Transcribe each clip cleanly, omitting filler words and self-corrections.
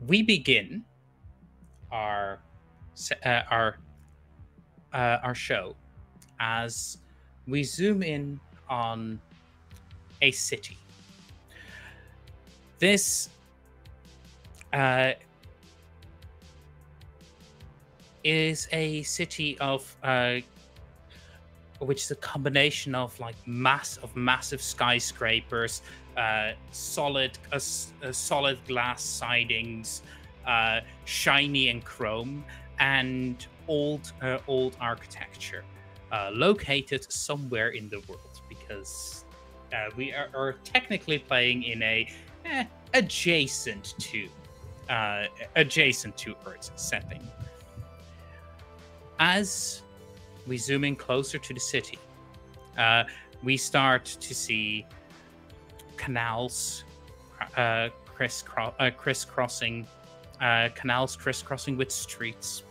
we begin our show as we zoom in on a city. This is a city of which is a combination of like massive skyscrapers, solid glass sidings, shiny and chrome, and old architecture, located somewhere in the world, because we are technically playing in a adjacent to Earth's setting. As we zoom in closer to the city, we start to see canals crisscrossing with streets.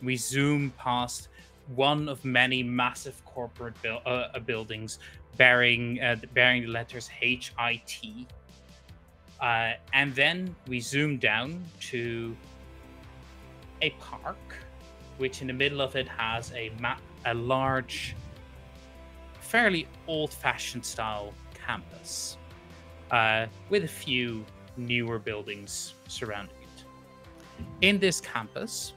We zoom past one of many massive corporate buildings bearing the letters HIT. And then we zoom down to a park, which in the middle of it has a large, fairly old-fashioned style campus, with a few newer buildings surrounding it. In this campus,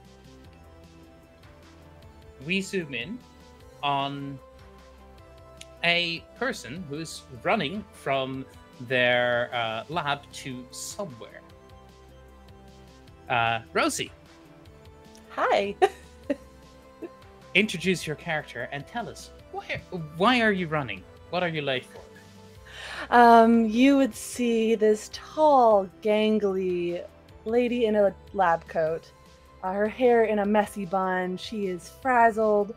we zoom in on a person who's running from their lab to somewhere. Rosie. Hi. Introduce your character and tell us why are you running? What are you late for? You would see this tall, gangly lady in a lab coat. Her hair in a messy bun. She is frazzled,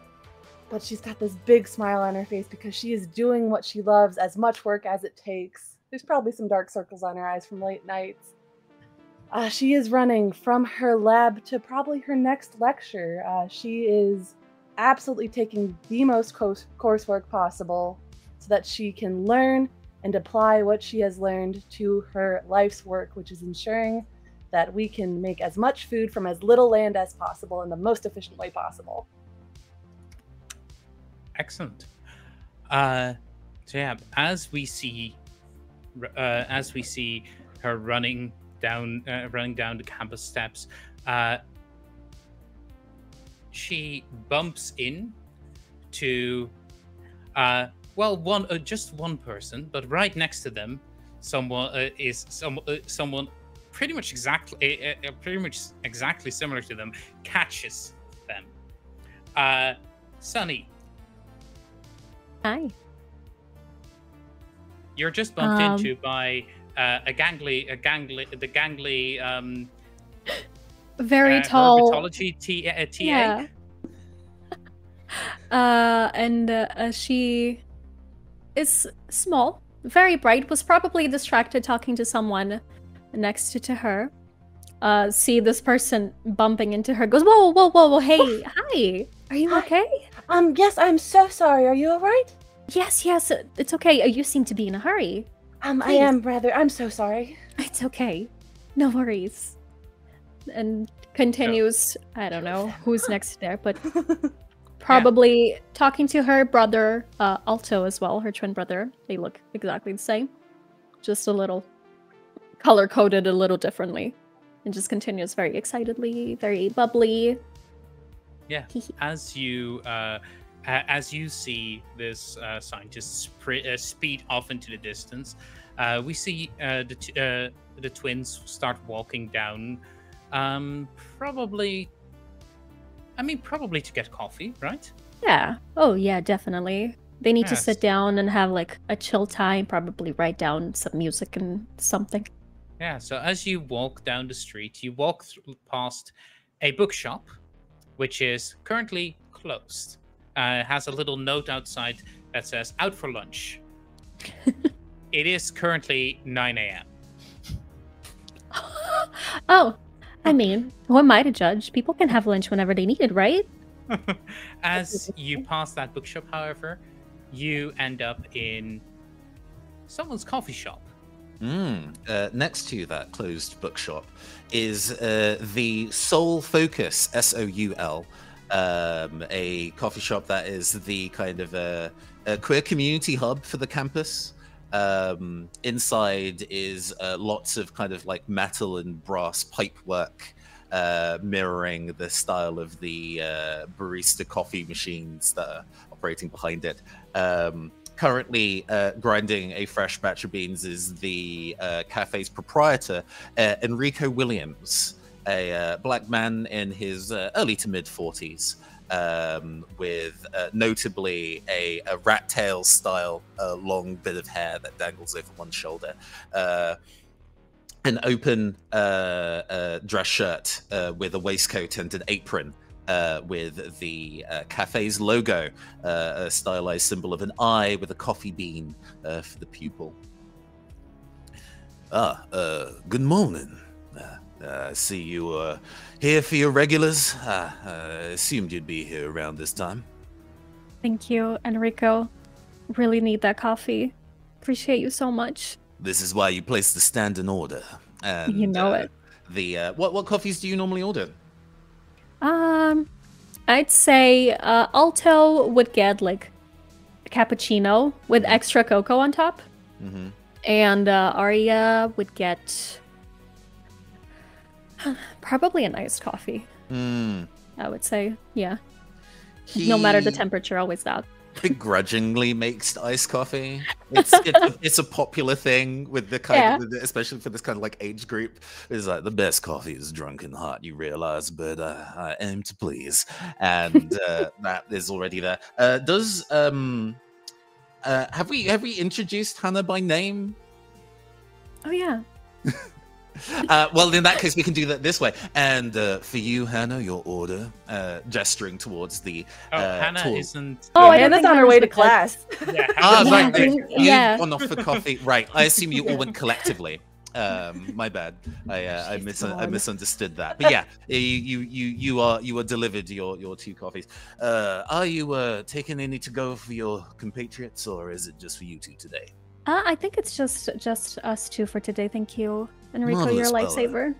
but she's got this big smile on her face because she is doing what she loves, as much work as it takes. There's probably some dark circles on her eyes from late nights. She is running from her lab to probably her next lecture. She is absolutely taking the most coursework possible so that she can learn and apply what she has learned to her life's work, which is ensuring that we can make as much food from as little land as possible in the most efficient way possible. Excellent. So yeah, as we see her running down the campus steps, she bumps in to just one person, but right next to them, someone pretty much exactly similar to them catches them. Sunny. Hi. You're just bumped into by the gangly very tall herpetology TA. Yeah. She is small, very bright, was probably distracted talking to someone next to her. See this person bumping into her, goes, whoa, hey, hi, are you okay? Yes, I'm so sorry, are you alright? Yes, it's okay. You seem to be in a hurry. I am rather, I'm so sorry. It's okay, no worries. And continues, I don't know who's next there, but probably talking to her brother, Alto as well, her twin brother. They look exactly the same, just a little color-coded a little differently. And just continues very excitedly, very bubbly. Yeah, as you see this scientist speed off into the distance, we see the twins start walking down. Probably to get coffee, right? Yeah. Oh, yeah, definitely. They need to sit down and have like a chill time, probably write down some music and something. Yeah, so as you walk down the street, you walk past a bookshop, which is currently closed. It has a little note outside that says, out for lunch. It is currently 9 a.m. Oh, I mean, who am I to judge? People can have lunch whenever they need it, right? As you pass that bookshop, however, you end up in someone's coffee shop. Next to that closed bookshop is the Soul Focus, Soul, a coffee shop that is the kind of a queer community hub for the campus. Inside is lots of kind of like metal and brass pipework, mirroring the style of the barista coffee machines that are operating behind it. Currently grinding a fresh batch of beans is the cafe's proprietor, Enrico Williams, a black man in his early to mid 40s, with notably a rat tail style long bit of hair that dangles over one shoulder, an open dress shirt with a waistcoat and an apron, with the cafe's logo, a stylized symbol of an eye with a coffee bean for the pupil. Good morning. I see you here for your regulars. I assumed you'd be here around this time. Thank you, Enrico. Really need that coffee. Appreciate you so much. This is why you place the stand in order. And, you know it. The what coffees do you normally order? I'd say Alto would get like a cappuccino with extra cocoa on top, and Aria would get probably an iced coffee. I would say, yeah. No matter the temperature, always that. Begrudgingly makes iced coffee. It's a popular thing with the kind of, especially for this kind of like age group. It's like the best coffee is drunk and hot, you realize, but I aim to please, and that is already there. Have we introduced Hannah by name? Oh yeah. Well, in that case, we can do that this way. And for you, Hannah, your order, gesturing towards the. Hannah tool. isn't. Oh, Hannah's on her way to class. Yeah, Right. Yeah. You've gone off for coffee. Right. I assume you all went collectively. My bad. I misunderstood that. But yeah, you are delivered your two coffees. Are you taking any to go for your compatriots, or is it just for you two today? I think it's just us two for today. Thank you, Enrico. Marvelous, You're a lifesaver.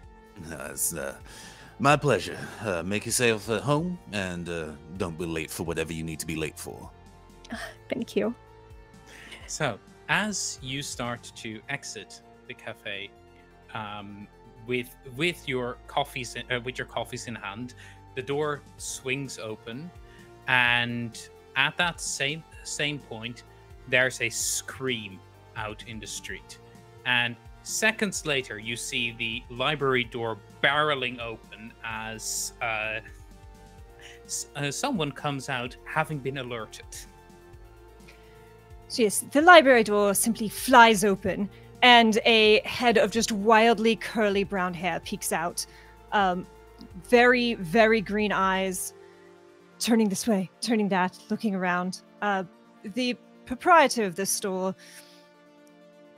It's my pleasure. Make yourself at home, and don't be late for whatever you need to be late for. Thank you. So, as you start to exit the cafe, with your coffees in hand, the door swings open, and at that same point, there's a scream out in the street, and seconds later you see the library door barreling open as someone comes out having been alerted. So yes, the library door simply flies open, and a head of just wildly curly brown hair peeks out. Very, very green eyes, turning this way, turning that, looking around. The proprietor of this store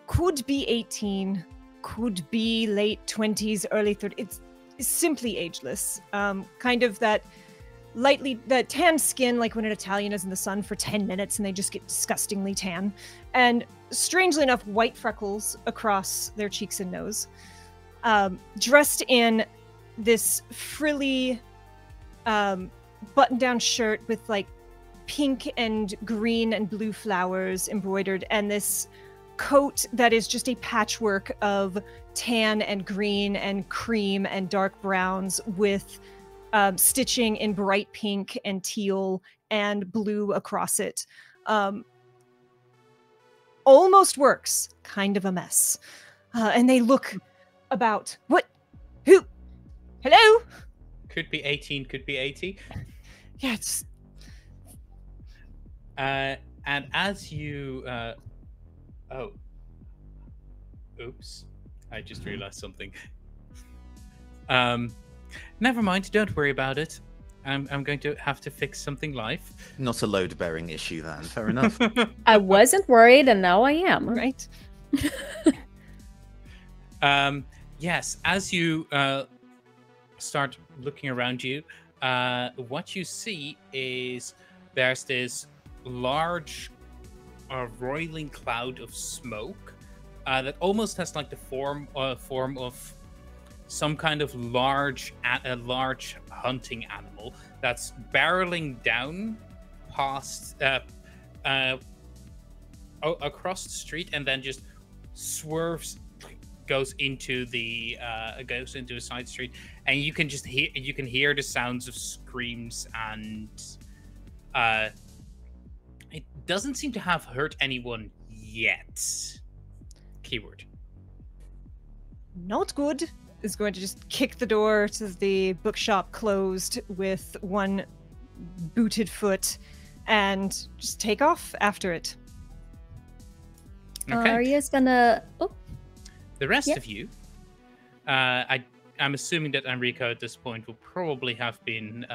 could be 18, could be late 20s, early 30s. It's simply ageless. Kind of that tan skin, like when an Italian is in the sun for 10 minutes and they just get disgustingly tan. And strangely enough, white freckles across their cheeks and nose. Dressed in this frilly button-down shirt with like pink and green and blue flowers embroidered, and this coat that is just a patchwork of tan and green and cream and dark browns with stitching in bright pink and teal and blue across it. Almost works, kind of a mess. And they look about. What? Who? Hello? Could be 18, could be 80. Yeah, it's... And as you... Oh. Oops. I just realized something. Never mind, don't worry about it. I'm going to have to fix something live. Not a load-bearing issue then, fair enough. I wasn't worried, and now I am. Right? Yes, as you start looking around you, what you see is there's this large roiling cloud of smoke that almost has like the form of some kind of large hunting animal that's barreling down past across the street and then just swerves, goes into a side street, and you can hear the sounds of screams, and it doesn't seem to have hurt anyone yet. Keyword. Not good. Is going to just kick the door to the bookshop closed with one booted foot and just take off after it. Okay. Arya's gonna... Oh. The rest of you, I'm assuming that Enrico at this point will probably have been,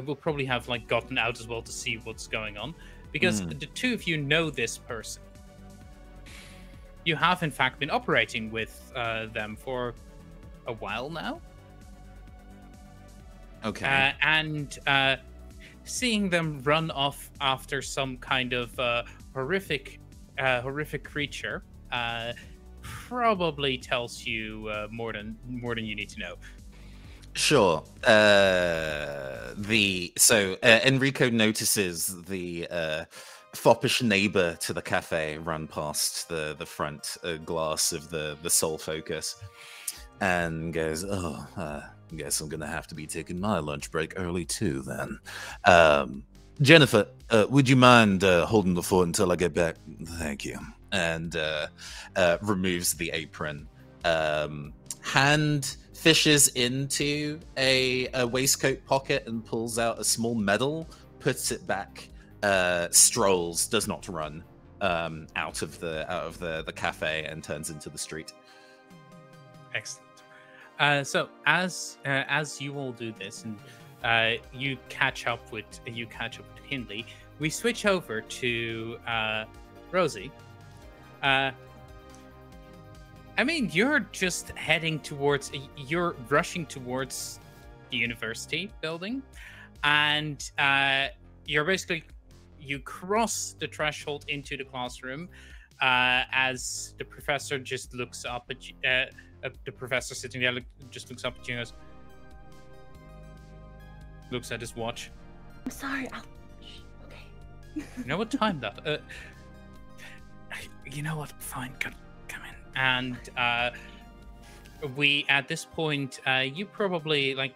will probably have like gotten out as well to see what's going on, because the two of you know this person. You have in fact been operating with them for a while now. Okay. And seeing them run off after some kind of horrific creature probably tells you more than you need to know. Sure. Enrico notices the foppish neighbor to the cafe run past the front glass of the Soul Focus and goes, I guess I'm gonna have to be taking my lunch break early too then. Jennifer, would you mind holding the fort until I get back? Thank you. And removes the apron. Hand fishes into a waistcoat pocket and pulls out a small medal, puts it back, strolls, does not run, out of the cafe and turns into the street. Excellent. So as you all do this and you catch up with Hindley, we switch over to Rosie. I mean, you're just you're rushing towards the university building, and you cross the threshold into the classroom as the professor just looks up at you. The professor sitting there just looks up at you and goes, looks at his watch. I'm sorry. Okay. You know what time that? You know what? Fine, come in. And we at this point, you probably like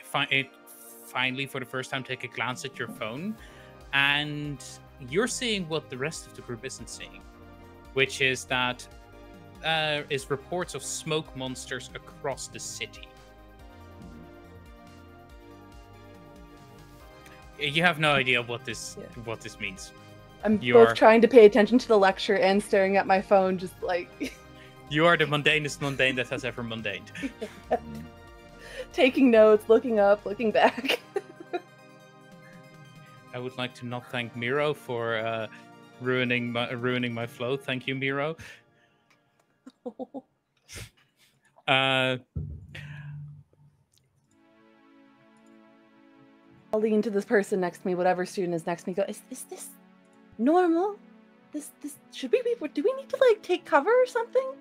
finally for the first time take a glance at your phone, and you're seeing what the rest of the group isn't seeing, which is that is reports of smoke monsters across the city. You have no idea what this means. I'm both trying to pay attention to the lecture and staring at my phone, just like... You are the mundanest mundane that has ever mundaned. Yeah. Taking notes, looking up, looking back. I would like to not thank Miro for ruining my flow. Thank you, Miro. I'll lean to this person next to me, whatever student is next to me, go, is this normal? This do we need to like take cover or something?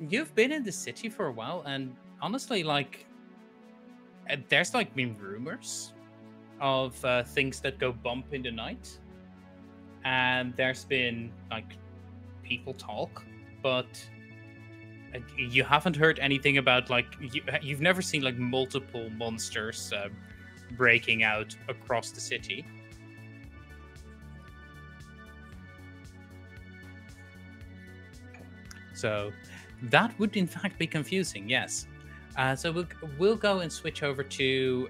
You've been in the city for a while, and honestly, like, there's like been rumors of things that go bump in the night, and there's been like people talk, but you haven't heard anything about like you've never seen like multiple monsters breaking out across the city. So that would in fact be confusing, yes. So we'll go and switch over to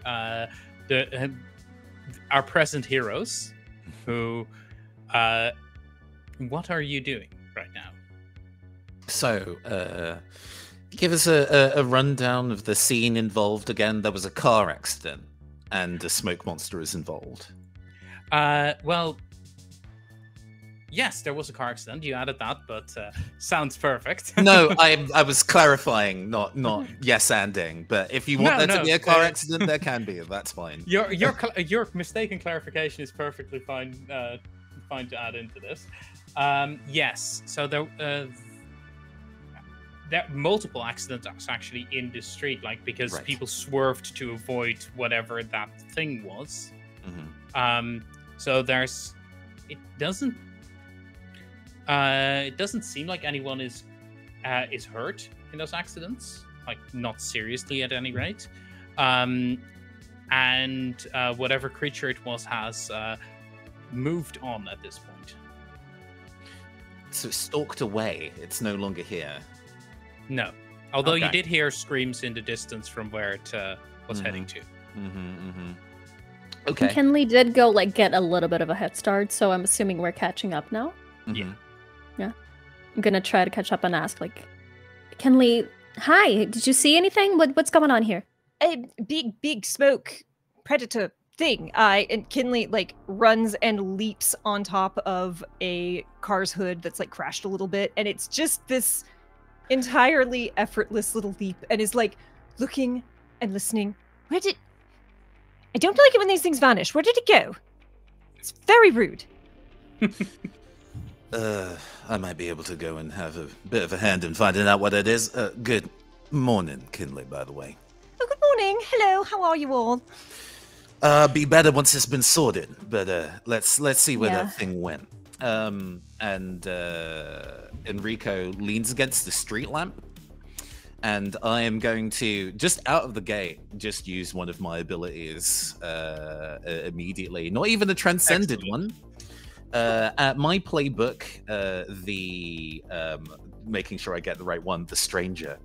our present heroes, who what are you doing right now? So, give us a rundown of the scene involved again. There was a car accident, and a smoke monster is involved. Well, yes, there was a car accident. You added that, but sounds perfect. No, I was clarifying, not yes-anding. But if you want there to be a car accident, there can be. That's fine. Your mistaken clarification is perfectly fine point to add into this. Yes, so there are multiple accidents actually in the street, like because people swerved to avoid whatever that thing was. So it doesn't seem like anyone is hurt in those accidents, like not seriously at any rate. And whatever creature it was has moved on at this point. So it stalked away. It's no longer here. No. Although you did hear screams in the distance from where it was heading to. Okay. Kinley did go get a little bit of a head start, so I'm assuming we're catching up now. Yeah. I'm gonna try to catch up and ask, Kinley, hi, did you see anything? What's going on here? A big smoke predator thing. And Kinley runs and leaps on top of a car's hood that's crashed a little bit, and it's just this entirely effortless little leap, and is looking and listening. I don't like it when these things vanish. Where did it go? It's very rude. I might be able to go and have a bit of a hand in finding out what it is. Good morning, Kinley, by the way. Oh, good morning. Hello, how are you all? Be better once it's been sorted, but let's see where that thing went. And Enrico leans against the street lamp, and I am going to, just out of the gate, just use one of my abilities immediately. Not even a transcended one. At my playbook, making sure I get the right one, the stranger,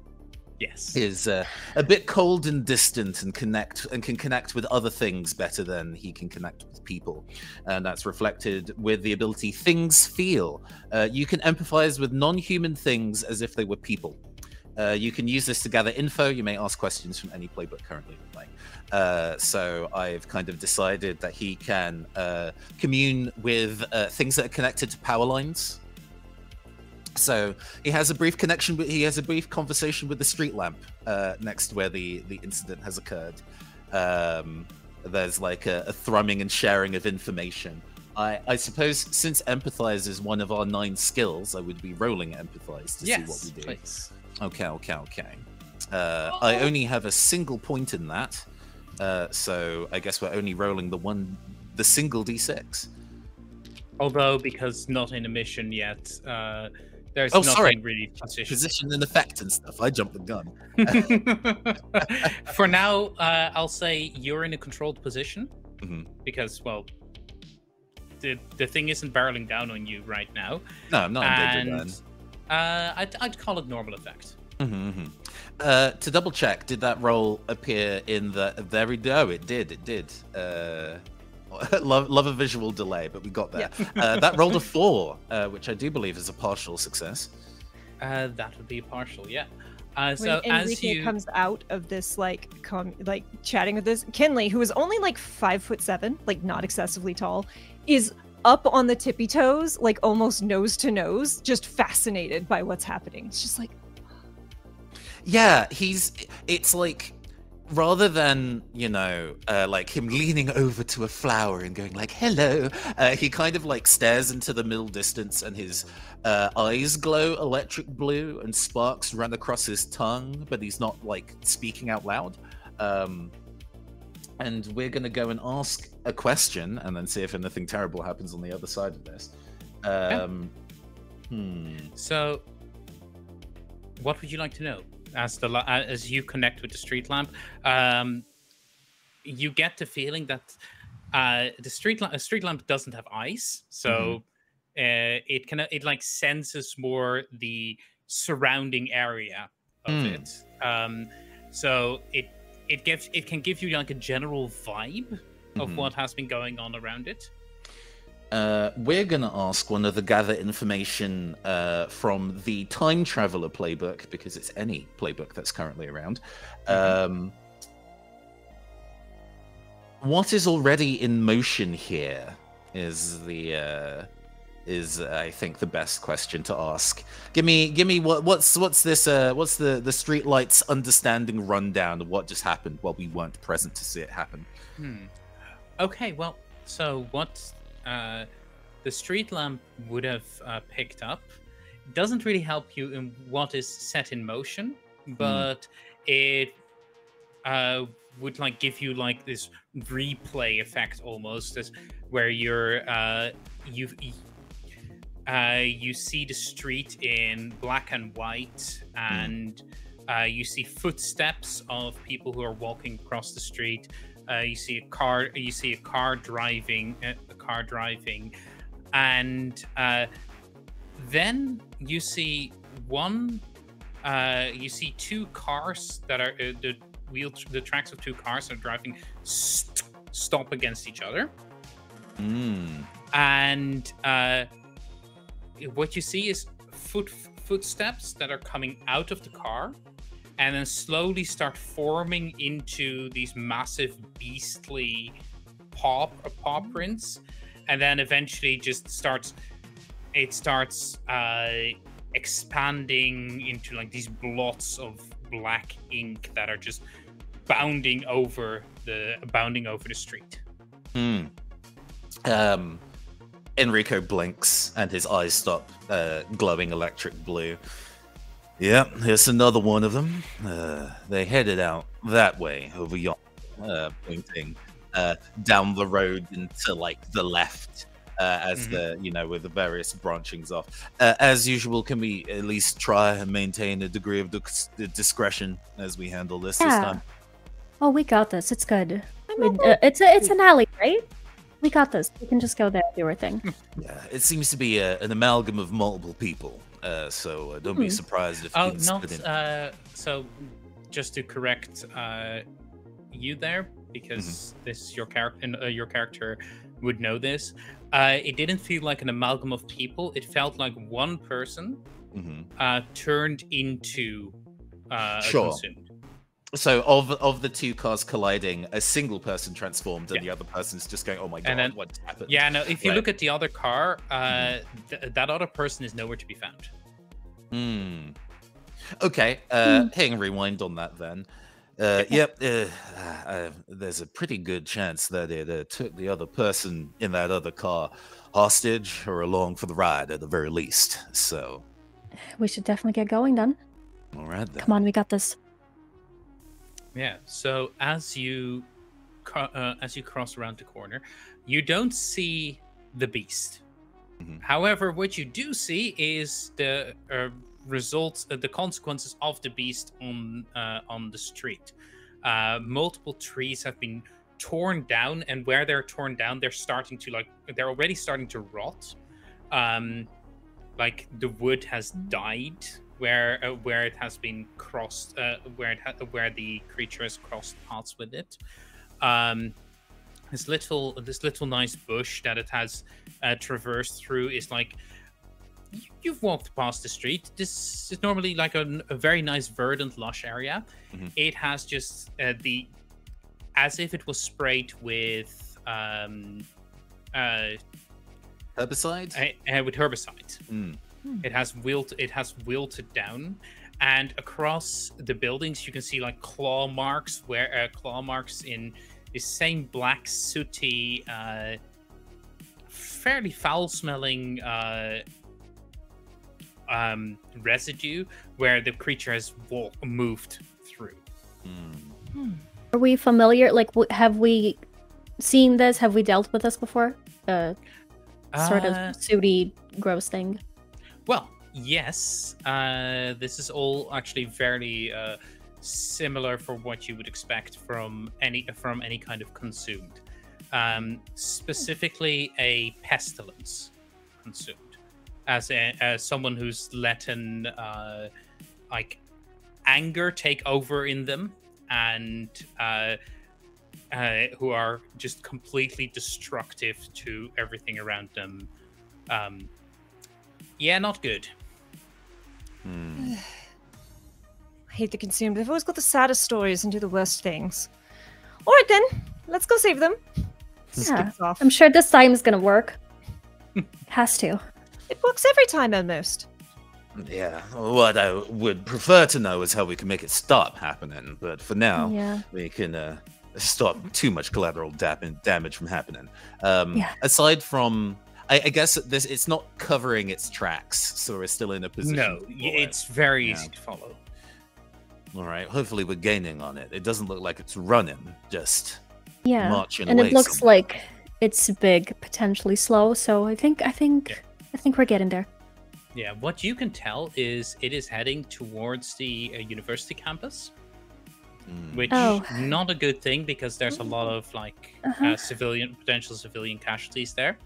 is a bit cold and distant, and can connect with other things better than he can connect with people, and that's reflected with the ability Things Feel. You can empathize with non-human things as if they were people. You can use this to gather info. You may ask questions from any playbook currently playing. So I've kind of decided that he can commune with things that are connected to power lines. So he has a brief conversation with the street lamp next to where the incident has occurred. There's a thrumming and sharing of information. I suppose since empathize is one of our 9 skills, I would be rolling empathize to see what we do. Please. Okay. I only have a single point in that, so I guess we're only rolling the single d6. Although, because not in a mission yet, there's nothing really position and effect and stuff. I jumped the gun. For now, I'll say you're in a controlled position because, well, the thing isn't barreling down on you right now. No, I'm not in danger. I'd call it normal effect. To double check, did that roll appear in the? There we go. It did. Love a visual delay, but we got there. That rolled a 4, which I do believe is a partial success. That would be partial, yeah. So when Enrique comes out of this chatting with this, Kinley, who is only 5'7", not excessively tall, is up on the tippy toes, almost nose to nose, just fascinated by what's happening. It's just yeah, it's rather than, him leaning over to a flower and going hello, he kind of stares into the middle distance, and his eyes glow electric blue and sparks run across his tongue, but he's not speaking out loud. And we're going to go and ask a question and then see if anything terrible happens on the other side of this. So, what would you like to know? As you connect with the street lamp, you get the feeling that a street lamp doesn't have eyes, so it senses more the surrounding area of it. So it can give you a general vibe of what has been going on around it. We're going to ask one of the gather information from the Time Traveler playbook, because it's any playbook that's currently around. What is already in motion here is I think the best question to ask. Give me what's the streetlights understanding rundown of what just happened while we weren't present to see it happen. Okay, well, so what the the street lamp would have picked up. It doesn't really help you in what is set in motion, but it would like give you like this replay effect almost, as where you're you see the street in black and white, and you see footsteps of people who are walking across the street. You see a car driving, and then you see two cars that are the tracks of two cars are driving stop against each other. And what you see is footsteps that are coming out of the car and then slowly start forming into these massive beastly paw prints, and then eventually just starts expanding into like these blots of black ink that are just bounding over the street. Enrico blinks and his eyes stop glowing electric blue. Yep, here's another one of them. They headed out that way over yonder, pointing down the road into like the left, as the with the various branchings off. As usual, can we at least try and maintain a degree of discretion as we handle this time? Oh, we got this. It's good. It's an alley, right? We got this. We can just go there and do our thing. Yeah, it seems to be an amalgam of multiple people. So don't be surprised if you split in. So just to correct you there, because your character would know this. It didn't feel like an amalgam of people. It felt like one person turned into consumed. So of the two cars colliding, a single person transformed, and the other person's just going, "Oh my god, what happened?" Yeah, no. If you look at the other car, that other person is nowhere to be found. Okay. Hitting rewind on that then. There's a pretty good chance that it took the other person in that other car hostage or along for the ride at the very least. So we should definitely get going then. All right then. Come on, we got this. Yeah. So as you cross around the corner, you don't see the beast. However, what you do see is the the consequences of the beast on the street. Multiple trees have been torn down, and where they're torn down, they're already starting to rot. Like the wood has died where it has been crossed, where the creature has crossed paths with it. This little nice bush that it has traversed through is like, you've walked past the street. This is normally like a very nice verdant lush area. It has just as if it was sprayed with herbicide. With herbicide. It has wilted down, and across the buildings you can see like claw marks in the same black sooty, fairly foul-smelling residue where the creature has moved through. Are we familiar? Like, have we seen this? Have we dealt with this before? Sort of sooty, gross thing. Well, yes. This is all actually very similar for what you would expect from any kind of consumed. Specifically, a pestilence consumed. As someone who's letting like anger take over in them, and who are just completely destructive to everything around them. Yeah, not good. I hate the consumed. They've always got the saddest stories and do the worst things. All right then, let's go save them. Yeah, I'm sure this time is gonna work. Has to. It works every time almost. Yeah, what I would prefer to know is how we can make it stop happening. But for now, we can stop too much collateral damage from happening. Aside from, I guess this it's not covering its tracks, so we're still in a position. No, to follow it's very Yeah. easy to follow. All right. Hopefully, we're gaining on it. It doesn't look like it's running, just Yeah, marching and away. it looks somewhere. like it's big, potentially slow. So I think we're getting there. Yeah, what you can tell is it is heading towards the university campus, which Oh. not a good thing because there's a lot of like Uh-huh. potential civilian casualties there.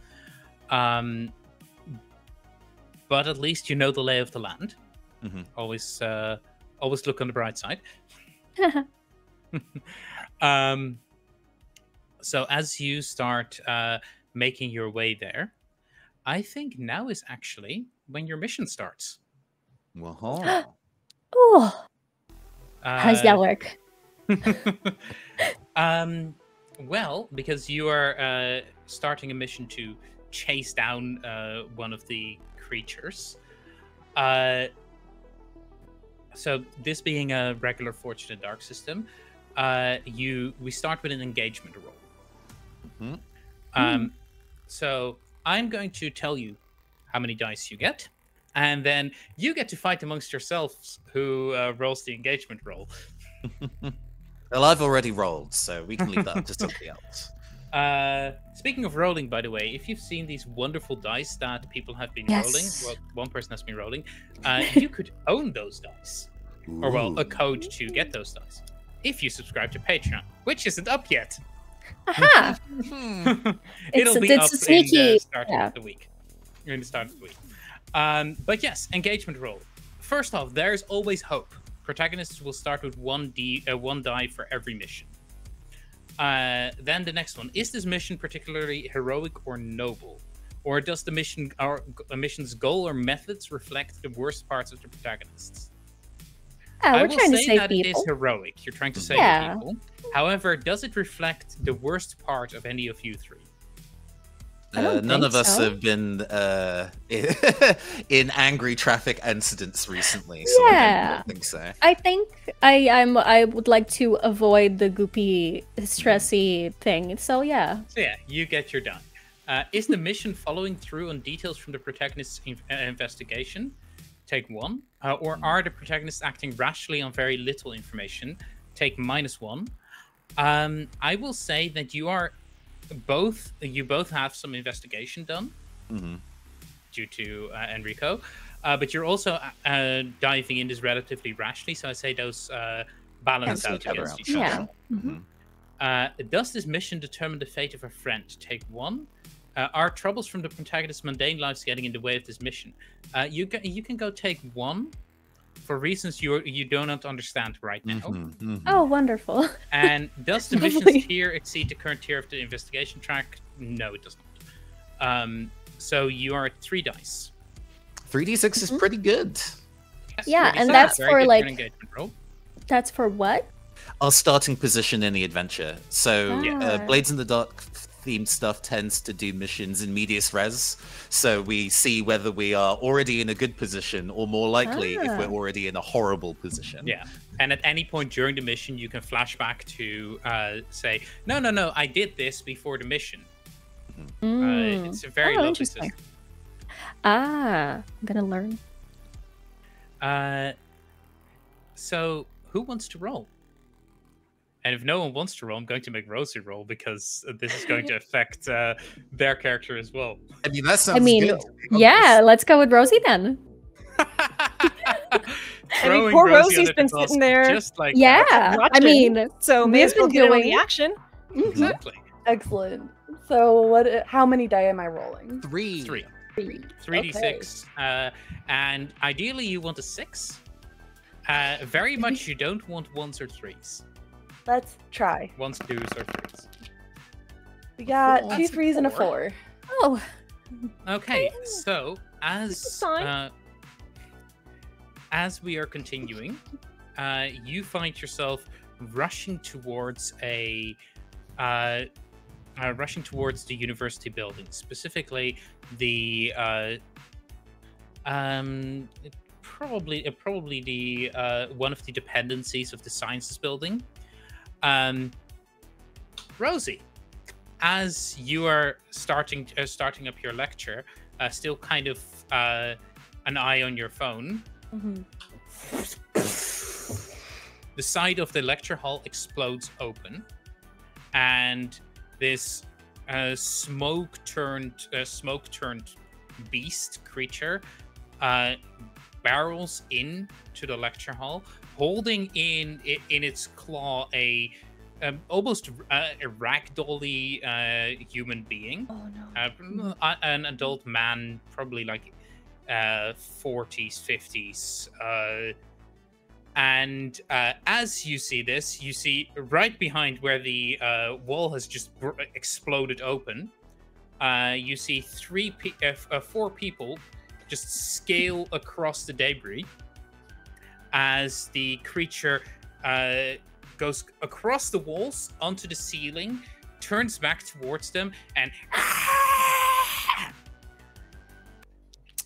But at least you know the lay of the land. Mhm. Always look on the bright side. So as you start making your way there, I think now is actually when your mission starts. Whoa. Oh, how does that work? Well, because you are starting a mission to chase down one of the creatures. So this being a regular Fortune and Dark system, we start with an engagement roll. So I'm going to tell you how many dice you get, and then you get to fight amongst yourselves who rolls the engagement roll. Well, I've already rolled, so we can leave that up to somebody else. Speaking of rolling, by the way, if you've seen these wonderful dice that people have been Yes. rolling, well, one person has been rolling, you could own those dice, or well, a Ooh. code to get those dice if you subscribe to Patreon, which isn't up yet. Aha! It'll be it's up a sneaky. in the start Yeah. of the week. In the start of the week. But yes, engagement roll. First off, there's always hope. Protagonists will start with one die for every mission. Then the next one: is this mission particularly heroic or noble, or does the mission's goal or methods reflect the worst parts of the protagonists? Yeah, I we're will trying to say save that it people. is heroic. You're trying to save Yeah. people. However, does it reflect the worst part of any of you three? I don't None think of us so. have been in angry traffic incidents recently, so I Yeah. don't think so. I think I would like to avoid the goopy, stressy thing. So yeah. So yeah, you get your die. Is the mission following through on details from the protagonist's investigation? Take 1. Or are the protagonists acting rationally on very little information? Take -1. I will say that you both have some investigation done due to Enrico, but you're also diving in this relatively rationally. So I say those balance Cancel out each other against out. each other. Yeah. Does this mission determine the fate of a friend? Take 1. Are troubles from the protagonist's mundane lives getting in the way of this mission? You can go take 1 for reasons you do not understand right now. Oh, wonderful. And does the Lovely. mission's tier exceed the current tier of the investigation track? No, it does not. So you are at 3 dice. 3d6 is pretty good. Yes, Yeah, really and solid. that's Very for, good like- an engagement roll. That's for what? Our starting position in the adventure. So Ah. Blades in the Dark themed stuff tends to do missions in medias res. So we see whether we are already in a good position or more likely if we're already in a horrible position. Yeah, and at any point during the mission, you can flash back to say, no, I did this before the mission. It's a very lovely interesting. system. I'm gonna learn. So who wants to roll? And if no one wants to roll, I'm going to make Rosie roll because this is going to affect their character as well. I mean, that sounds I mean, good. yeah, let's go with Rosie then. Throwing poor Rosie Rosie's under the been bus sitting there just like Yeah, that. I Watching. mean, So may we've as well been get in on doing- the action. Exactly. Excellent. So how many die am I rolling? 3. 3. 3. 3d6. And ideally, you want a 6. Very much you don't want 1s or 3s. Let's try. 1s, 2s, or 3s. We got That's 2 a 3s and a 4. 4. Oh, Okay, so This is fine. as we are continuing, you find yourself rushing towards the university building, specifically the probably the one of the dependencies of the sciences building. Rosie, as you are starting up your lecture, still kind of an eye on your phone. The side of the lecture hall explodes open, and this smoke-turned beast creature barrels into the lecture hall, holding in its claw almost a ragdolly human being. Oh no! An adult man, probably like 40s, 50s. And as you see this, you see right behind where the wall has just exploded open, you see four people just scale across the debris as the creature goes across the walls onto the ceiling, turns back towards them, and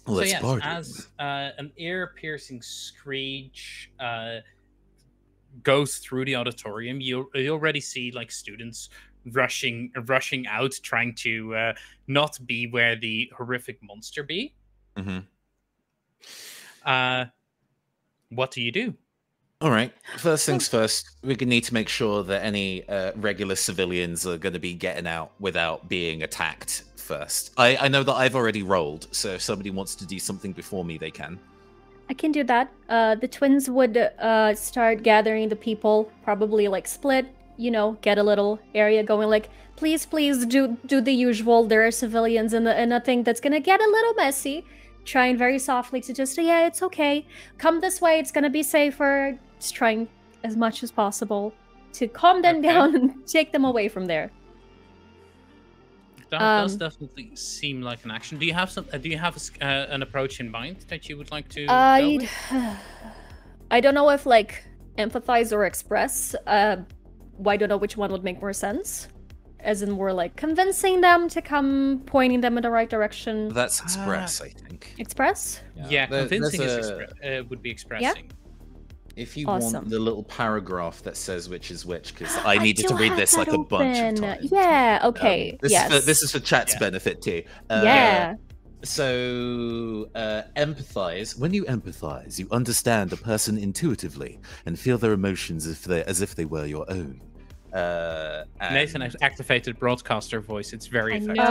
so yes, as an ear-piercing screech goes through the auditorium, you already see like students rushing out, trying to not be where the horrific monster be. What do you do? All right. First things first, we're going to need to make sure that any regular civilians are going to be getting out without being attacked first. I know that I've already rolled, so if somebody wants to do something before me, they can. I can do that. The twins would start gathering the people, probably like split, get a little area going, like, please do the usual. There are civilians in a thing that's going to get a little messy. Trying very softly to just, yeah, it's okay. Come this way, it's going to be safer. Just trying as much as possible to calm them down and take them away from there. That does definitely seem like an action. Do you have an approach in mind that you would like to go with? I don't know if like empathize or express. I don't know which one would make more sense. As in more like convincing them to come, pointing them in the right direction. That's express, I think. Express? Yeah, convincing would be expressing. Yeah? If you want the little paragraph that says which is which, because I needed to read this like a bunch of times. Yeah, okay. This is for chat's benefit too. So, empathize. When you empathize, you understand a person intuitively and feel their emotions as if they were your own. Nathan has activated broadcaster voice. It's very effective.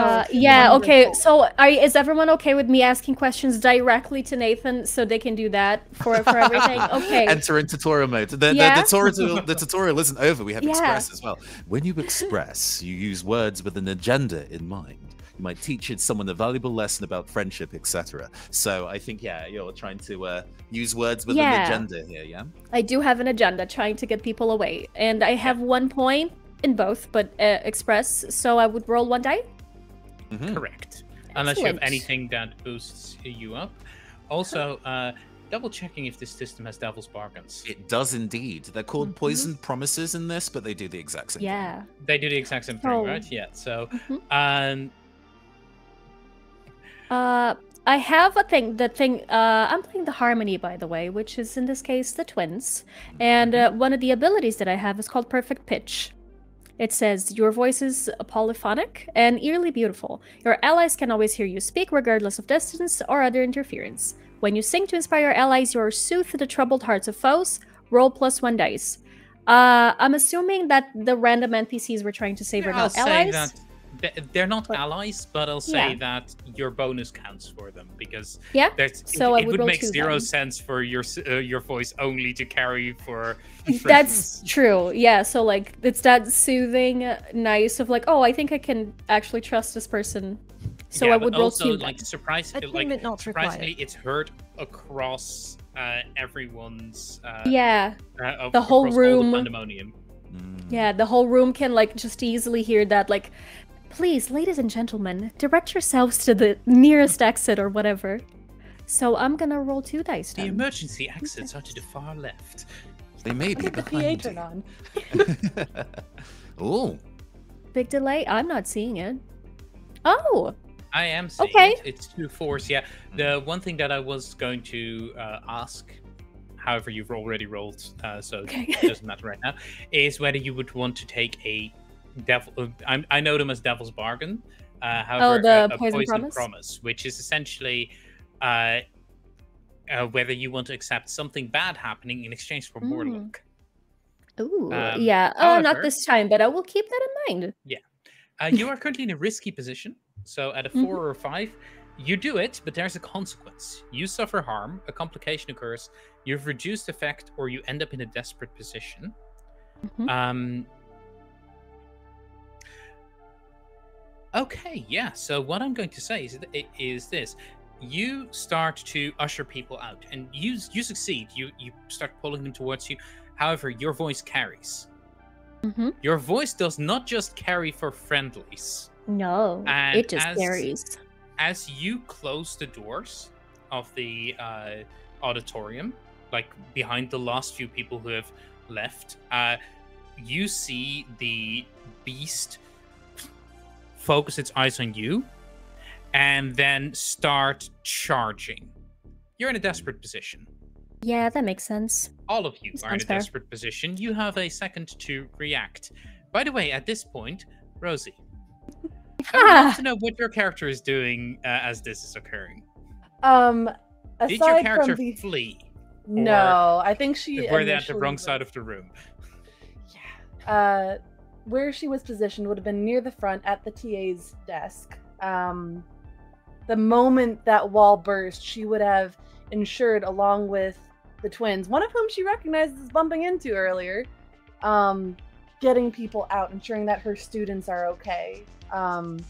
Okay. So, is everyone okay with me asking questions directly to Nathan so they can do that for everything? Okay. Enter in tutorial mode. The tutorial isn't over. We have express as well. When you express, you use words with an agenda in mind. You might teach someone a valuable lesson about friendship, etc. So I think, you're trying to use words with an agenda here, yeah? I do have an agenda, trying to get people away. And I have 1 point in both, but express, so I would roll 1 die? Correct. Unless you have anything that boosts you up. Also, double checking if this system has devil's bargains. It does indeed. They're called poison promises in this, but they do the exact same thing. They do the exact same thing, right? Yeah, so... I have a thing. I'm playing the Harmony, by the way, which is in this case the twins. And one of the abilities that I have is called Perfect Pitch. It says, your voice is polyphonic and eerily beautiful. Your allies can always hear you speak, regardless of distance or other interference. When you sing to inspire your allies, you soothe the troubled hearts of foes. Roll +1 dice. I'm assuming that the random NPCs we're trying to save are not allies. They're not allies, but I'll say that your bonus counts for them because it would make zero sense for your voice only to carry for. That's true. Yeah, so like it's that soothing, nice of like, oh, I think I can actually trust this person. So I would roll also, 2. Like surprisingly, it's heard across everyone's. The whole room. The pandemonium. Yeah, the whole room can like just easily hear that like. Please, ladies and gentlemen, direct yourselves to the nearest exit or whatever. So I'm gonna roll 2 dice. The emergency exits are to the far left. They may be behind you. Oh. Big delay? I'm not seeing it. Oh. I am seeing it. It's 2 force. Yeah. The one thing that I was going to ask, however, you've already rolled, so it doesn't matter right now, is whether you would want to take a I know them as Devil's Bargain. Oh, However, the a Poison Promise? which is essentially whether you want to accept something bad happening in exchange for more luck. Ooh, Um, yeah. however- Not this time, but I will keep that in mind. You are currently in a risky position. So at a 4 or a 5, you do it, but there's a consequence. You suffer harm, a complication occurs, you've reduced effect, or you end up in a desperate position. Okay, yeah. So what I'm going to say is this. You start to usher people out, and you succeed. You start pulling them towards you. However, your voice carries. Your voice does not just carry for friendlies. No, And it just as- carries. As you close the doors of the auditorium, like behind the last few people who have left, you see the beast focus its eyes on you and then start charging. You're in a desperate position. Yeah, that makes sense. All of you are in a Sounds fair. desperate position. You have a second to react. By the way, at this point, Rosie, I would love to know what your character is doing as this is occurring. Aside Did your character from the flee? no, I think she Were they at the initially wrong was- side of the room? Yeah. Where she was positioned would have been near the front at the TA's desk. The moment that wall burst, she would have ensured, along with the twins, one of whom she recognizes as bumping into earlier, getting people out, ensuring that her students are okay. And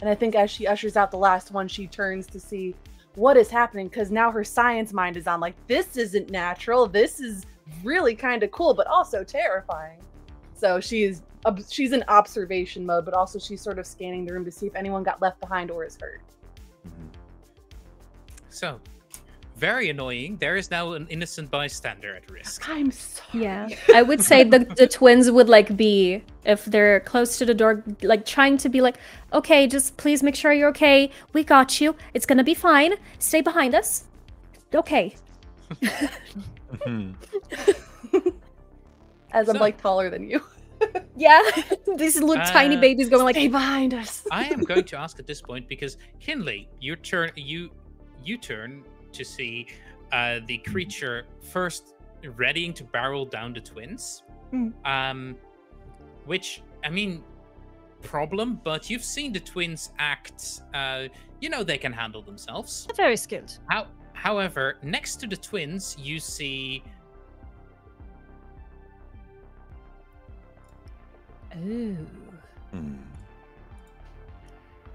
I think as she ushers out the last one, she turns to see what is happening, because now her science mind is on, like, this isn't natural, this is really kind of cool, but also terrifying. So she's in observation mode, but also she's sort of scanning the room to see if anyone got left behind or is hurt. So, very annoying. There is now an innocent bystander at risk. I'm sorry. Yeah, I would say the twins would like be, if they're close to the door, like trying to be like, okay, just please make sure you're okay. We got you. It's gonna be fine. Stay behind us. Okay. As I'm So- like taller than you. Yeah, these little tiny babies going like, Stay behind us. I am going to ask at this point because Kinley, you turn to see the creature first readying to barrel down the twins. Which, I mean, problem, but you've seen the twins act. They can handle themselves. Very skilled. However, next to the twins, you see. Oh.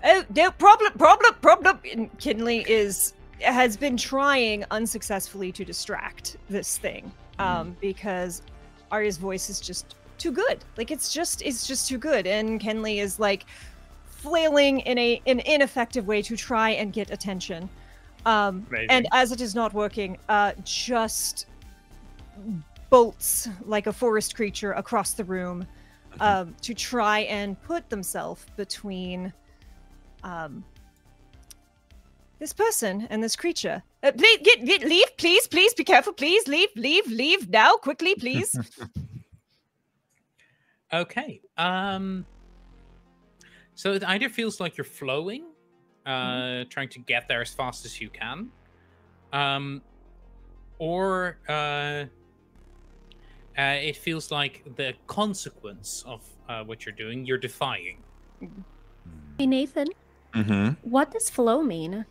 Oh, no, problem. And Kinley has been trying unsuccessfully to distract this thing, because Arya's voice is just too good. Like it's just too good, and Kinley is like flailing in an ineffective way to try and get attention. And as it is not working, just bolts like a forest creature across the room. To try and put themselves between this person and this creature. Please, leave, please, be careful, please, leave now, quickly, please. Okay. So it either feels like you're flowing, trying to get there as fast as you can, or it feels like the consequence of what you're doing, you're defying. hey Nathan, what does flow mean?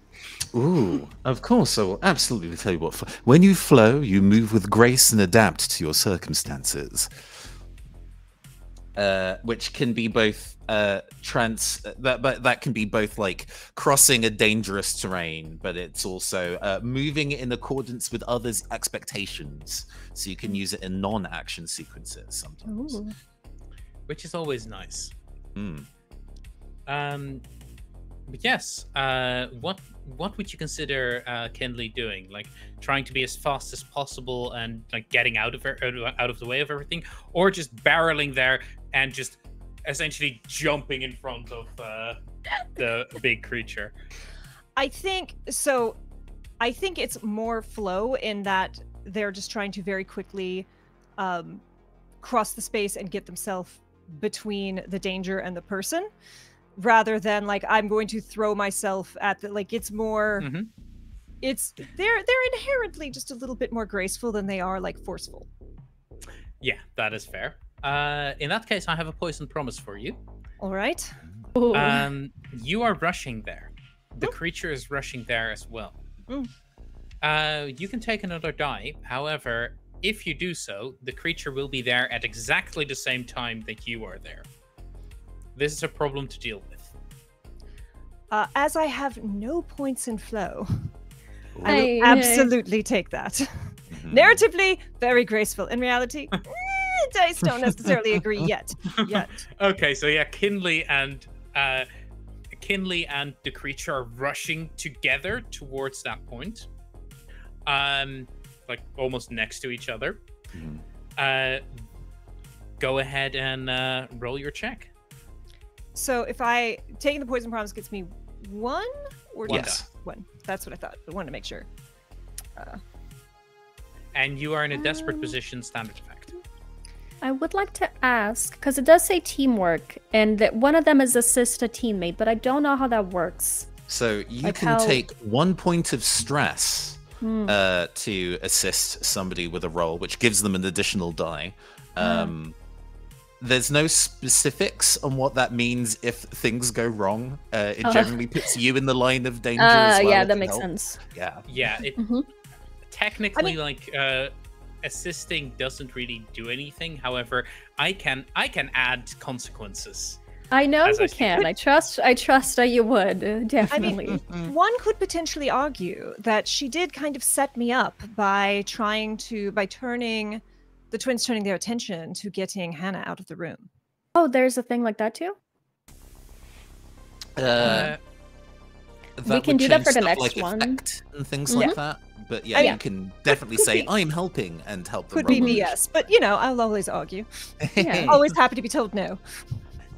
Ooh, of course, I will absolutely tell you what. When you flow, you move with grace and adapt to your circumstances. Which can be both that can be both like crossing a dangerous terrain, but it's also moving in accordance with others' expectations. So you can use it in non-action sequences sometimes. Ooh. Which is always nice. But yes, what would you consider Kinley doing? Like trying to be as fast as possible and like getting out of the way of everything, or just barreling there and just essentially jumping in front of the big creature? I think so. I think it's more flow in that they're just trying to very quickly cross the space and get themselves between the danger and the person, rather than like I'm going to throw myself at the like. It's more. Mm-hmm. They're inherently just a little bit more graceful than they are like forceful. Yeah, that is fair. In that case, I have a poison promise for you. All right. Ooh. You are rushing there. The creature is rushing there as well. You can take another die. However, if you do so, the creature will be there at exactly the same time that you are there. This is a problem to deal with. As I have no points in flow, Ooh. I will absolutely take that. Narratively, very graceful. In reality, dice don't necessarily agree yet. Okay, so yeah, Kinley and the creature are rushing together towards that point, like almost next to each other. Go ahead and roll your check. So if I taking the poison promise gets me one or Yes. one. That's what I thought. I wanted to make sure. And you are in a desperate position, standard effect. I would like to ask, because it does say teamwork, and that one of them is assist a teammate, but I don't know how that works. So you Like can how- take 1 point of stress to assist somebody with a roll, which gives them an additional die. There's no specifics on what that means if things go wrong. It generally puts you in the line of danger as well. Yeah, if that it makes helps. sense. Yeah. Yeah, it technically assisting doesn't really do anything. However, I can add consequences. I know As I you see can. I trust that you would, definitely. One could potentially argue that she did kind of set me up by turning the twins turning their attention to getting Hannah out of the room. Oh, there's a thing like that too? We can do that for the next one. Effect and things like that. But yeah, you can definitely could say, be. I'm helping and help them. Could be roll the BS, but you know, I'll always argue. Yeah. Always happy to be told no.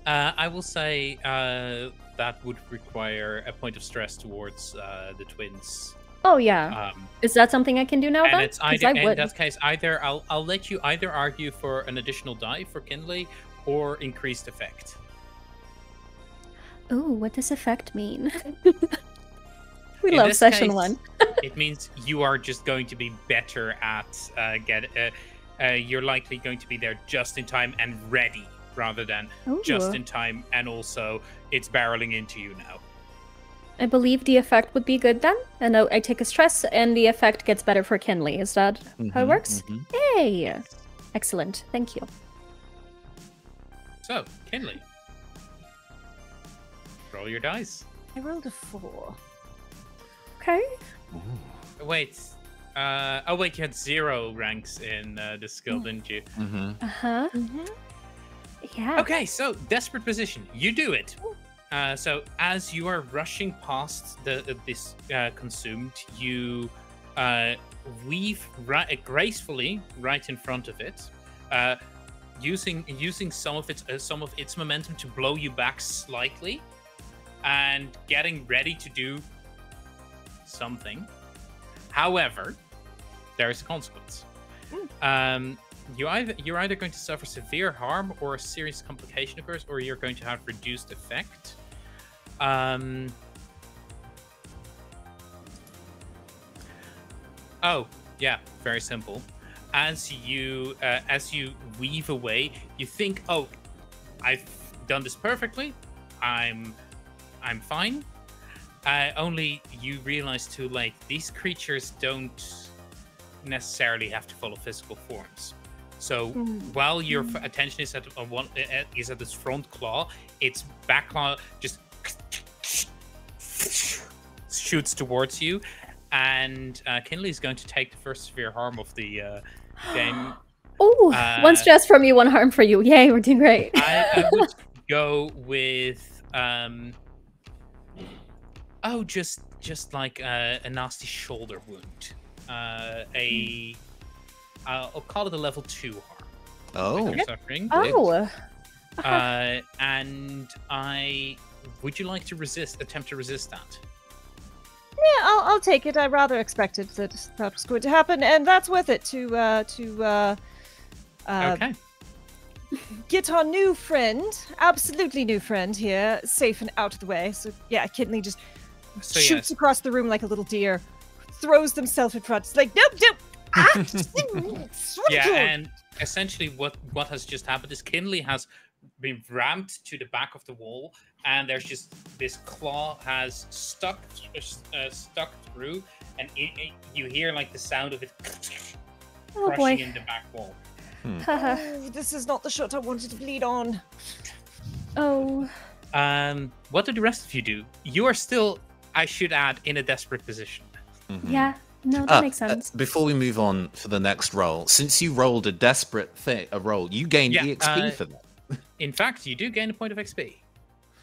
I will say that would require a point of stress towards the twins. Oh yeah. Is that something I can do now And then? it's 'Cause either I in would. that case, either I'll let you either argue for an additional die for Kinley or increased effect. Ooh, what does effect mean? We In love this session case, 1. It means you are just going to be better at you're likely going to be there just in time and ready, rather than just Ooh. in time and also it's barreling into you now. I believe the effect would be good then, and I take a stress, and the effect gets better for Kinley. Is that how it works? Hey! Excellent, thank you. So, Kinley, roll your dice. I rolled a 4. Okay. Wait. Oh wait, you had 0 ranks in the skill, didn't you? Uh-huh. Yeah. Okay, so desperate position. You do it. So as you are rushing past this consumed, you weave gracefully right in front of it, using some of its momentum to blow you back slightly, and getting ready to do something. However, there is a consequence. You're either going to suffer severe harm or a serious complication occurs, or you're going to have reduced effect. Oh, yeah, very simple. As you weave away, you think, "Oh, I've done this perfectly. I'm fine." Only you realize too late, these creatures don't necessarily have to follow physical forms. So while your attention is at its front claw, its back claw just shoots towards you, and Kinley is going to take the first severe harm of the game. Oh, 1 stress from you, 1 harm for you. Yay, we're doing great. I would go with just like a nasty shoulder wound. I'll call it a level 2 harm. Oh. You're suffering. Oh. And would you like to attempt to resist that? Yeah, I'll take it. I rather expected that was going to happen, and that's worth it to Okay. get our new friend, absolutely new friend here, safe and out of the way. So yeah, Kinley just shoots across the room like a little deer, throws themselves in front. It's like, nope. Yeah, and essentially what has just happened is Kinley has been rammed to the back of the wall, and there's just this claw has stuck through, and you hear like the sound of it crushing in the back wall. Oh, this is not the shot I wanted to bleed on. Oh. What do the rest of you do? You are still, I should add, in a desperate position. Yeah. No, that makes sense. Before we move on for the next roll, since you rolled a desperate roll, you gain EXP for that. In fact, you do gain a point of XP.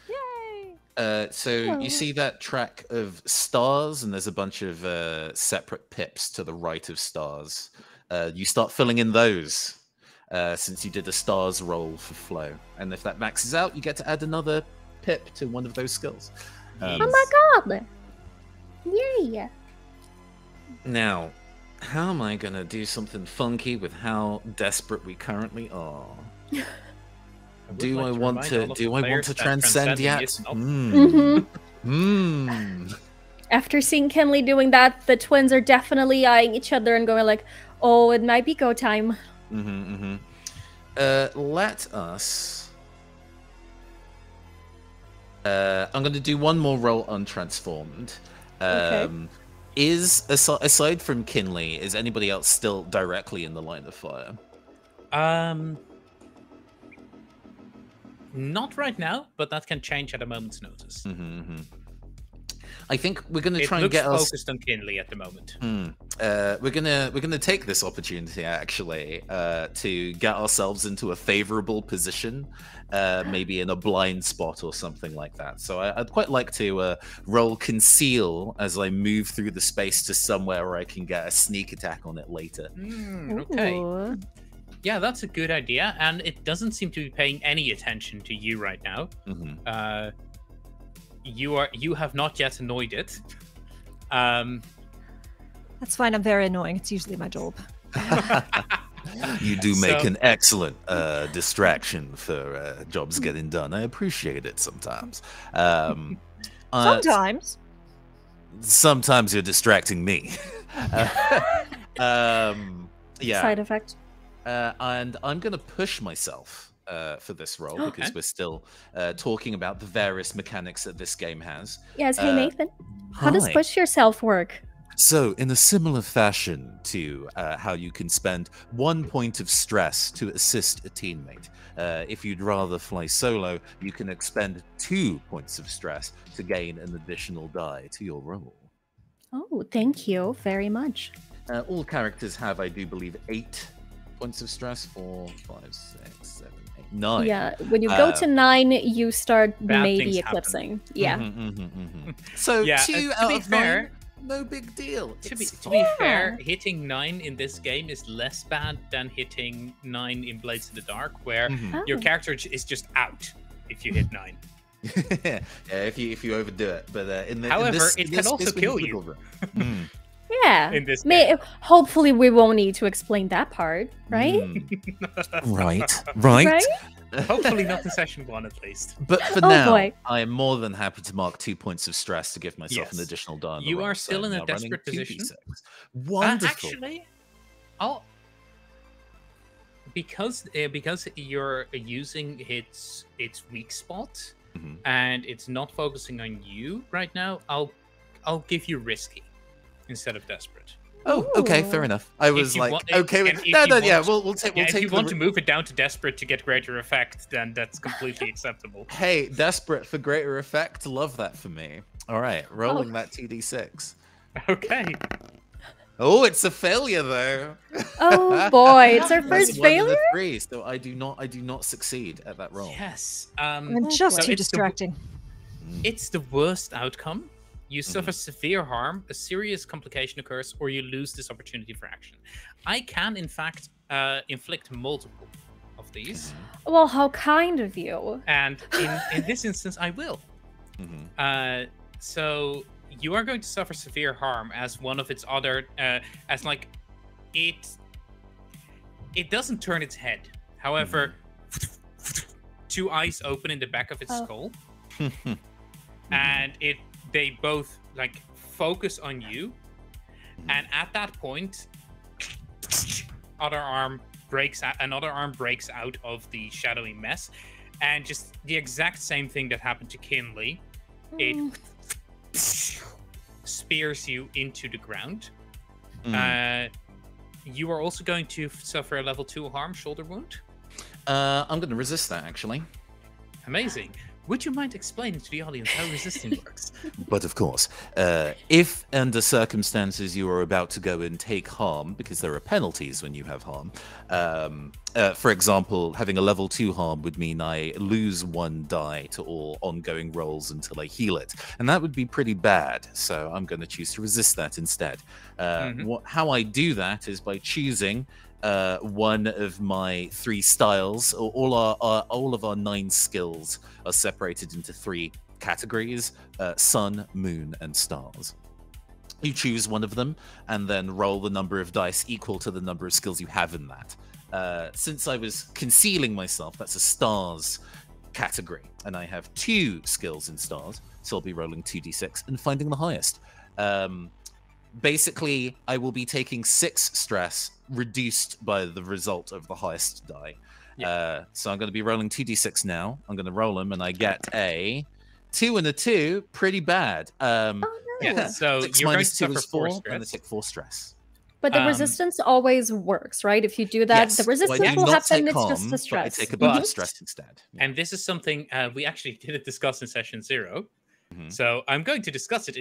Yay! So you see that track of stars, and there's a bunch of separate pips to the right of stars. You start filling in those since you did a stars roll for flow. And if that maxes out, you get to add another pip to one of those skills. Oh my god! Yay! Now, how am I going to do something funky with how desperate we currently are? Do I want to transcend yet? After seeing Kinley doing that, the twins are definitely eyeing each other and going like, "Oh, it might be go time." Let us. I'm going to do one more roll untransformed. Okay. Aside from Kinley, is anybody else still directly in the line of fire? Not right now, but that can change at a moment's notice. I think we're going to try and get us focused on Kinley at the moment. We're gonna take this opportunity actually to get ourselves into a favorable position, maybe in a blind spot or something like that. So I'd quite like to roll conceal as I move through the space to somewhere where I can get a sneak attack on it later. Okay. Ooh. Yeah, that's a good idea, and it doesn't seem to be paying any attention to you right now. You have not yet annoyed it. That's fine. I'm very annoying. It's usually my job. You do make an excellent distraction for jobs getting done. I appreciate it sometimes. Sometimes. Sometimes you're distracting me. Yeah. Side effect. And I'm going to push myself for this role because we're still talking about the various mechanics that this game has. Yes, hey Nathan. How does push yourself work? So, in a similar fashion to how you can spend 1 point of stress to assist a teammate, if you'd rather fly solo, you can expend 2 points of stress to gain an additional die to your roll. Oh, thank you very much. All characters have, I do believe, 8 points of stress. 4, 5, 6, 7, 8, 9. Yeah, when you go to 9, you start bad maybe things eclipsing. Yeah. So Yeah, 2 to out be of fair, 9, no big deal. To be fair, hitting 9 in this game is less bad than hitting 9 in Blades in the Dark, where your character is just out if you hit 9. Yeah, if you overdo it, but However, it can also kill you. Yeah. In this hopefully we won't need to explain that part, right? Right. Hopefully not in session 1 at least. But for now, I am more than happy to mark 2 points of stress to give myself an additional die. You are still in a desperate position. Wonderful. Actually, because you're using its weak spot and it's not focusing on you right now, I'll give you risky instead of desperate. Oh, okay, fair enough. I was like, okay, we'll take. If you want to move it down to desperate to get greater effect, then that's completely acceptable. Hey, desperate for greater effect, love that for me. All right, rolling that 2d6. Okay. Oh, it's a failure though. Oh boy, it's our first failure. 3, so I do not succeed at that roll. Yes. I'm just too distracting. It's the worst outcome. You suffer severe harm, a serious complication occurs, or you lose this opportunity for action. I can, in fact, inflict multiple of these. Well, how kind of you. And in this instance, I will. So you are going to suffer severe harm as one of its other, it doesn't turn its head. However, two eyes open in the back of its skull, and they both like focus on you, and at that point, another arm breaks out of the shadowy mess, and just the exact same thing that happened to Kinley. It spears you into the ground. You are also going to suffer a level 2 harm shoulder wound. I'm going to resist that, actually. Amazing. Would you mind explaining to the audience how resisting works? But of course, if under circumstances you are about to go and take harm, because there are penalties when you have harm, for example, having a level 2 harm would mean I lose 1 die to all ongoing rolls until I heal it. And that would be pretty bad, so I'm going to choose to resist that instead. How I do that is by choosing one of my 3 styles. All of our 9 skills are separated into 3 categories: sun, moon, and stars. You choose one of them and then roll the number of dice equal to the number of skills you have in that. Since I was concealing myself, that's a stars category, and I have 2 skills in stars, so I'll be rolling 2d6 and finding the highest. Basically, I will be taking 6 stress, reduced by the result of the highest die. So I'm going to be rolling 2d6 now. I'm going to roll them, and I get a 2 and a 2. Pretty bad. Yeah, so 6 you're going to minus 2 suffer is 4 4, stress. and I take 4 stress. But the resistance always works, right? If you do that, Yes, the resistance I do will not happen. take It's just harm, the but I stress. take a bit of stress instead. Yeah. And this is something we actually didn't discuss in session 0. So I'm going to discuss it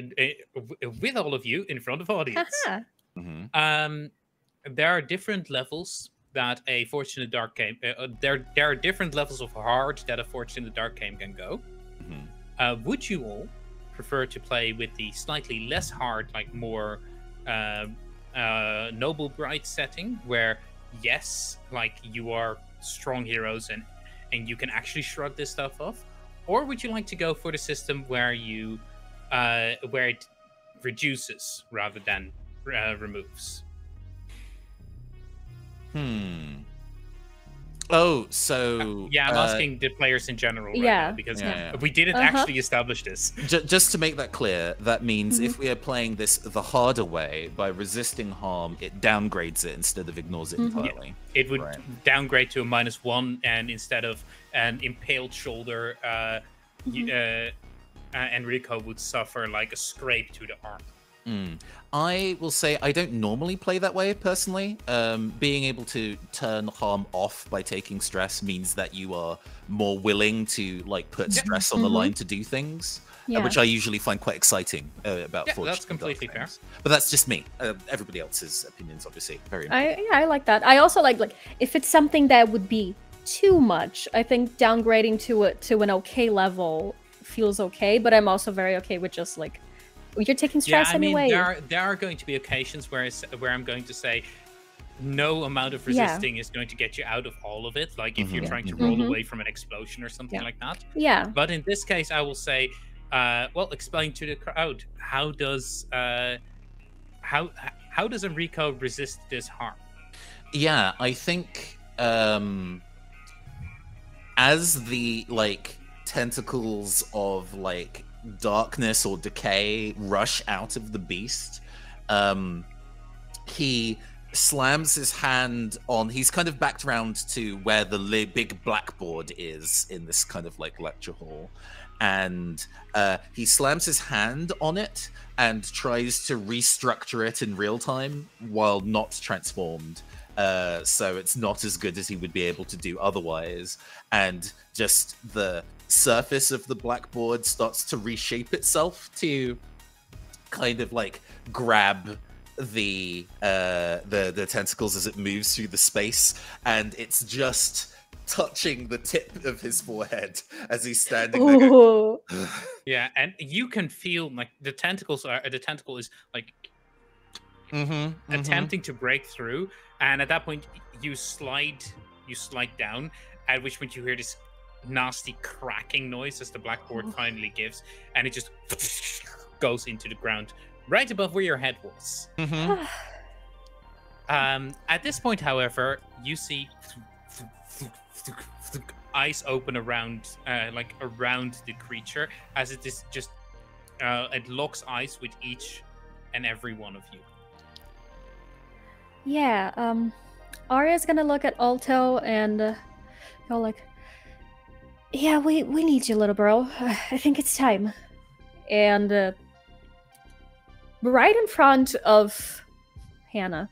with all of you in front of audience. There are different levels that a Fortune in the Dark game. There are different levels of hard that a Fortune in the Dark game can go. Would you all prefer to play with the slightly less hard, like more noble bright setting, where yes, like you are strong heroes and you can actually shrug this stuff off? Or would you like to go for the system where you where it reduces rather than removes? Oh, so yeah, I'm asking the players in general right now, because we didn't actually establish this. Just to make that clear, that means if we are playing this the harder way, by resisting harm, it downgrades it instead of ignores it entirely. Yeah. It would downgrade to a -1, and instead of an impaled shoulder, Enrico would suffer like a scrape to the arm. I will say I don't normally play that way personally. Being able to turn harm off by taking stress means that you are more willing to like put stress on the line to do things, which I usually find quite exciting about Fortune. That's completely fair. But that's just me. Everybody else's opinions, obviously, very important. I like that. I also like if it's something that would be too much, I think downgrading to an okay level feels okay. But I'm also very okay with just like, you're taking stress anyway. There are going to be occasions where I'm going to say no amount of resisting is going to get you out of all of it. Like if you're trying to roll away from an explosion or something like that. Yeah. But in this case, I will say, well, explain to the crowd, how does Enrico resist this harm? Yeah, I think as the like tentacles of like darkness or decay rush out of the beast, he slams his hand on, he's kind of backed around to where the big blackboard is in this kind of like lecture hall, and he slams his hand on it and tries to restructure it in real time while not transformed, so it's not as good as he would be able to do otherwise, and just the surface of the blackboard starts to reshape itself to kind of like grab the tentacles as it moves through the space, and it's just touching the tip of his forehead as he's standing there going, yeah, and you can feel like the tentacle is like attempting to break through, and at that point you slide down, at which point you hear this nasty cracking noise as the blackboard finally gives, and it just goes into the ground right above where your head was. At this point, however, you see eyes open around, like around the creature, as it is just, it locks eyes with each and every one of you. Yeah, Arya's gonna look at Alto and go like, yeah, we need you, little bro. I think it's time. And right in front of Hannah,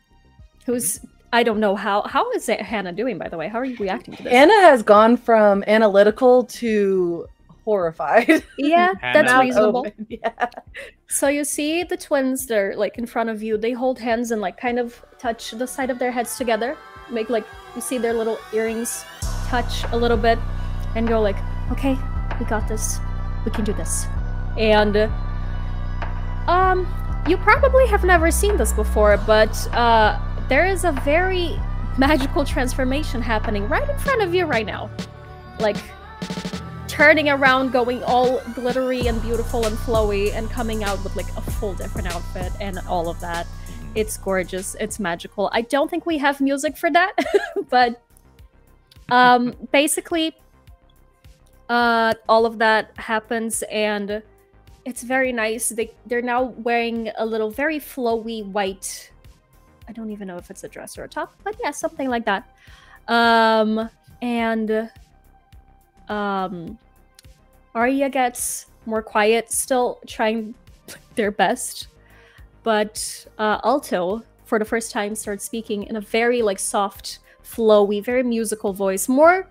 who's, I don't know how is it Hannah doing, by the way? How are you reacting to this? Anna has gone from analytical to horrified. Yeah, that's Hannah. reasonable. Yeah. So you see the twins, they're like in front of you. They hold hands and like kind of touch the side of their heads together. Make like, you see their little earrings touch a little bit and go like, okay, we got this. We can do this. And you probably have never seen this before, but there is a very magical transformation happening right in front of you right now. Like, turning around, going all glittery and beautiful and flowy, and coming out with like a full different outfit and all of that. It's gorgeous. It's magical. I don't think we have music for that, but basically all of that happens and it's very nice. They're now wearing a little very flowy white, I don't even know if it's a dress or a top, but yeah, something like that. Arya gets more quiet, still trying their best, but Alto, for the first time, starts speaking in a very like soft, flowy, very musical voice, more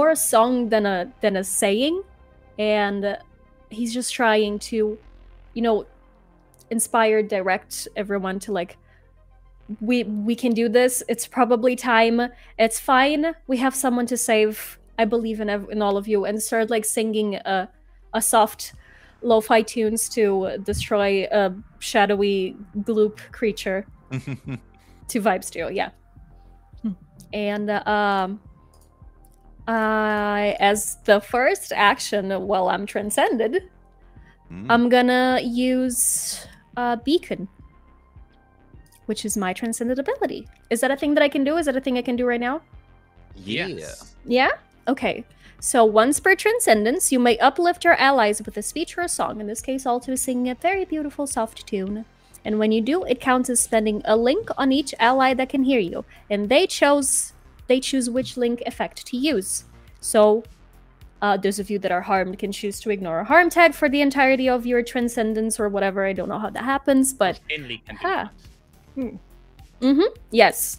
a song than a saying, and he's just trying to, you know, inspire, direct everyone to like, we can do this. It's probably time. It's fine. We have someone to save. I believe in all of you, and start like singing a soft lo-fi tunes to destroy a shadowy gloop creature to vibes to, yeah. And as the first action while I'm transcended, I'm gonna use Beacon, which is my transcended ability. Is that a thing that I can do? Is that a thing I can do right now? Yes. Yeah? Okay. So once per transcendence, you may uplift your allies with a speech or a song. In this case, Alto is singing a very beautiful soft tune. And when you do, it counts as spending a link on each ally that can hear you. And they choose which link effect to use. So those of you that are harmed can choose to ignore a harm tag for the entirety of your transcendence or whatever. I don't know how that happens, but Finley can do that. yes.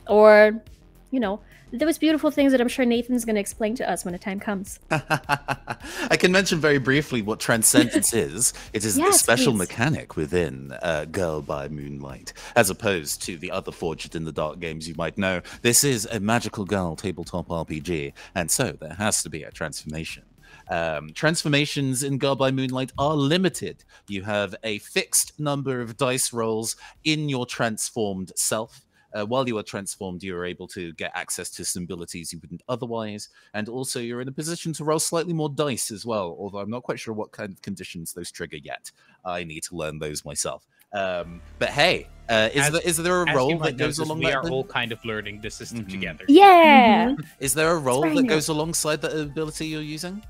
Or, you know, those beautiful things that I'm sure Nathan's going to explain to us when the time comes. I can mention very briefly what Transcendence is. It is a special mechanic within Girl by Moonlight, as opposed to the other Forged in the Dark games you might know. This is a Magical Girl tabletop RPG, and so there has to be a transformation. Transformations in Girl by Moonlight are limited. You have a fixed number of dice rolls in your transformed self. While you are transformed, you are able to get access to some abilities you wouldn't otherwise, and also you're in a position to roll slightly more dice as well, although I'm not quite sure what kind of conditions those trigger yet. I need to learn those myself. But hey, is there a role that goes along that? We are all kind of learning the system together. Yeah! Is there a role that goes alongside that ability you're using?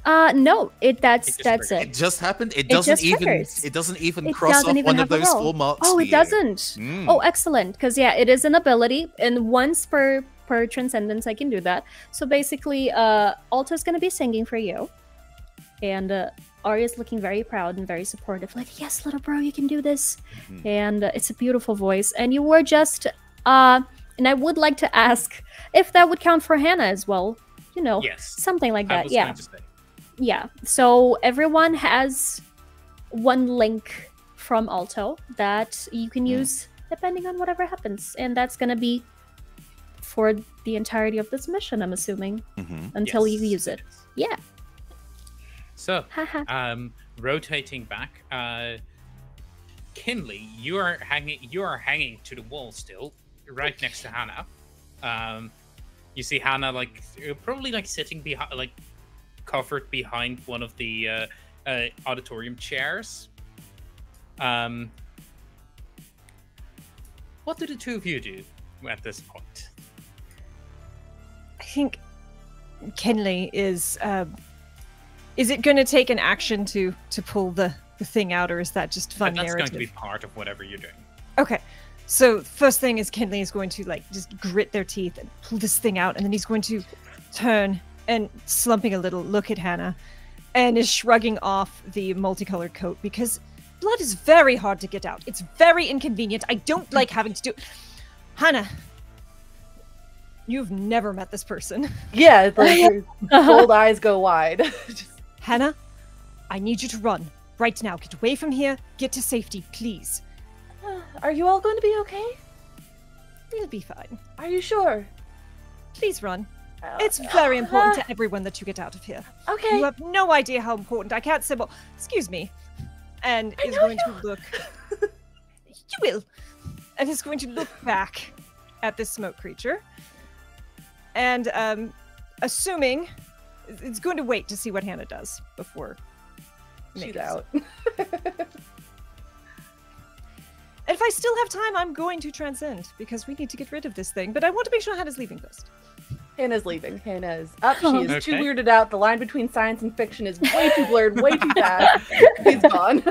No, that's it. It just happened. It doesn't even cross off one of those 4 marks. Oh, it doesn't. Oh, excellent. Because yeah, it is an ability, and once per transcendence, I can do that. So basically, Alta's gonna be singing for you, and Arya's looking very proud and very supportive. Like, yes, little bro, you can do this. And it's a beautiful voice. And you were just, and I would like to ask if that would count for Hannah as well. You know, something like that. Yeah. Yeah, so everyone has one link from Alto that you can use depending on whatever happens. And that's going to be for the entirety of this mission, I'm assuming, until you use it. Yeah. So, rotating back, Kinley, you are hanging to the wall still, right next to Hannah. You see Hannah, like, probably like sitting behind, like, covered behind one of the auditorium chairs. What do the two of you do at this point? I think Kenley is it going to take an action to pull the thing out, or is that just fun That's narrative? going to be part of whatever you're doing. Okay. So first thing is Kenley is going to like just grit their teeth and pull this thing out, and then he's going to turn and, slumping a little, look at Hannah, and is shrugging off the multicolored coat because blood is very hard to get out. It's very inconvenient. I don't like having to do. Hannah, you've never met this person. Yeah, like your gold eyes go wide. Hannah, I need you to run right now. Get away from here. Get to safety, please. Are you all going to be okay? We'll be fine. Are you sure? Please run. It's very important to everyone that you get out of here. Okay. You have no idea how important. I can't say, well, excuse me. And is going to look. You will. And is going to look back at this smoke creature. And assuming it's going to wait to see what Hannah does before She's out. And if I still have time, I'm going to transcend because we need to get rid of this thing. But I want to make sure Hannah's leaving first. Hannah's leaving. Hannah is up. She is too Okay. weirded out. The line between science and fiction is way too blurred, way too fast. He's gone.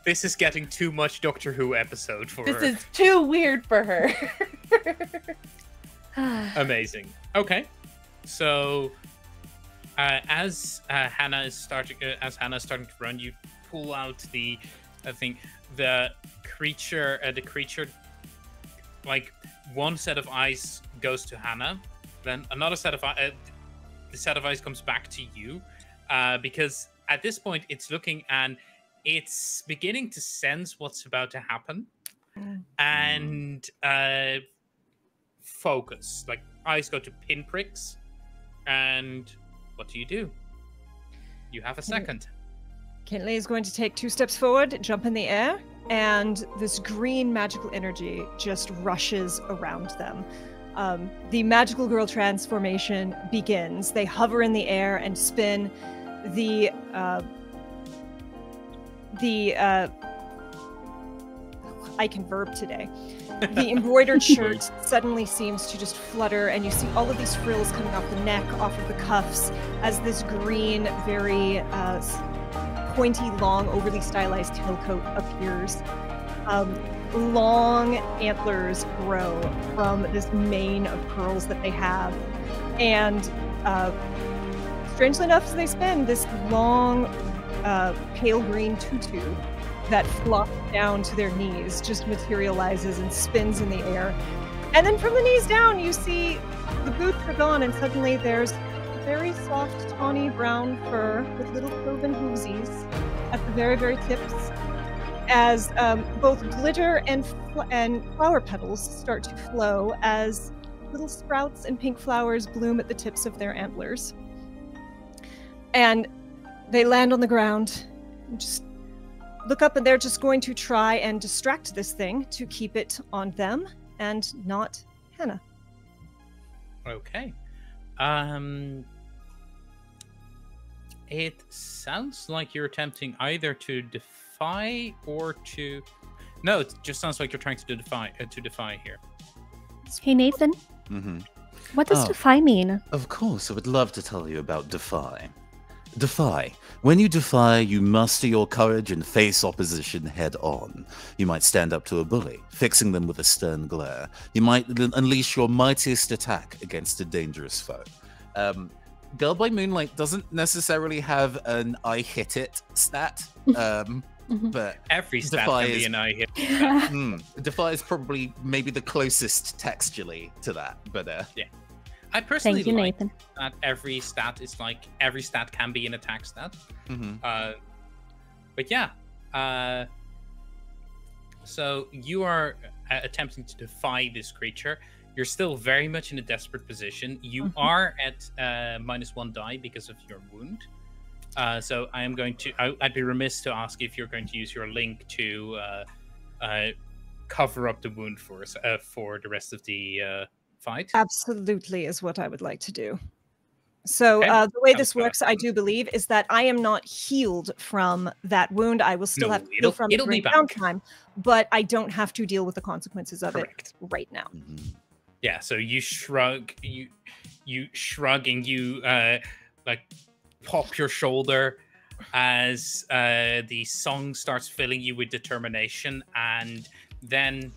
This is getting too much Doctor Who episode for This her. is too weird for her. Amazing. Okay, so as Hannah is starting to run, you pull out the thing. The creature, like one set of eyes goes to Hannah, then another set of the set of eyes comes back to you, because at this point it's looking and it's beginning to sense what's about to happen, and focus. Like eyes go to pinpricks, and what do? You have a second. Kenley is going to take 2 steps forward, jump in the air, and this green magical energy just rushes around them. The Magical Girl transformation begins. They hover in the air and spin. I can verb today. The embroidered shirt suddenly seems to just flutter, and you see all of these frills coming off the neck, off of the cuffs, as this green, very pointy, long, overly stylized tailcoat appears. Long antlers grow from this mane of curls that they have, and strangely enough, as they spin, this long, pale green tutu that flops down to their knees just materializes and spins in the air. And then from the knees down, you see the boots are gone, and suddenly there's very soft, tawny brown fur with little cloven hoosies at the very, very tips, as both glitter and flower petals start to flow as little sprouts and pink flowers bloom at the tips of their antlers. And they land on the ground and just look up, and they're just going to try and distract this thing to keep it on them and not Hannah. Okay. It sounds like you're attempting either to defy or to. No, it just sounds like you're trying to defy here. Hey, Nathan. Mm-hmm. What does defy mean? Of course, I would love to tell you about defy. Defy. When you defy, you muster your courage and face opposition head on. You might stand up to a bully, fixing them with a stern glare. You might unleash your mightiest attack against a dangerous foe. Girl by Moonlight doesn't necessarily have an I hit it stat, but Every stat Defy can be is- an eye hit. defy is probably maybe the closest textually to that. But I personally Thank you, like Nathan. that every stat can be an attack stat. But yeah, so you are attempting to defy this creature. You're still very much in a desperate position. You are at -1 die because of your wound. So I am going to. I'd be remiss to ask if you're going to use your link to cover up the wound for us for the rest of the fight. Absolutely is what I would like to do. So Okay. the way Sounds this good. works, I do believe, is that I am not healed from that wound. I will still No, have to heal from it it'll be during back. downtime, but I don't have to deal with the consequences of Correct. it right now. Yeah, so you shrug. you shrugging, you like pop your shoulder as the song starts filling you with determination, and then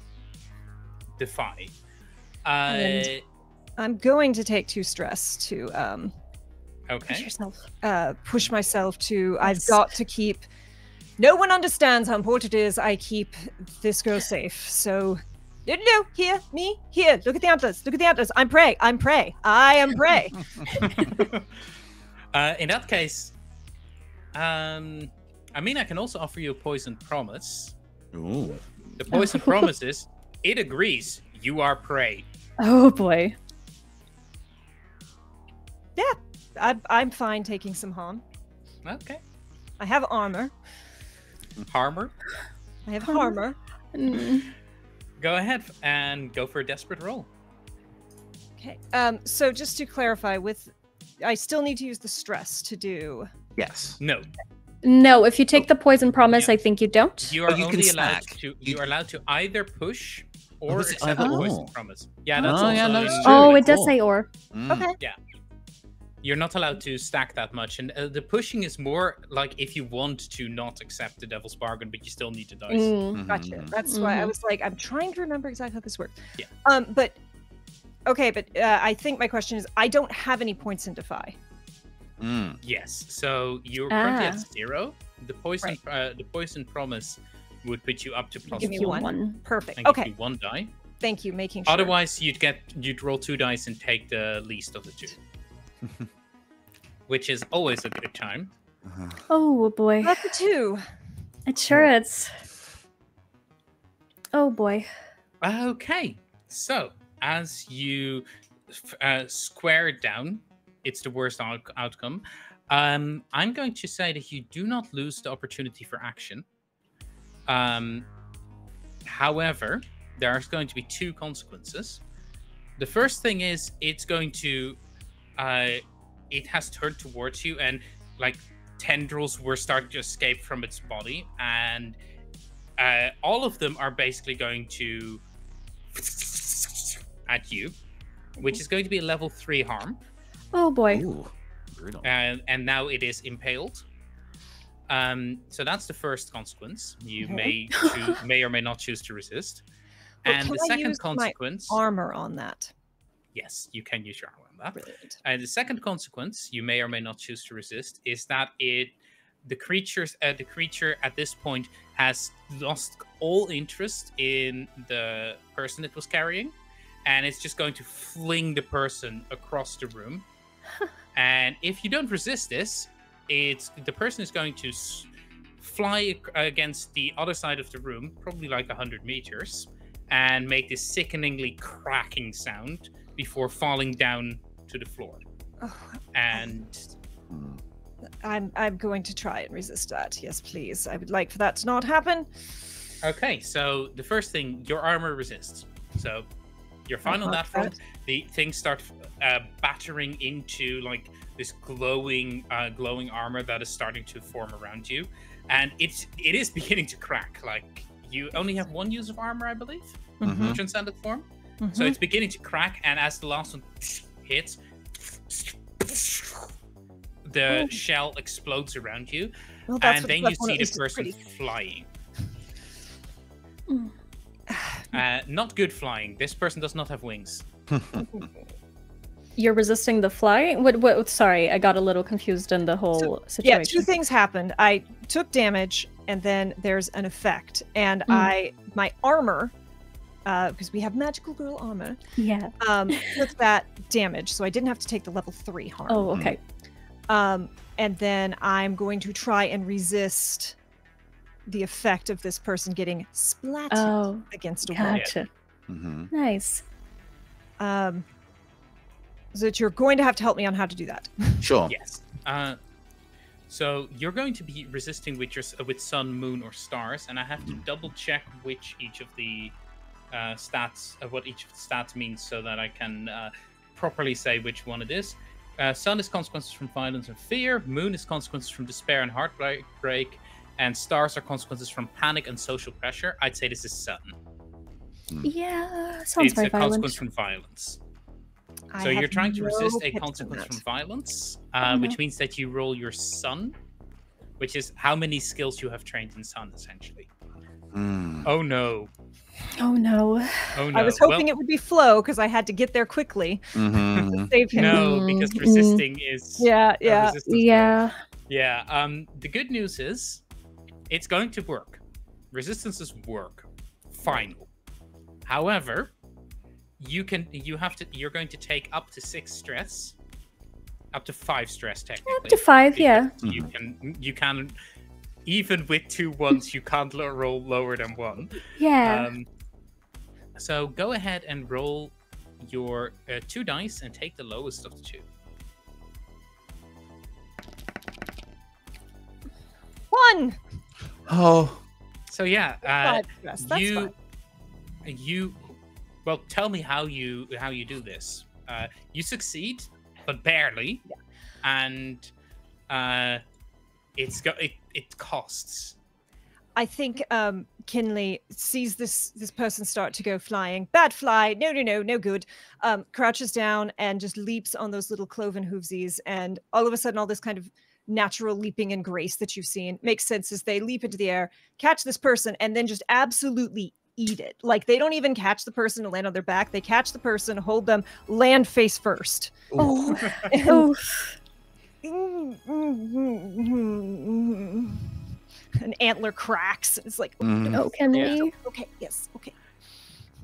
defy. And I'm going to take 2 stress to Okay. push myself to. I've got to keep. No one understands how important it is I keep this girl safe. So, no, here, me, here. Look at the antlers. Look at the antlers. I'm prey. I'm prey. I am prey. In that case, I mean, I can also offer you a poison promise. Ooh. The poison promise is, it agrees you are prey. Oh boy. Yeah, I'm fine taking some harm. Okay. I have armor. Harmer, I have armor. go ahead and go for a desperate roll. Okay. So just to clarify, I still need to use the stress to do. Yes. No, No, if you take the poison promise, Yeah. I think you don't. you are you can only allowed snack. to. You are allowed to either push or was it accept the either poison or? promise. Yeah, that's Oh, also. yeah, no, it's in- true. Oh, it does Cool. say or. Mm. Okay. You're not allowed to stack that much, and the pushing is more like if you want to not accept the devil's bargain, but you still need to dice. Mm. Gotcha. Mhm. That's why I Mhm. was like, I'm trying to remember exactly how this works. Yeah. But okay, but I think my question is, I don't have any points in defy. Mm. Yes, so you're currently Ah. at 0. The poison promise would put you up to plus Give me Give you 1 one. Perfect. and give Okay. you 1 die. Thank you. Making sure. Otherwise, you'd roll 2 dice and take the least of the 2, which is always a good time. Uh-huh. Oh boy. That's a 2. It sure is. Oh boy. Okay, so as you square it down, it's the worst outcome. I'm going to say that you do not lose the opportunity for action. However, there's going to be 2 consequences. The first thing is it's going to, it has turned towards you, and like tendrils were starting to escape from its body, and all of them are basically going to at you, which is going to be a level 3 harm. Oh boy. Ooh, brutal. And now it is impaled. So that's the first consequence. You Okay. may or may not choose to resist. But And can the I second use my consequence, Armor on that. yes, you can use your armor on that. Brilliant. And the second consequence, you may or may not choose to resist, is that the creature at this point has lost all interest in the person it was carrying, and it's just going to fling the person across the room. And if you don't resist this, the person is going to fly against the other side of the room, probably like 100 meters, and make this sickeningly cracking sound before falling down to the floor. Oh, And Mm. I'm going to try and resist that. Yes, please. I would like for that to not happen. okay, so the first thing, your armor resists. So you're fine on that front. The things start battering into like this glowing armor that is starting to form around you, and it is beginning to crack. Like you only have 1 use of armor, I believe, Mhm. transcended form. So Mhm. it's beginning to crack, and as the last one hits, the Oh. shell explodes around you, Well, that's and what then the you left one see the is, it's person pretty. flying. Mm. Not good flying. This person does not have wings. You're resisting the fly? What sorry, I got a little confused in the whole Yeah, situation. 2 things happened. I took damage, and then there's an effect, and my armor, because we have Magical Girl armor, Yeah. took that damage, so I didn't have to take the level 3 harm. Oh, okay. And then I'm going to try and resist the effect of this person getting splatted Oh, against a wall. gotcha. Mhm. Nice. So that you're going to have to help me on how to do that. Sure. Yes. So you're going to be resisting with sun, moon, or stars, and I have to double check which each of the stats, what each of the stats means, so that I can properly say which one it is. Sun is consequences from violence and fear. Moon is consequences from despair and heartbreak, and stars are consequences from panic and social pressure. I'd say this is sun. Yeah, sounds It's very a consequence violent. from violence. So you're trying to resist a tips on consequence that. from violence, which means that you roll your sun, which is how many skills you have trained in sun, essentially. Oh no. Oh no. Oh no. I was hoping it would be flow because I had to get there quickly to save him. No, because resisting is Yeah, yeah. resistance roll. Yeah. Yeah. The good news is it's going to work. Resistances work. Final. However, you're going to take up to 6 stress. Up to 5 stress technically. Up to 5, yeah. You can even with 2 ones, you can't roll lower than 1. Yeah. So go ahead and roll your 2 dice and take the lowest of the 2. 1. Oh. So yeah, 5 stress. That's fine. you well, tell me how you do this. You succeed, but barely, and it costs. I think Kinley sees this person start to go flying. Bad fly. No good. Crouches down and just leaps on those little cloven hoovesies, and all of a sudden, all this kind of natural leaping and grace that you've seen makes sense as they leap into the air, catch this person, and then just absolutely eat it. Like, they don't even catch the person to land on their back. They catch the person, hold them, land face first. Oh. Oh. An antler cracks. It's like, Oh, can we? okay, yes, okay.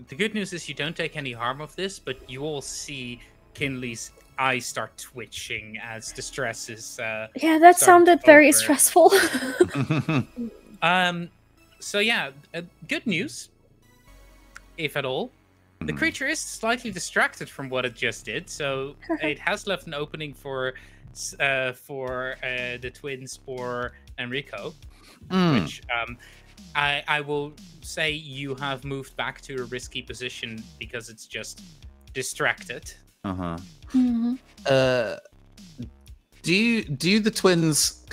The good news is you don't take any harm of this, but you all see Kinley's eyes start twitching as the stress is. Yeah, that sounded very over. stressful. So yeah, good news, if at all. The creature is slightly distracted from what it just did, so it has left an opening for the twins or Enrico, which I will say you have moved back to a risky position because it's just distracted. Do the twins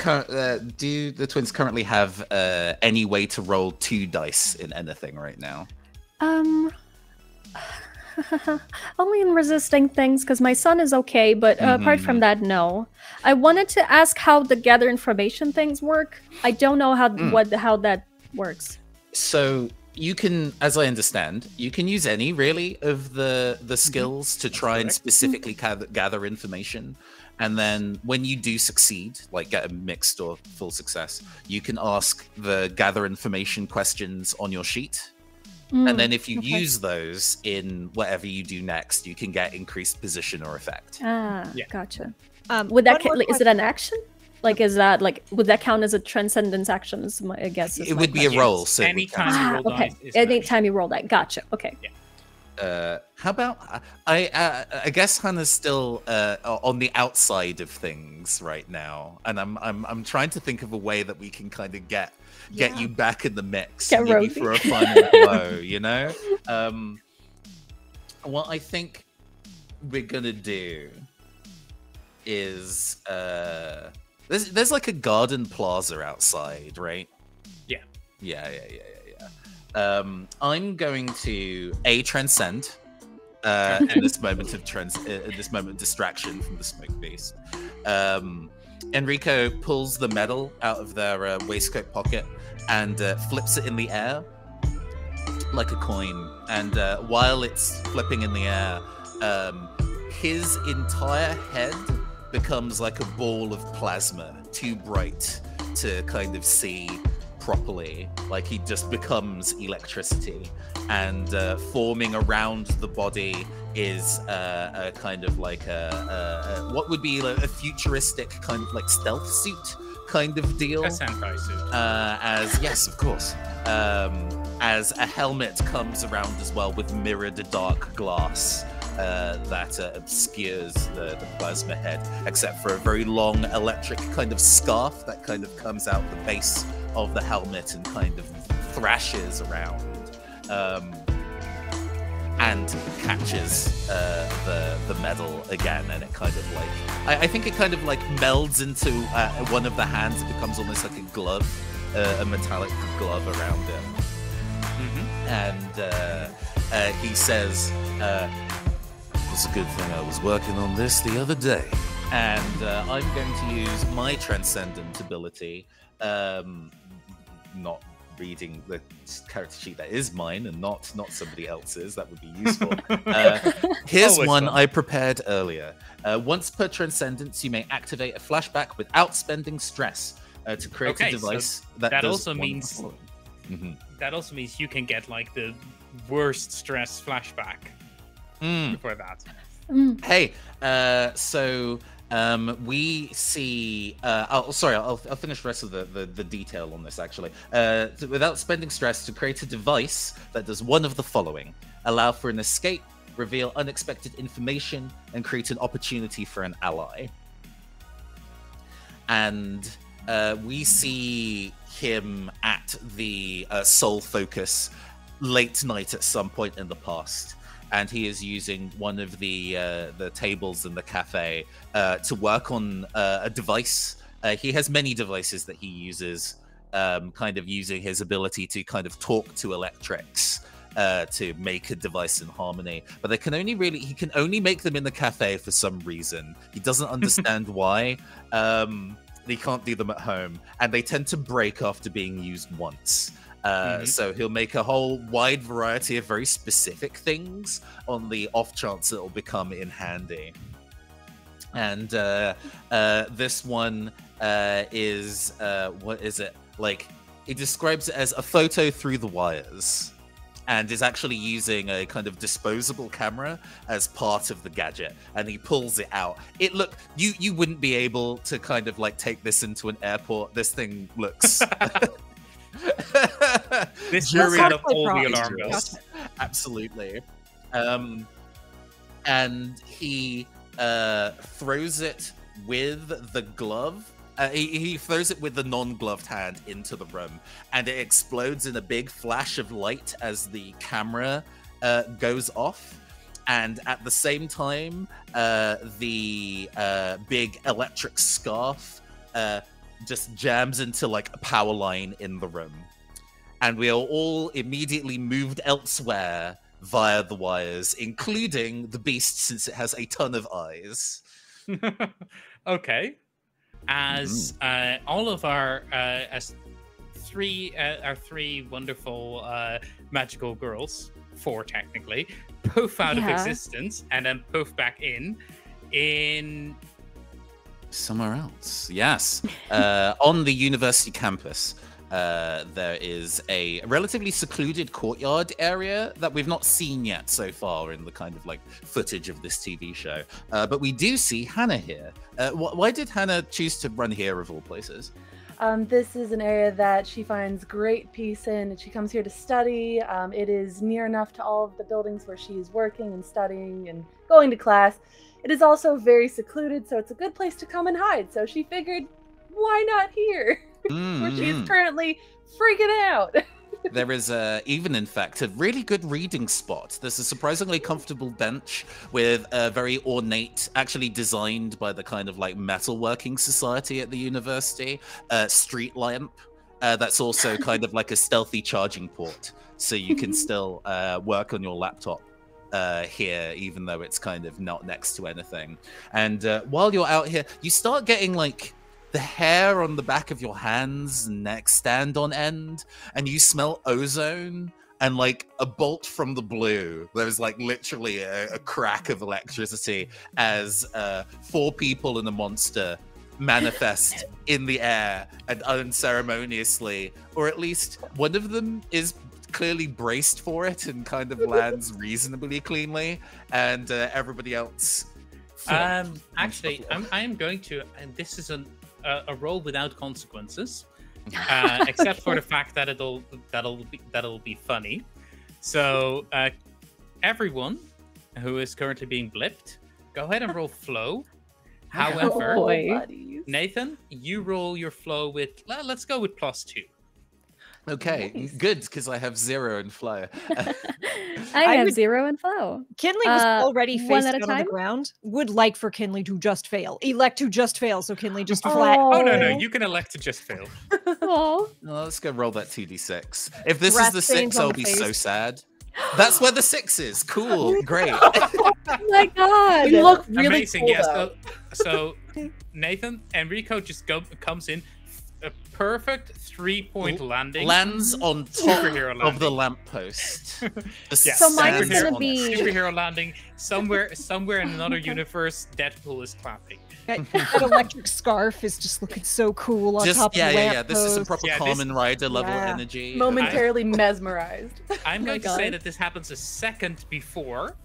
currently have any way to roll 2 dice in anything right now? Only in resisting things, because my son is okay, but apart from that, no. I wanted to ask how the gather information things work. I don't know how that works. So you can, as I understand, you can use any really of the skills to try and specifically gather information. And then when you do succeed, like get a mixed or full success, you can ask the gather information questions on your sheet. And then if you use those in whatever you do next, you can get increased position or effect. Gotcha. Would that is it an action? Like, is that would that count as a transcendence action? I guess it would be a roll. So anytime you roll dice. Anytime you roll that. Gotcha. Okay. Yeah. How about I guess Hannah's still on the outside of things right now, and I'm trying to think of a way that we can kind of get you back in the mix, maybe for a final blow. You know, what I think we're gonna do is there's like a garden plaza outside, right? Yeah. I'm going to transcend in this moment of distraction from the smoke beast. Enrico pulls the medal out of their waistcoat pocket and flips it in the air like a coin. And while it's flipping in the air, his entire head becomes like a ball of plasma, too bright to kind of see properly. Like, he just becomes electricity, and forming around the body is a kind of like a what would be like a futuristic kind of like stealth suit kind of deal. A senpai suit. Yes, of course. As a helmet comes around as well with mirrored dark glass that obscures the plasma head, except for a very long electric kind of scarf that kind of comes out the base of the helmet and kind of thrashes around and catches the medal again, and it kind of like I think it kind of like melds into one of the hands. It becomes almost like a glove, a metallic glove around him. And he says, "It was it's a good thing I was working on this the other day. And I'm going to use my transcendent ability, not reading the character sheet that is mine and not somebody else's. That would be useful. Here's one I prepared earlier. Once per transcendence, you may activate a flashback without spending stress to create a device that does also means that also means you can get like the worst stress flashback before that. Hey, so we see. I'll finish the rest of the detail on this actually. Without spending stress to create a device that does one of the following: allow for an escape, reveal unexpected information, and create an opportunity for an ally. And we see him at the Soul Focus late night at some point in the past. And he is using one of the tables in the cafe to work on a device. He has many devices that he uses, kind of using his ability to kind of talk to electrics to make a device in harmony. But he can only make them in the cafe for some reason. He doesn't understand why. He can't do them at home, and they tend to break after being used once. So he'll make a whole wide variety of very specific things on the off chance it'll become in handy. And this one is what is it? Like, he describes it as a photo through the wires, and is actually using a kind of disposable camera as part of the gadget, and he pulls it out. You wouldn't be able to kind of like take this into an airport. This thing looks this jury of all the alarm bells. Absolutely. And he throws it with the glove. He throws it with the non-gloved hand into the room, and it explodes in a big flash of light as the camera goes off. And at the same time, the big electric scarf just jams into like a power line in the room. And we are all immediately moved elsewhere via the wires, including the beast, since it has a ton of eyes. Okay. As all of our three wonderful magical girls, 4 technically, poof out of existence and then poof back in somewhere else. Yes. On the university campus, there is a relatively secluded courtyard area that we've not seen yet so far in the kind of like footage of this TV show. But we do see Hannah here. Why did Hannah choose to run here of all places? This is an area that she finds great peace in, and she comes here to study. It is near enough to all of the buildings where she is working and studying and going to class. It is also very secluded, so it's a good place to come and hide. So she figured, why not here? Where she is currently freaking out. There is even, in fact, a really good reading spot. There's a surprisingly comfortable bench with a very ornate, actually designed by the kind of like metalworking society at the university, street lamp. That's also kind of like a stealthy charging port. So you can still work on your laptop here, even though it's kind of not next to anything. And while you're out here, you start getting like the hair on the back of your hands and neck stand on end, and you smell ozone and like a bolt from the blue. There's like literally a crack of electricity as 4 people and a monster manifest in the air and unceremoniously, or at least one of them is clearly braced for it and kind of lands reasonably cleanly, and everybody else actually I'm going to, and this is a roll without consequences, except for the fact that that'll be funny. So everyone who is currently being blipped, go ahead and roll flow. However, Nathan, you roll your flow with, let's go with +2. Okay, nice. Good, because I have 0 in flow. I have 0 in flow. Kinley was already face down on the ground. Would like for Kinley to just fail. Elect to just fail, so Kinley just flat. Oh, no, you can elect to just fail. Oh. No, let's go roll that 2d6. If this is the 6, I'll be so sad. That's where the 6 is. Cool. Great. Oh my god! You look really Amazing. cool, Yes. though. So Nathan, Enrico just comes in. A perfect 3-point landing. Lands on top Superhero of the landing. lamppost. Yeah, So mine is Stands gonna on be- it. Superhero landing somewhere in another universe. Deadpool is clapping. That electric scarf is just looking so cool on Just top yeah, of the yeah, yeah. This is some lamppost. proper Yeah, Kamen Rider level Yeah. energy. Momentarily mesmerized. I'm my going to say God. that this happens a second before.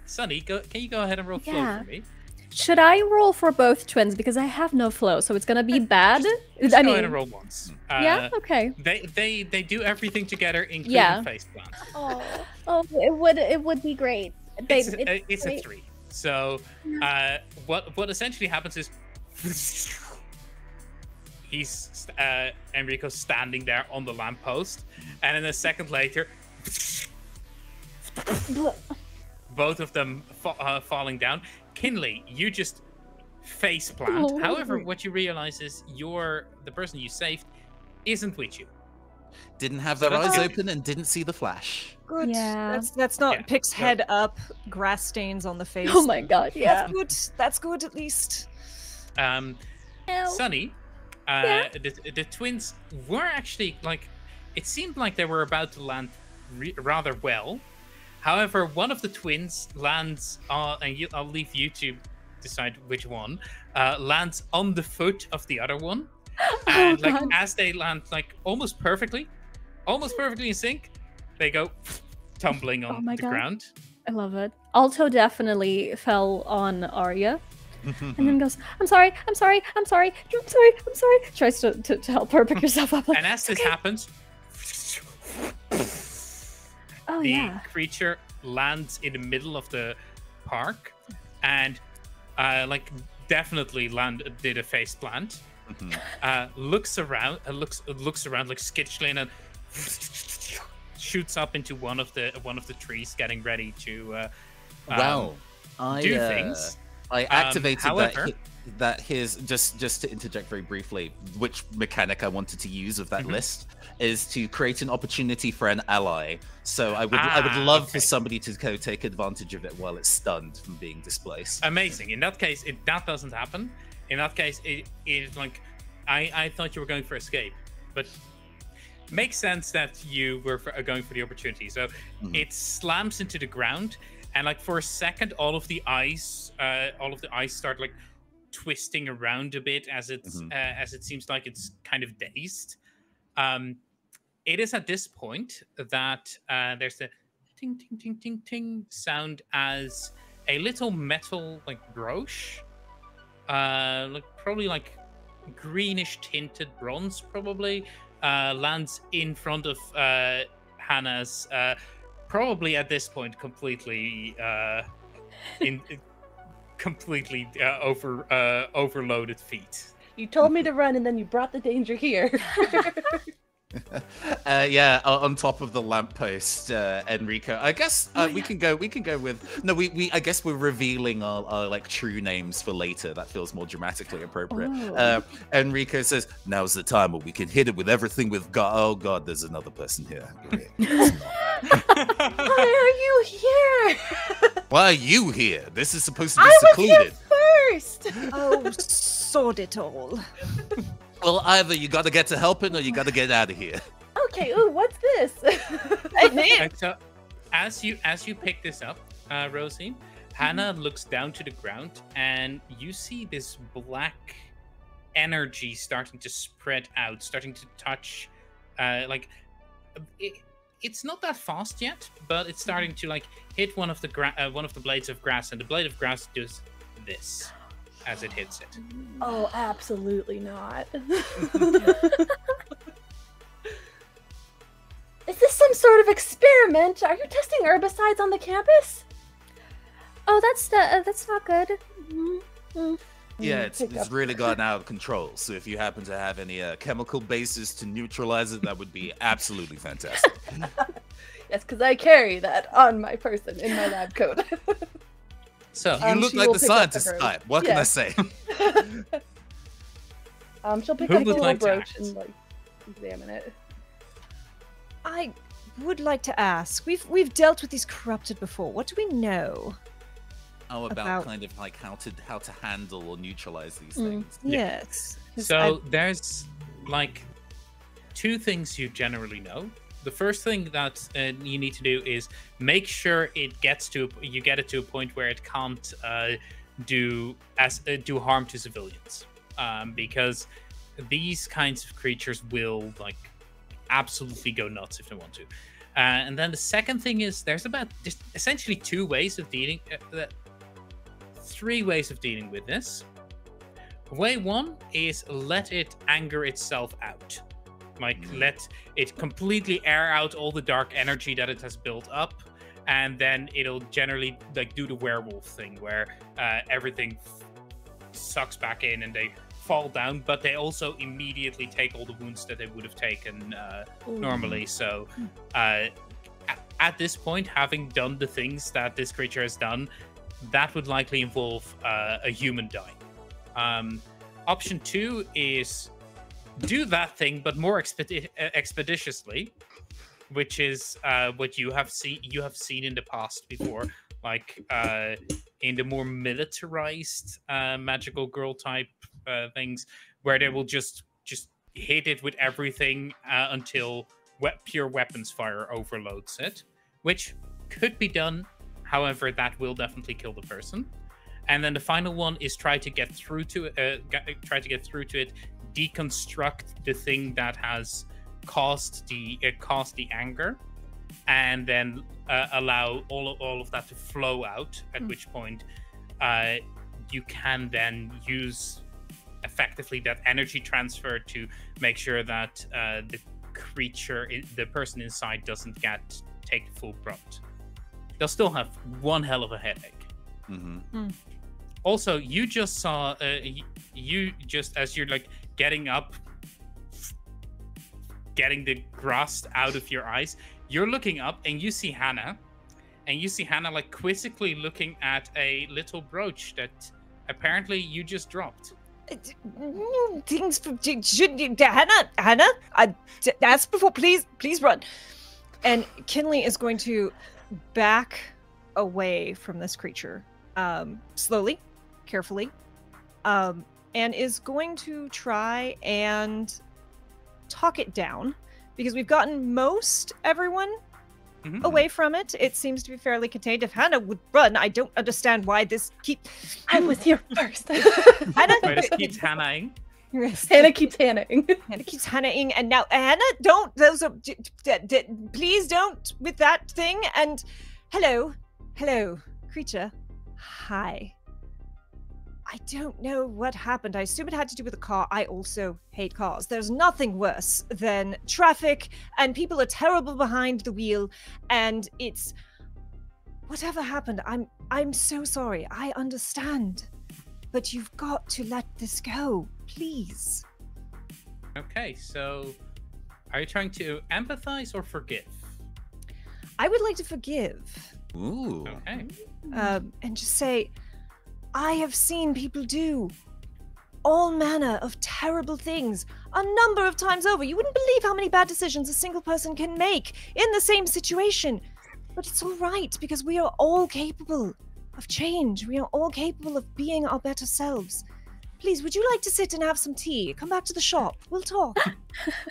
Sunny, can you go ahead and roll flow Yeah. for me? Should I roll for both twins because I have no flow, so it's gonna be bad? Just I go mean, ahead and roll once. yeah, okay. They do everything together, including Yeah. faceplant. Oh, it would be great. It's a 3. So what essentially happens is he's Enrico standing there on the lamppost, and then a second later, both of them falling down. Kinley, you just face plant. Oh. However, what you realize is the person you saved isn't with you. Didn't have So their that's eyes good. open and didn't see the flash. Good. Yeah. That's not Yeah. Pick's So- head up, grass stains on the face. Oh my god, yeah. That's good. That's good at least. Sunny, the twins were actually it seemed like they were about to land rather well. However, one of the twins lands and I'll leave you to decide which one lands on the foot of the other one, and God. as they land almost perfectly in sync, they go tumbling on my the God. ground. I love it. Alto definitely fell on Arya and then goes, I'm sorry. Tries to help her pick herself up. Like, And as this happens, oh the yeah. creature lands in the middle of the park and definitely did a face plant. Looks around like skitchly and then shoots up into one of the trees, getting ready to Wow. do things. I activated however- that his just to interject very briefly, which mechanic I wanted to use of that list is to create an opportunity for an ally. So I would love for somebody to go take advantage of it while it's stunned from being displaced. Amazing. In that case, that doesn't happen. In that case, it I thought you were going for escape, but makes sense that you were going for the opportunity. So it slams into the ground, and for a second, all of the eyes start twisting around a bit as it seems like it's kind of dazed. It is at this point that there's a ting ting ting ting ting sound as a little metal brooch, probably greenish tinted bronze, probably lands in front of Hannah's. Probably at this point completely overloaded feet. You told me to run, and then you brought the danger here. Yeah, on top of the lamppost, Enrico. I guess we can go with no. We I guess we're revealing our true names for later. That feels more dramatically appropriate. Oh. Enrico says, "Now's the time where we can hit it with everything with God." Oh God, there's another person here. Why are you here? Why are you here? This is supposed to be I was secluded. here first. Oh, sod it all. Well, either you got to get to helping or you got to get out of here. Okay. Ooh, what's this? And so, as you pick this up, Rosie, Hannah looks down to the ground, and you see this black energy starting to spread out, starting to touch. It's not that fast yet, but it's starting to hit one of the blades of grass, and the blade of grass does this as it hits it. Oh, absolutely not. Is this some sort of experiment? Are you testing herbicides on the campus? Oh, that's not good. Yeah, it's Hiccup. really gotten out of control. So if you happen to have any chemical bases to neutralize it, that would be absolutely fantastic. Yes, because I carry that on my person in my lab coat. So You look she like will the pick up scientist herb. type. What can I Yeah. say? She'll pick Who up the would little like to brooch act? and examine it. I would like to ask. We've dealt with these corrupted before. What do we know? Oh, about kind of like how to handle or neutralize these things. Yes. So there's like 2 things you generally know. The first thing that you need to do is make sure you get it to a point where it can't do harm to civilians, because these kinds of creatures will like absolutely go nuts if they want to. And then the second thing is there's about just essentially 3 ways of dealing with this. Way 1 is let it anger itself out. Like, let it completely air out all the dark energy that it has built up, and then it'll generally like do the werewolf thing where everything sucks back in and they fall down, but they also immediately take all the wounds that they would have taken normally. So at this point, having done the things that this creature has done, that would likely involve a human dying. Option 2 is do that thing, but more expeditiously, which is what you have seen in the past before, like in the more militarized magical girl type things, where they will just hit it with everything until pure weapons fire overloads it, which could be done. However, that will definitely kill the person. And then the final one is try to get through to it, deconstruct the thing that has caused the anger, and then allow all of that to flow out. At which point, you can then use effectively that energy transfer to make sure that the creature, the person inside, doesn't take the full brunt. They'll still have one hell of a headache. Also, you just saw, as you're like getting up, getting the rust out of your eyes, you're looking up and you see Hannah, like quizzically looking at a little brooch that apparently you just dropped. Things Hannah, ask before, please run. And Kinley is going to back away from this creature, slowly, carefully, and is going to try and talk it down, because we've gotten most everyone away from it. It seems to be fairly contained. If Hannah would run, I don't understand why this keeps... I was here first. Hannah It keeps Hannahing. Hannah keeps Hannahing. Hannah keeps Hannahing, and now Hannah, don't. Those are, please don't with that thing. And hello, creature. Hi. I don't know what happened. I assume it had to do with a car. I also hate cars. There's nothing worse than traffic, and people are terrible behind the wheel, and it's... Whatever happened, I'm so sorry. I understand. But you've got to let this go, please. Okay, so are you trying to empathize or forgive? I would like to forgive. Ooh. Okay. And just say, I have seen people do all manner of terrible things a number of times over. You wouldn't believe how many bad decisions a single person can make in the same situation. But it's all right, because we are all capable of change. We are all capable of being our better selves. Please, would you like to sit and have some tea? Come back to the shop. We'll talk.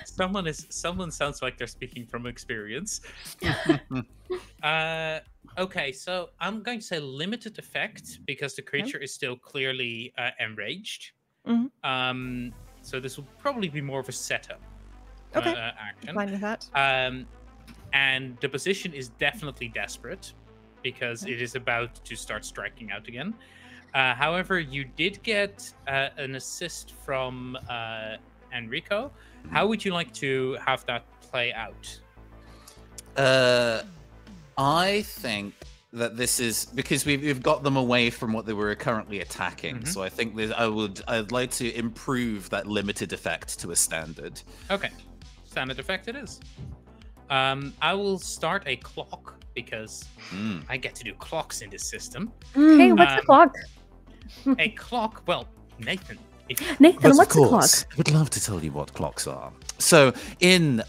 Someone sounds like they're speaking from experience. Okay, so I'm going to say limited effect, because the creature is still clearly enraged. So this will probably be more of a setup action. Fine with that. And the position is definitely desperate, because it is about to start striking out again. However, you did get an assist from Enrico. How would you like to have that play out? I think that this is because we've got them away from what they were currently attacking. So I think that I'd like to improve that limited effect to a standard. Okay, standard effect it is. I will start a clock, because I get to do clocks in this system. Hey, what's a clock? A clock, well, Nathan, Nathan, But what's of a clock? course, I would love to tell you what clocks are. So, in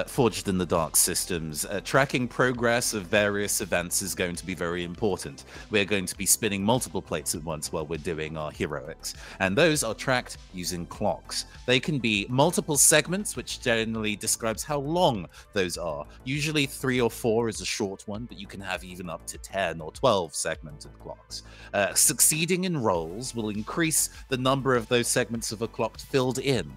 Forged in the Dark systems, tracking progress of various events is going to be very important. We're going to be spinning multiple plates at once while we're doing our heroics, and those are tracked using clocks. They can be multiple segments, which generally describes how long those are. Usually 3 or 4 is a short one, but you can have even up to 10 or 12 segmented clocks. Succeeding in rolls will increase the number of those segments of a clock filled in.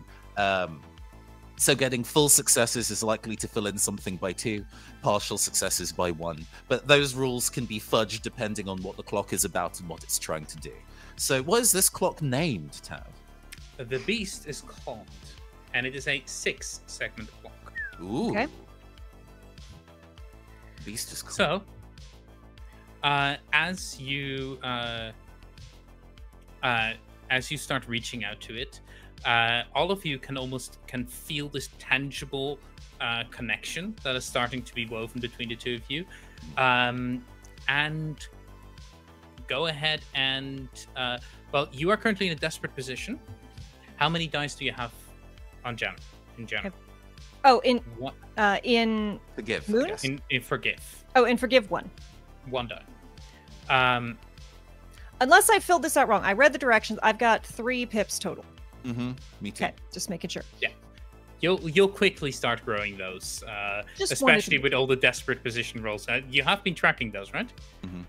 So getting full successes is likely to fill in something by 2, partial successes by 1. But those rules can be fudged depending on what the clock is about and what it's trying to do. So what is this clock named, Tav? The beast is called, and it is a 6-segment clock. Ooh. Okay. Beast is called. So, as you start reaching out to it, all of you can feel this tangible connection that is starting to be woven between the two of you, and go ahead and well, you are currently in a desperate position. How many dice do you have on Janet? In Janet? Oh, in What? in Forgive. Moon? Yes. In Forgive. oh, in Forgive 1. 1 die. Unless I filled this out wrong. I read the directions. I've got 3 pips total. Mm-hmm. Me too. Okay, just making sure. You'll quickly start growing those, Just especially wanted with all the desperate position rolls. You have been tracking those, right? Mm-hmm.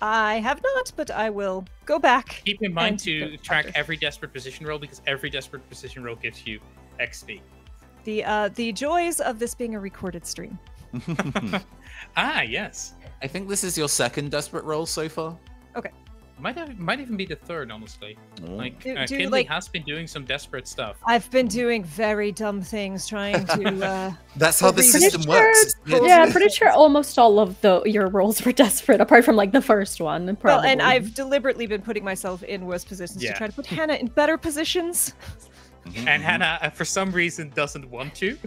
I have not, but I will go back. Keep in mind And to go track after. every desperate position roll, because every desperate position roll gives you XP. The joys of this being a recorded stream. Ah, yes. I think this is your second desperate roll so far. Might even be the third, honestly. Oh. Like, Do Kinley like- has been doing some desperate stuff. I've been doing very dumb things trying to. That's how the Pretty system sure- works. isn't it? Yeah, I'm pretty sure almost all of your rolls were desperate, apart from like the first one. Well, Probably. and I've deliberately been putting myself in worse positions Yeah. to try to put Hannah in better positions. Mhm, And mhm. Hannah, for some reason, doesn't want to.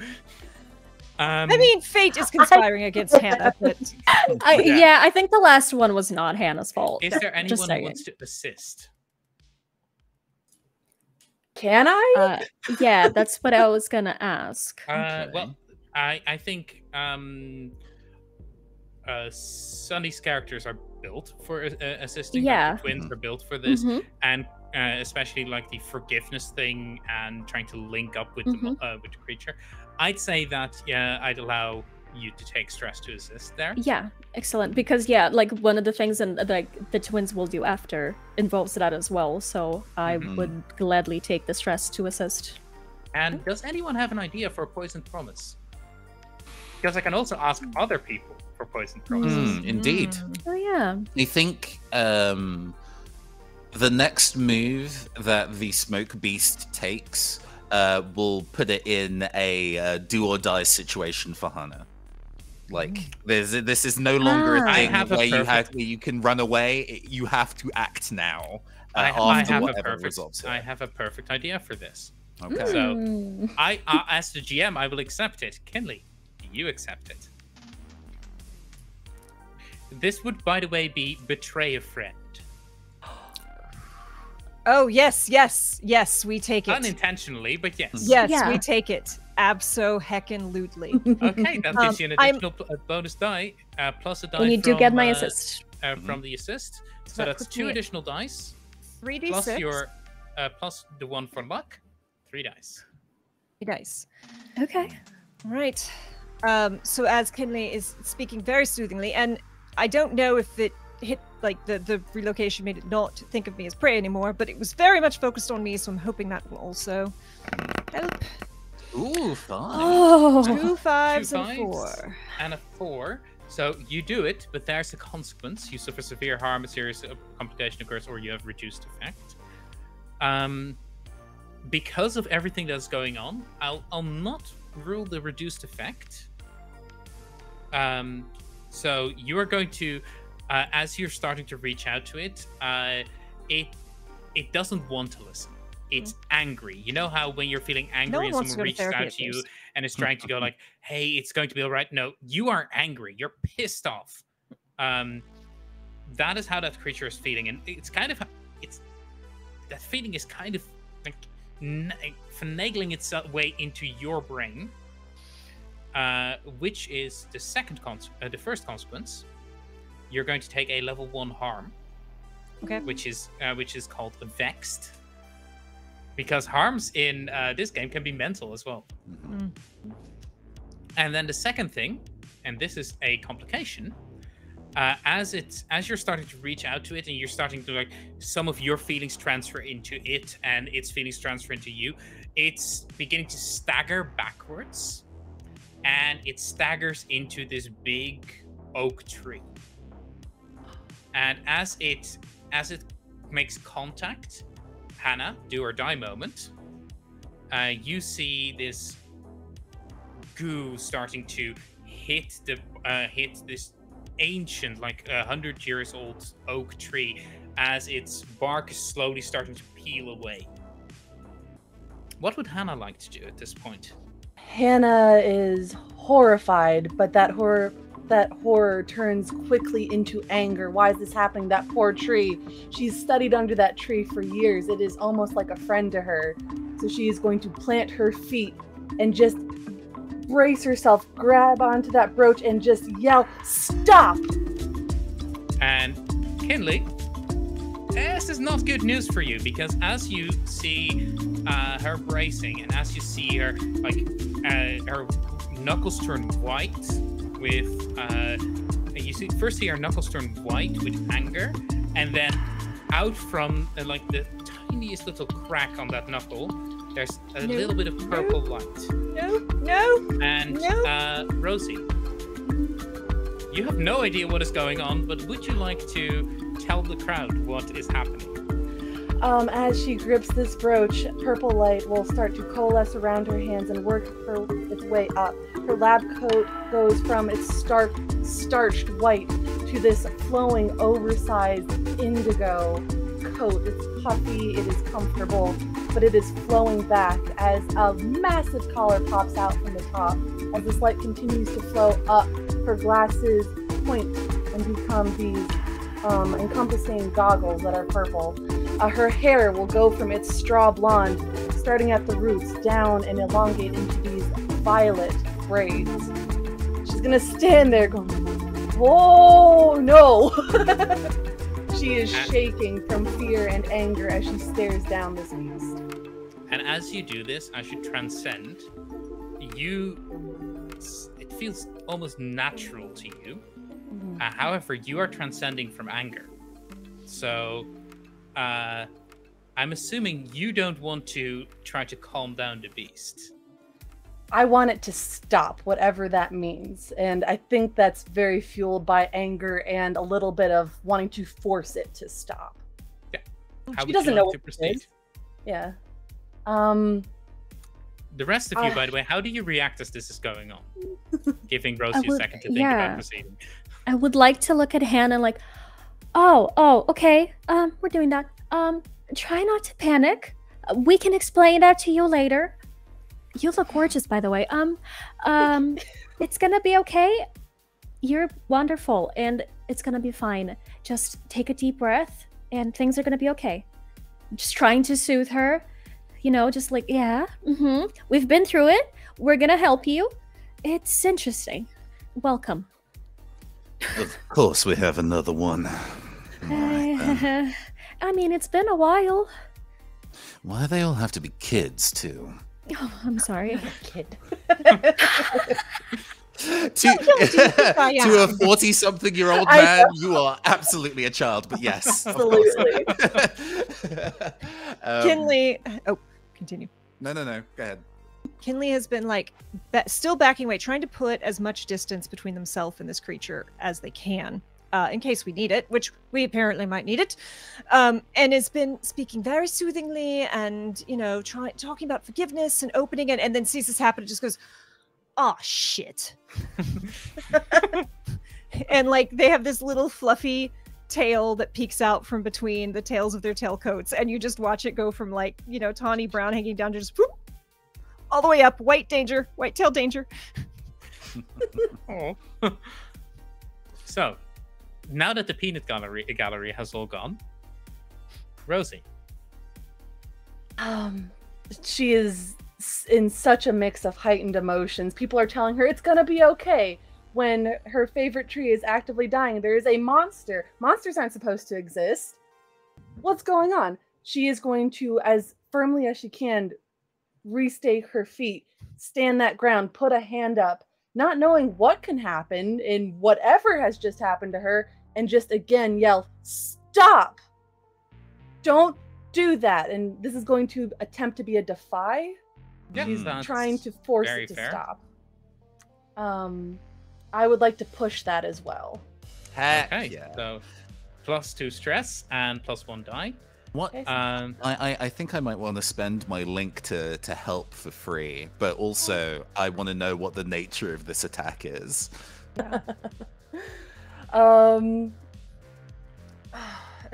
I mean, fate is conspiring against Hannah, but Yeah. Yeah, I think the last one was not Hannah's fault. Is there Just anyone who saying. wants to assist? Can I? Yeah, that's what I was gonna ask. Well, I think Sunny's characters are built for assisting. Yeah. Like the twins Mhm. are built for this, Mhm. and especially like the forgiveness thing and trying to link up with with the creature. I'd say that I'd allow you to take stress to assist there. Yeah, excellent. Because yeah, like one of the things and like the twins will do after involves that as well. So I Mhm. would gladly take the stress to assist. And does anyone have an idea for a poison promise? Because I can also ask other people for poison promises. Indeed. Oh yeah. I think the next move that the Smoke Beast takes will put it in a do or die situation for Hannah. Like, this is no longer a Ah. thing I have a where you can run away. You have to act now. I After have a whatever perfect. results I here. have a perfect idea for this. Okay. So- Hmm. I, as the GM, I will accept it. Kinley, do you accept it? This would, by the way, be betray a friend. oh yes, we take it. Unintentionally, but yes. Yes, Yeah. we take it. Abso-heckin-lutely. Okay, that gives you an I'm- additional bonus die, plus a die And you do from, get my assist. from the assist. So that that's puts 2 me at additional dice, 3d6. plus your plus the 1 for luck, 3 dice. Nice. Okay. Right. So as Kinley is speaking very soothingly, and I don't know if it hit like the relocation made it not think of me as prey anymore, but it was very much focused on me, so I'm hoping that will also help. Ooh, fun. Oh. 2 5s and fives. 4. And a 4. So you do it, but there's a consequence. You suffer severe harm, a serious complication occurs, or you have reduced effect. Because of everything that's going on, I'll not rule the reduced effect. So you are going to, as you're starting to reach out to it, it doesn't want to listen. It's angry. You know how when you're feeling angry one and wants to someone go to reaches therapy out at to you first. and is trying to go like, "Hey, it's going to be all right." No, you are angry. You're pissed off. That is how that creature is feeling, and it's kind of that feeling is kind of finagling its way into your brain, which is the first consequence. You're going to take a level 1 harm. Okay. Which is called vexed, because harms in this game can be mental as well. Mm. And then the second thing, and this is a complication, as you're starting to reach out to it, and you're starting to some of your feelings transfer into it, and its feelings transfer into you, it's beginning to stagger backwards, and it staggers into this big oak tree. And as it makes contact, Hannah, do or die moment, you see this goo starting to hit this ancient, 100 years old oak tree as its bark is slowly starting to peel away. What would Hannah like to do at this point? Hannah is horrified, but that horror turns quickly into anger. Why is this happening? That poor tree. She's studied under that tree for years. It is almost like a friend to her. So she is going to plant her feet and just brace herself, grab onto that brooch, and just yell, "Stop!" And Kinley, this is not good news for you, because as you see her bracing, and as you see her, her knuckles turn white with you see her knuckles turn white with anger, and then out from the tiniest little crack on that knuckle, there's a little bit of purple light. No. And Rosie, you have no idea what is going on, but would you like to tell the crowd what is happening? As she grips this brooch, purple light will start to coalesce around her hands and work its way up. Her lab coat goes from its starched white to this flowing, oversized indigo coat. It's puffy, it is comfortable, but it is flowing back as a massive collar pops out from the top. As this light continues to flow up, her glasses point and become these encompassing goggles that are purple. Her hair will go from its straw blonde, starting at the roots, down and elongate into these violet braids. She's gonna stand there going, "Oh no!" She is shaking from fear and anger as she stares down this beast. And as you do this, as you transcend, it feels almost natural to you. Mm-hmm. However, you are transcending from anger. So, I'm assuming you don't want to try to calm down the beast. I want it to stop, whatever that means. And I think that's very fueled by anger and a little bit of wanting to force it to stop. Yeah. She doesn't know what it is. Yeah. The rest of you, by the way, how do you react as this is going on? Giving Rosie a second to think about proceeding. I would like to look at Hannah like, oh, okay. We're doing that. Try not to panic. We can explain that to you later. You look gorgeous, by the way. It's gonna be okay. You're wonderful, and it's gonna be fine. Just take a deep breath, and things are gonna be okay. Just trying to soothe her. Just like, we've been through it. We're gonna help you. It's interesting. Welcome. Of course we have another one. I mean, it's been a while. Why they all have to be kids, too? Oh, I'm sorry. Kid. To a 40-something-year-old man, you are absolutely a child, but yes. Absolutely. Kinley. Oh, continue. No. Go ahead. Kinley has been still backing away, trying to put as much distance between themselves and this creature as they can, in case we need it, which we apparently might need it. And has been speaking very soothingly and, talking about forgiveness and opening it, and then sees this happen and just goes, "Oh, shit." And they have this little fluffy tail that peeks out from between the tails of their tailcoats, and you just watch it go from tawny brown hanging down to just whoop, all the way up, white tail danger. Oh. So, now that the peanut gallery has all gone, Rosie. she is in such a mix of heightened emotions. People are telling her it's gonna be okay when her favorite tree is actively dying. There is a monster. Monsters aren't supposed to exist. What's going on? She is going to, as firmly as she can, restake her feet, stand that ground, put a hand up, not knowing what can happen in whatever has just happened to her, and just again yell, "Stop! Don't do that!" And this is going to attempt to be a defy. Yeah, She's that's trying to force very it to fair. stop. I would like to push that as well. Heck Okay, yeah. so +2 stress and +1 die. What? Okay. I think I might want to spend my link to help for free, but also I want to know what the nature of this attack is. If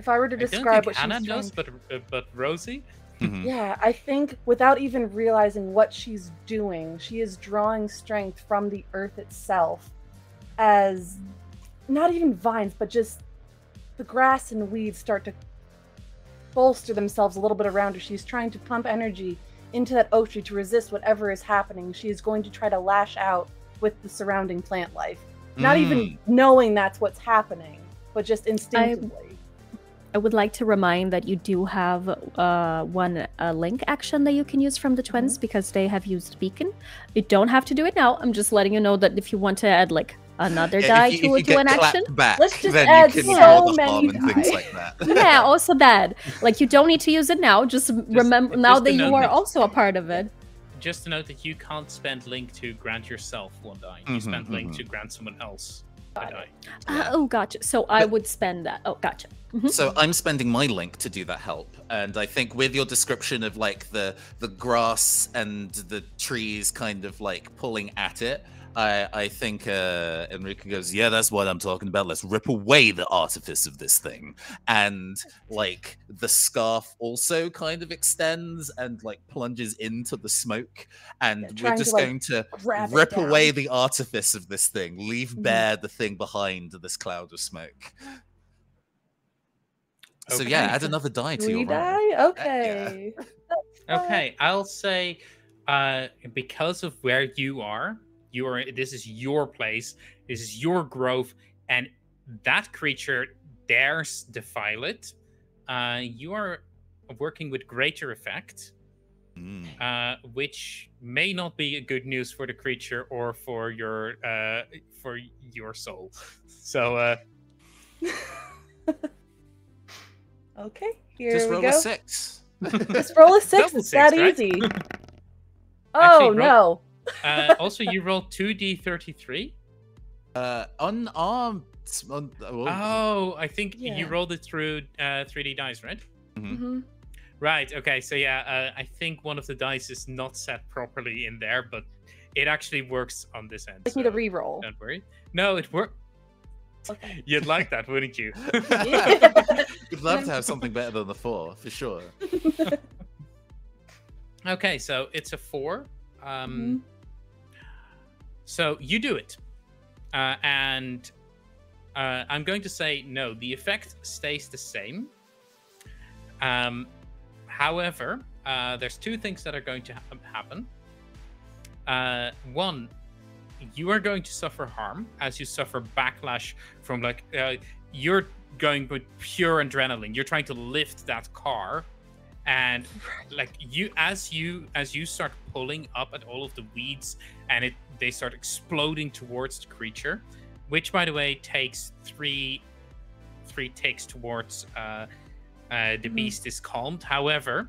I were to I don't describe think what Hannah she's knows, trying... but Rosie. Mhm. Yeah, I think without even realizing what she's doing, she is drawing strength from the earth itself, as not even vines, but just the grass and weeds start to bolster themselves a little bit around her. She's trying to pump energy into that oak tree to resist whatever is happening. She is going to try to lash out with the surrounding plant life, not even knowing that's what's happening, but just instinctively. I would like to remind that you do have one link action that you can use from the twins because they have used beacon. You don't have to do it now. I'm just letting you know that if you want to add like another die if to you do an get action, clapped back, Let's just then add you can so draw the harm many and things die. like that. yeah, also that. Like you don't need to use it now. Just remember now just that a you note are that- also a part of it. Just to note that you can't spend link to grant yourself 1 die. You spend link to grant someone else a die. Oh, gotcha. So I would spend that. Oh, gotcha. So I'm spending my link to do that help, and I think with your description of like the grass and the trees kind of like pulling at it, I think Enrique goes, yeah, that's what I'm talking about. Let's rip away the artifice of this thing. And like the scarf also kind of extends and like plunges into the smoke, and we're trying to, just like, going to grab it rip down. away the artifice of this thing, leave bare the thing behind this cloud of smoke. So yeah, Okay. add another die to 3 your roll. die? Okay. Okay, I'll say because of where you are, this is your place, this is your grove, and that creature dares defile it. You are working with greater effect, which may not be good news for the creature or for your soul. So Okay, here Just we roll go. a 6. Just roll a 6. Double It's 6, that right? easy. Actually, Oh, no. also you roll 2d33. Unarmed. Oh, I think Yeah. you rolled it through 3D dice, right? Mhm. Right. Okay. So yeah, I think one of the dice is not set properly in there, but it actually works on this end. Like me to so re-roll. Don't worry. No, it worked. Okay. You'd like that, wouldn't you? You'd love to have something better than the 4, for sure. Okay, so it's a 4. Mhm. So you do it, and I'm going to say no. The effect stays the same. However, there's 2 things that are going to happen. One, you are going to suffer harm as you suffer backlash from like you're going with pure adrenaline. You're trying to lift that car, and like as you start pulling up at all of the weeds, and they start exploding towards the creature, which by the way takes 3 ticks towards the beast is calmed. However,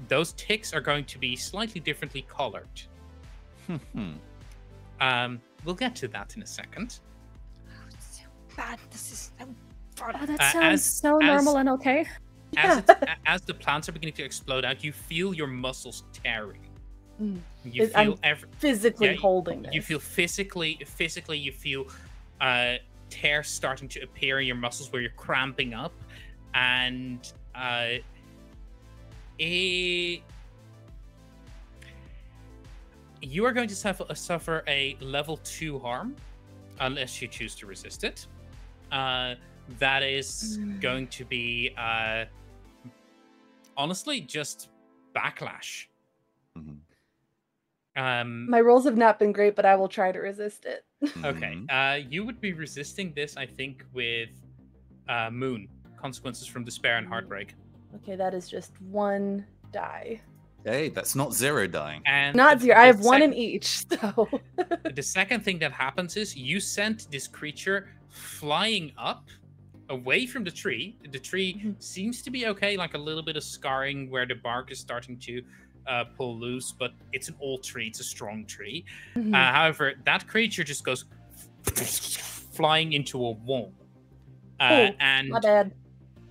those ticks are going to be slightly differently colored. We'll get to that in a second. So bad. This is so Oh, that as- sounds so normal and okay. As the plants are beginning to explode out, you feel your muscles tearing. Mm. You I'm feel Physically Yeah, holding this. you feel physically you feel tears starting to appear in your muscles where you're cramping up, and you are going to suffer a level 2 harm unless you choose to resist it. That is going to be honestly just backlash. My rolls have not been great, but I will try to resist it. Okay. You would be resisting this, I think, with Moon. Consequences from despair and heartbreak. Okay, that is just 1 die. Hey, that's not 0 dying. And Not 0. I have 1 in each, so... The second thing that happens is you sent this creature flying up away from the tree. The tree seems to be okay, like a little bit of scarring where the bark is starting to pull loose, but it's an old tree. It's a strong tree. However, that creature just goes flying into a wall. And my bad.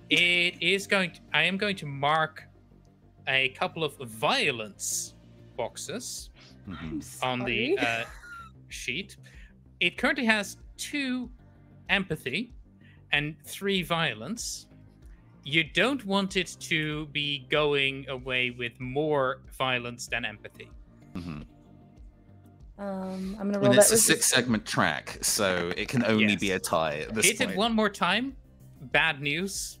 it is going to, I am going to mark a couple of violence boxes on the sheet. It currently has 2 empathy and 3 violence. You don't want it to be going away with more violence than empathy. I'm gonna roll and that. It's a 6-segment track, so it can only be a tie at this Hit point. it one more time. Bad news.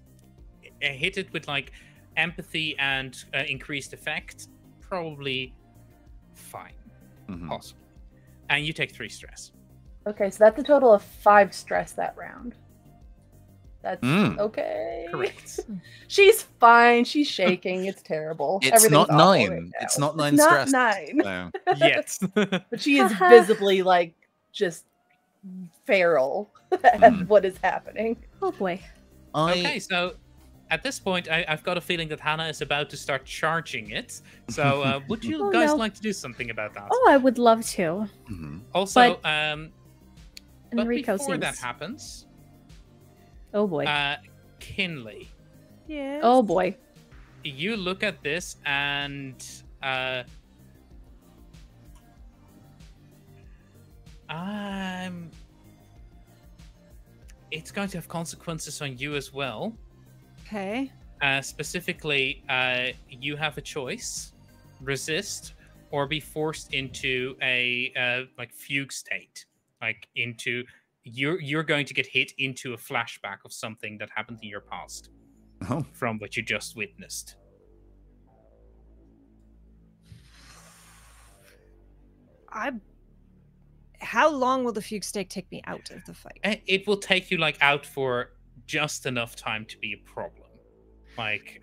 Hit it with like empathy and increased effect. Probably fine. Possible. And you take 3 stress. Okay, so that's a total of 5 stress that round. That's okay. Correct. She's fine. She's shaking. It's terrible. It's not 9. Right, it's not 9 it's stress. Not 9. No. Yes. But she is visibly like just feral at what is happening. Oh boy. Okay, so at this point, I've got a feeling that Hannah is about to start charging it. So would you guys like to do something about that? Oh, I would love to. Also, but but Enrico before that seems... happens... Oh boy. Kinley. Yes. Oh boy. You look at this and it's going to have consequences on you as well. Okay. Specifically, you have a choice: resist or be forced into a like fugue state, like into you're going to get hit into a flashback of something that happened in your past from what you just witnessed. How long will the fugue state take me out of the fight? It will take you like out for just enough time to be a problem. Like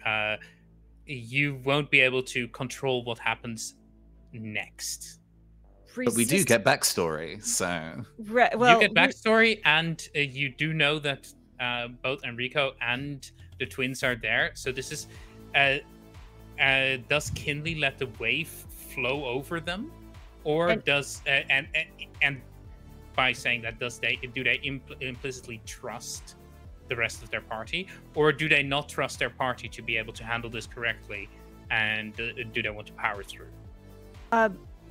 you won't be able to control what happens next. But we do get backstory, so... Well, you get backstory, and you do know that both Enrico and the twins are there. So this is... does Kinley let the wave flow over them? Or does... and by saying that, do they implicitly trust the rest of their party? Or do they not trust their party to be able to handle this correctly? And do they want to power through?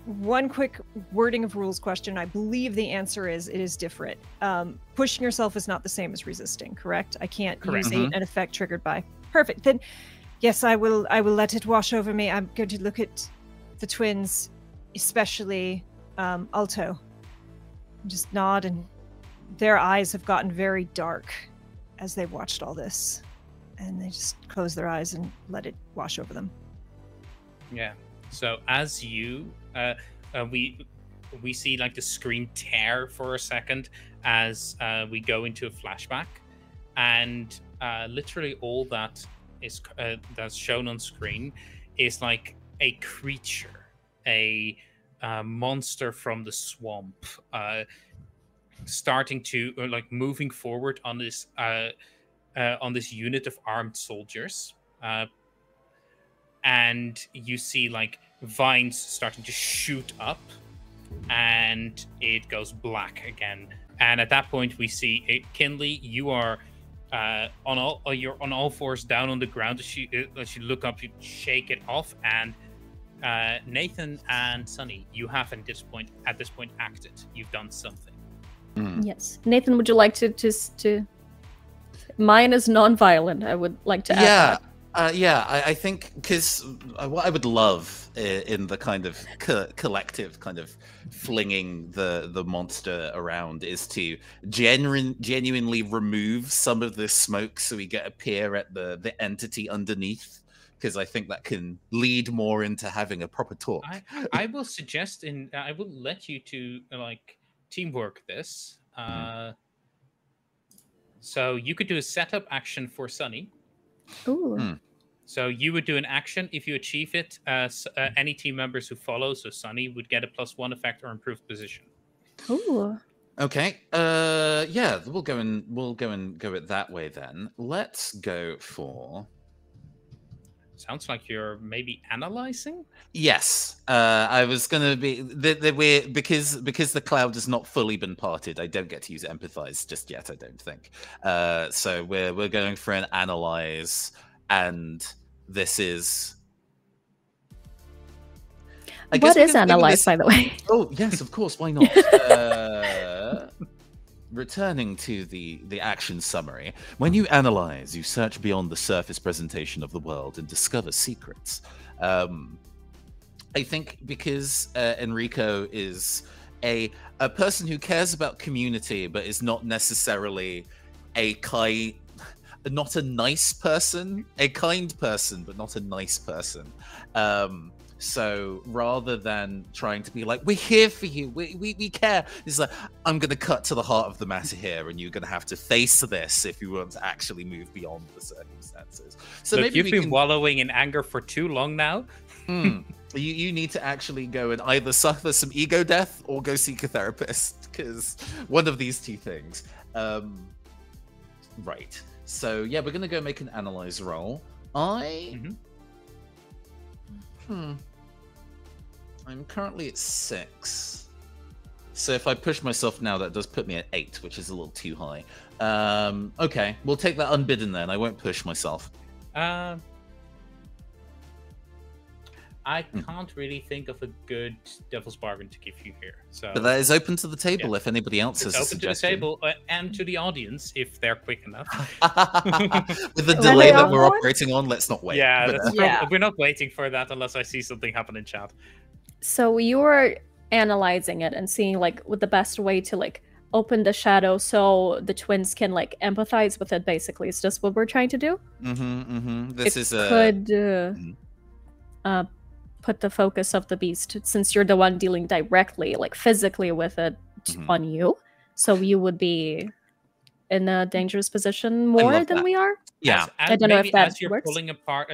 One quick wording of rules question. I believe the answer is it is different. Pushing yourself is not the same as resisting, correct? I can't use an effect triggered by. Perfect. Then, yes, I will let it wash over me. I'm going to look at the twins, especially Alto. Just nod, and their eyes have gotten very dark as they've watched all this. And they just close their eyes and let it wash over them. Yeah. So as you, we see like the screen tear for a second as we go into a flashback, and literally all that is that's shown on screen is like a creature, a monster from the swamp, starting to like moving forward on this unit of armed soldiers. And you see like vines starting to shoot up, and it goes black again. And at that point, we see Kinley. You are you're on all fours down on the ground. As you look up, you shake it off. And Nathan and Sunny, you have at this point acted. You've done something. Yes, Nathan, would you like to? Mine is non-violent. I would like to add that. I think because what I would love in the kind of collective kind of flinging the monster around is to genuinely remove some of the smoke so we get a peer at the entity underneath. because I think that can lead more into having a proper talk. I will suggest I will let you to like teamwork this. So you could do a setup action for Sunny. Ooh. So you would do an action. If you achieve it, any team members who follow, so Sunny, would get a +1 effect or improved position. Ooh. Okay. Yeah, we'll go it that way then. Let's go for. Sounds like you're maybe analyzing. Yes, I was gonna be because the cloud has not fully been parted. I don't get to use empathize just yet. I don't think. So we're going for an analyze, and this is. What is analyze, by the way? Oh yes, of course. Why not? Returning to the action summary, when you analyze, you search beyond the surface presentation of the world and discover secrets. I think because Enrico is a person who cares about community, but is not necessarily not a nice person, a kind person, but not a nice person. So rather than trying to be like, we're here for you, we care, it's like, I'm going to cut to the heart of the matter here, and you're going to have to face this if you want to actually move beyond the circumstances. So look, maybe you've been wallowing in anger for too long now. You need to actually go and either suffer some ego death or go seek a therapist, because one of these two things. Right. So yeah, we're going to go make an analyze roll. I'm currently at 6. So if I push myself now, that does put me at 8, which is a little too high. Okay, we'll take that unbidden then. I won't push myself. I can't really think of a good devil's bargain to give you here. So, but that is open to the table if anybody else has a open to the suggestion. table and to the audience if they're quick enough. With the delay that we're operating on, let's not wait. Yeah, we're not waiting for that unless I see something happen in chat. So you were analyzing it and seeing like what the best way to like open the shadow so the twins can like empathize with it. Basically, is this what we're trying to do? This is could put the focus of the beast, since you're the one dealing directly, like physically with it, on you. So you would be in a dangerous position more than we are. Yeah, I don't know if that as you're works. pulling apart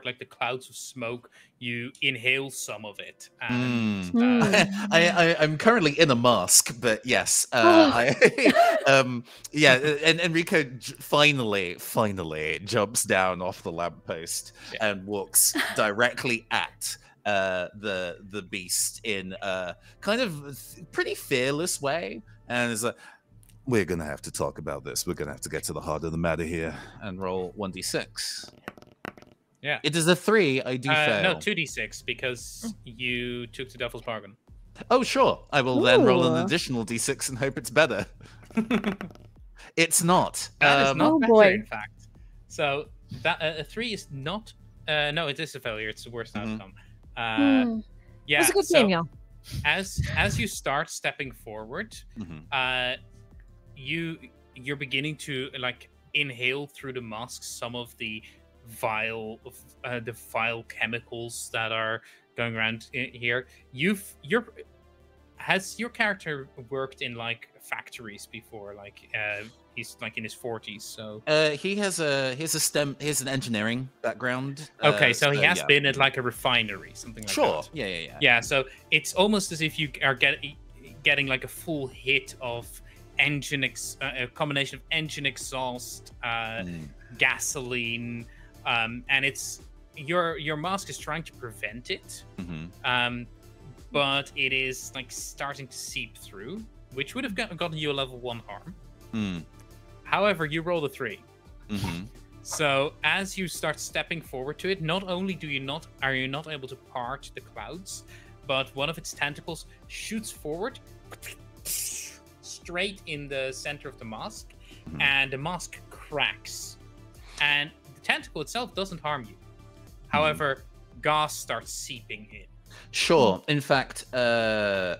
like the clouds of smoke, you inhale some of it. And, I'm currently in a mask, but yes, yeah, and Enrico finally jumps down off the lamppost and walks directly at the beast in a kind of pretty fearless way, and is like, we're going to have to talk about this. We're going to have to get to the heart of the matter here and roll 1d6. Yeah. It is a 3. I do fail. No, 2d6 because you took the devil's bargain. Oh, sure. I will then roll an additional d6 and hope it's better. It's not. That is not oh better, boy. in fact. So that a 3 is not... no, it is a failure. It's the worst outcome. Yeah, it's a good game, y'all. As you start stepping forward, you're beginning to like inhale through the mask some of the vile chemicals that are going around here. Has your character worked in like factories before? Like he's like in his 40s, so he has an engineering background. Okay, so he has been at like a refinery, something like that. Yeah. So it's almost as if you are getting like a full hit of a combination of engine exhaust, gasoline, and it's your mask is trying to prevent it, but it is like starting to seep through, which would have gotten you a level 1 harm. However, you rolled a 3. So as you start stepping forward to it, not only are you not able to part the clouds, but one of its tentacles shoots forward straight in the center of the mask, and the mask cracks. And the tentacle itself doesn't harm you. However, gas starts seeping in. Sure. In fact, I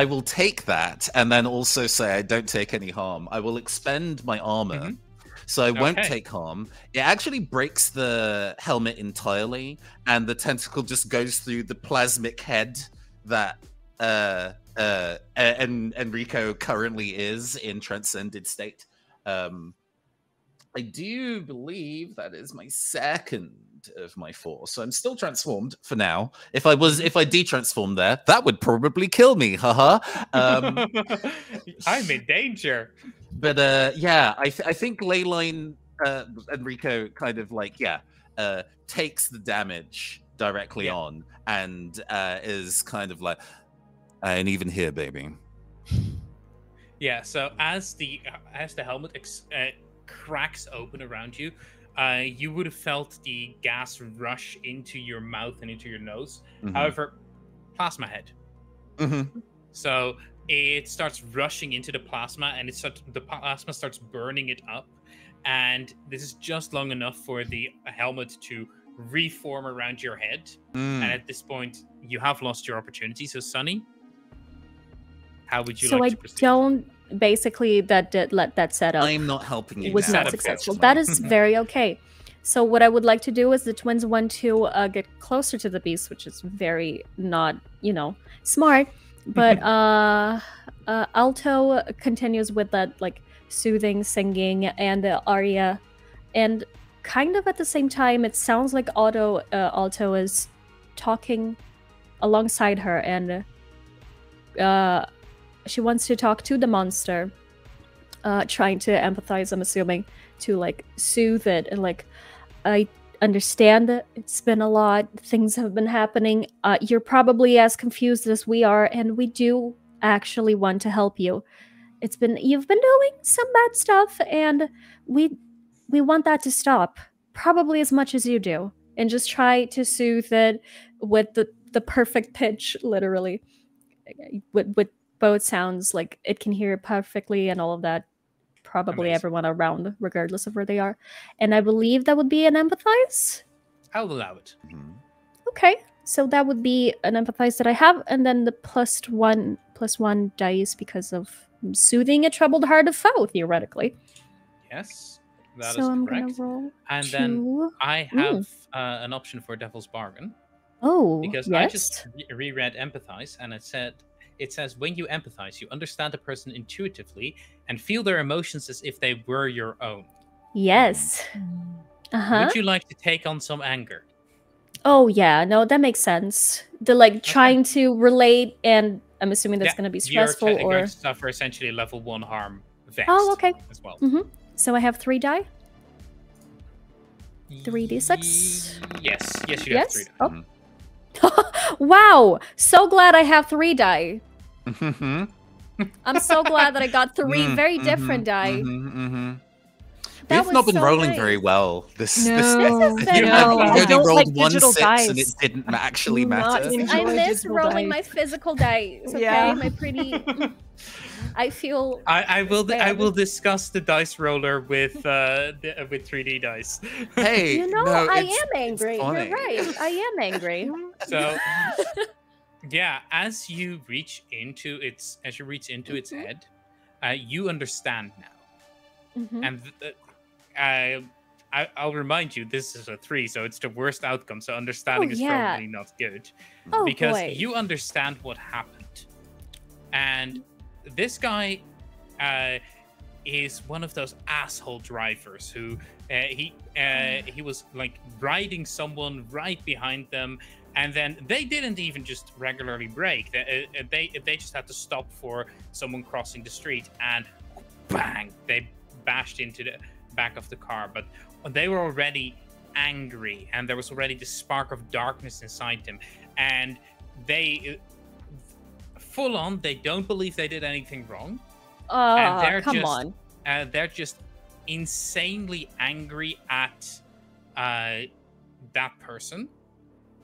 will take that and then also say I don't take any harm. I will expend my armor so I won't Okay. take harm. It actually breaks the helmet entirely, and the tentacle just goes through the plasmic head that Enrico currently is in transcended state. I do believe that is my second of my 4, so I'm still transformed for now. If I de-transformed there, that would probably kill me. Haha. I'm in danger. But yeah, I think Leyline Enrico kind of like takes the damage directly on, and is kind of like, I ain't even here, baby. Yeah. So as the helmet cracks open around you, you would have felt the gas rush into your mouth and into your nose. However, plasma head. So it starts rushing into the plasma, and the plasma starts burning it up. And this is just long enough for the helmet to reform around your head. And at this point, you have lost your opportunity. So, Sunny, how would you like to proceed? So I don't. Basically, that setup. I'm not helping you. Was now, not successful. That is very okay. So what I would like to do is the twins want to get closer to the beast, which is very not, smart. But Alto continues with that like soothing singing and the aria, and kind of at the same time, it sounds like Alto is talking alongside her, and she wants to talk to the monster, trying to empathize, I'm assuming, to like soothe it, and like, I understand that it's been a lot, things have been happening, you're probably as confused as we are, and we do actually want to help you. You've been doing some bad stuff, and we want that to stop, probably as much as you do, and just try to soothe it with the perfect pitch, literally, with both sounds, like it can hear perfectly and all of that. Probably Amazing. everyone around, regardless of where they are. And I believe that would be an empathize. I'll allow it. Okay, so that would be an empathize that I have, and then the +1 dice because of soothing a troubled heart of foe, theoretically. Yes, that is so I'm correct. gonna roll And 2. then I have an option for Devil's Bargain. Oh, because yes? I just reread empathize, and it says when you empathize, you understand a person intuitively and feel their emotions as if they were your own. Yes. Would you like to take on some anger? Oh yeah, no, that makes sense. The like trying to relate, and I'm assuming that's going to be stressful. You're going to suffer essentially level 1 harm vexed. Oh, okay. As well. So I have 3 die. 3d6. Yes, you have 3 die. Oh. Wow! So glad I have 3 die. I'm so glad that I got 3 very different die. We've not been rolling very well. This I don't rolled like 1 digital 6 dice. and it didn't actually matter. I miss rolling my physical dice. Okay, my pretty. I feel. I will discuss the dice roller with 3D dice. Hey, I am angry. You're right. I am angry. So, yeah, as you reach into its head, you understand now, and I'll remind you, this is a 3, so it's the worst outcome. So understanding is probably not good, because you understand what happened, and this guy is one of those asshole drivers who he was like riding someone right behind them, and then they didn't even just regularly brake. They just had to stop for someone crossing the street, and bang, they bashed into the back of the car. But they were already angry, and there was already this spark of darkness inside them, and they full on, they don't believe they did anything wrong. And they're just insanely angry at that person.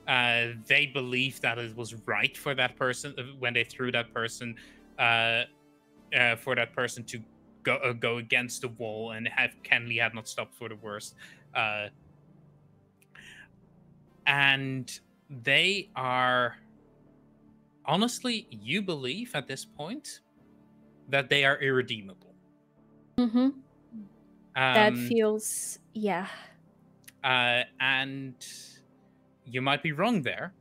They believe that it was right for that person when they threw that person for that person to go against the wall, and Kenley had not stopped for the worst. And they are, honestly, you believe at this point that they are irredeemable. That feels, yeah. And you might be wrong there.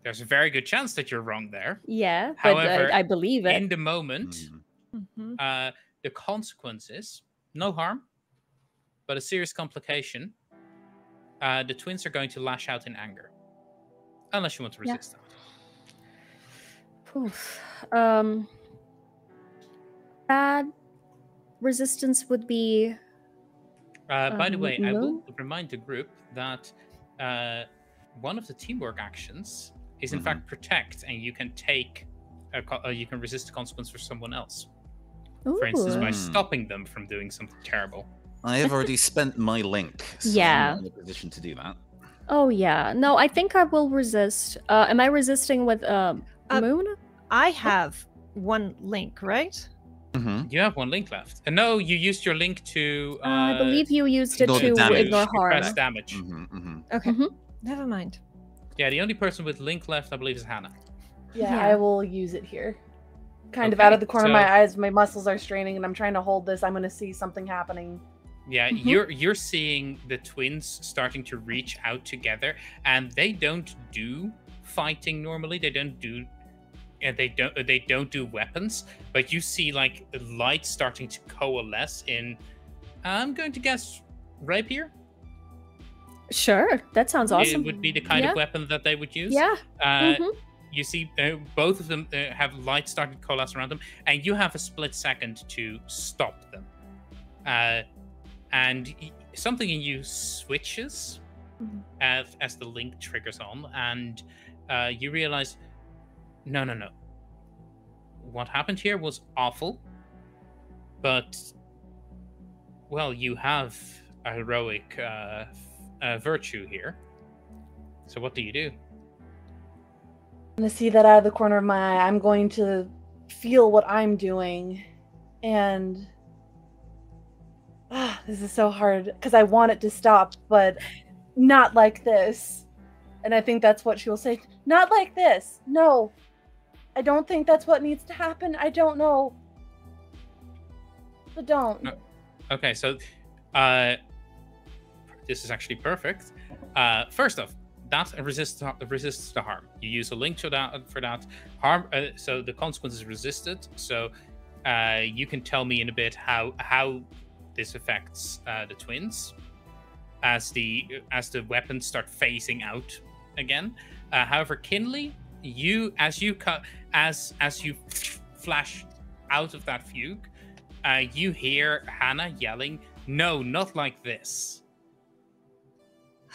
There's a very good chance that you're wrong there. Yeah, but However, I believe it. in the moment, the consequences, no harm, but a serious complication. The twins are going to lash out in anger. Unless you want to resist that. Oof. Bad resistance would be... by the way, I will remind the group that one of the teamwork actions is in fact protect, and you can take, you can resist the consequence for someone else. Ooh. For instance, by stopping them from doing something terrible. I have already spent my link, so Yeah. I'm not in a position to do that. Oh yeah, no, I think I will resist. Am I resisting with Moon? I have one link, right? You have one link left. And no, you used your link to... I believe you used it ignore the to damage. ignore harm. Press damage. Okay. Mhm. Never mind. Yeah, the only person with link left, I believe, is Hannah. Yeah, Yeah. I will use it here. Kind of Okay, out of the corner of so- my eyes, my muscles are straining, and I'm trying to hold this. I'm going to see something happening. Yeah, you're seeing the twins starting to reach out together, and they don't do fighting normally. They don't do weapons, but you see like the light starting to coalesce in. I'm going to guess rapier. Sure, that sounds awesome. It would be the kind of weapon that they would use. Yeah. You see, both of them have light starting to coalesce around them, and you have a split second to stop them. And something in you switches as the link triggers on, and you realize, no. What happened here was awful, but, well, you have a heroic virtue here. So what do you do? I'm going to see that out of the corner of my eye. I'm going to feel what I'm doing. And this is so hard because I want it to stop, but not like this. And I think that's what she will say. Not like this. No. I don't think that's what needs to happen. I don't know. But don't. No. Okay, so this is actually perfect. First off, that resists the harm. You use a link to that for that harm. So the consequence is resisted. So you can tell me in a bit how this affects the twins as the weapons start phasing out again. However, Kinley, as you flash out of that fugue, you hear Hannah yelling, "No, not like this."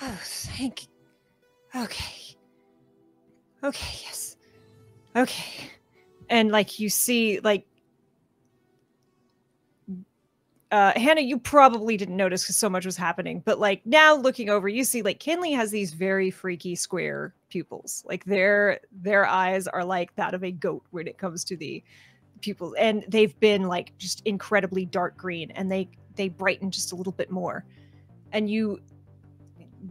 Oh, thank you. Okay. Okay, yes. Okay. And like you see, like Hannah, you probably didn't notice because so much was happening, but like now looking over, you see like Kinley has these very freaky square pupils. Like their eyes are like that of a goat when it comes to the pupils, and they've been like just incredibly dark green, and they brighten just a little bit more. And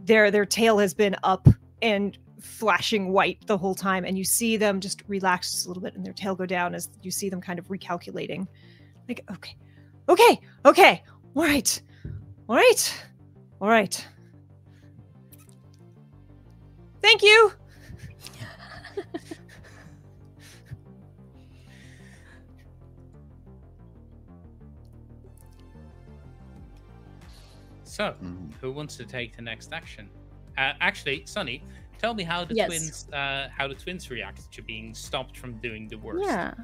their tail has been up and flashing white the whole time, and you see them just relax just a little bit and their tail go down as you see them kind of recalculating. Like, okay. All right. Thank you. So, who wants to take the next action? Actually, Sunny, tell me how the twins react to being stopped from doing the worst. Yeah.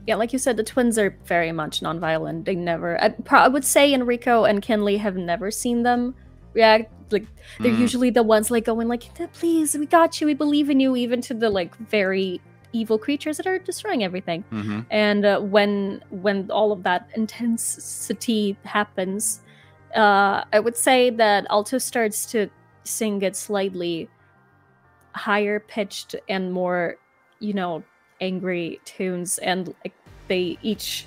Yeah, like you said, the twins are very much nonviolent. They never... I would say Enrico and Kinley have never seen them react. Like, they're usually the ones, like, going, like, please, we got you, we believe in you, even to the, like, very evil creatures that are destroying everything. And when all of that intensity happens, I would say that Alto starts to sing it slightly higher pitched and more, angry tunes, and like they each,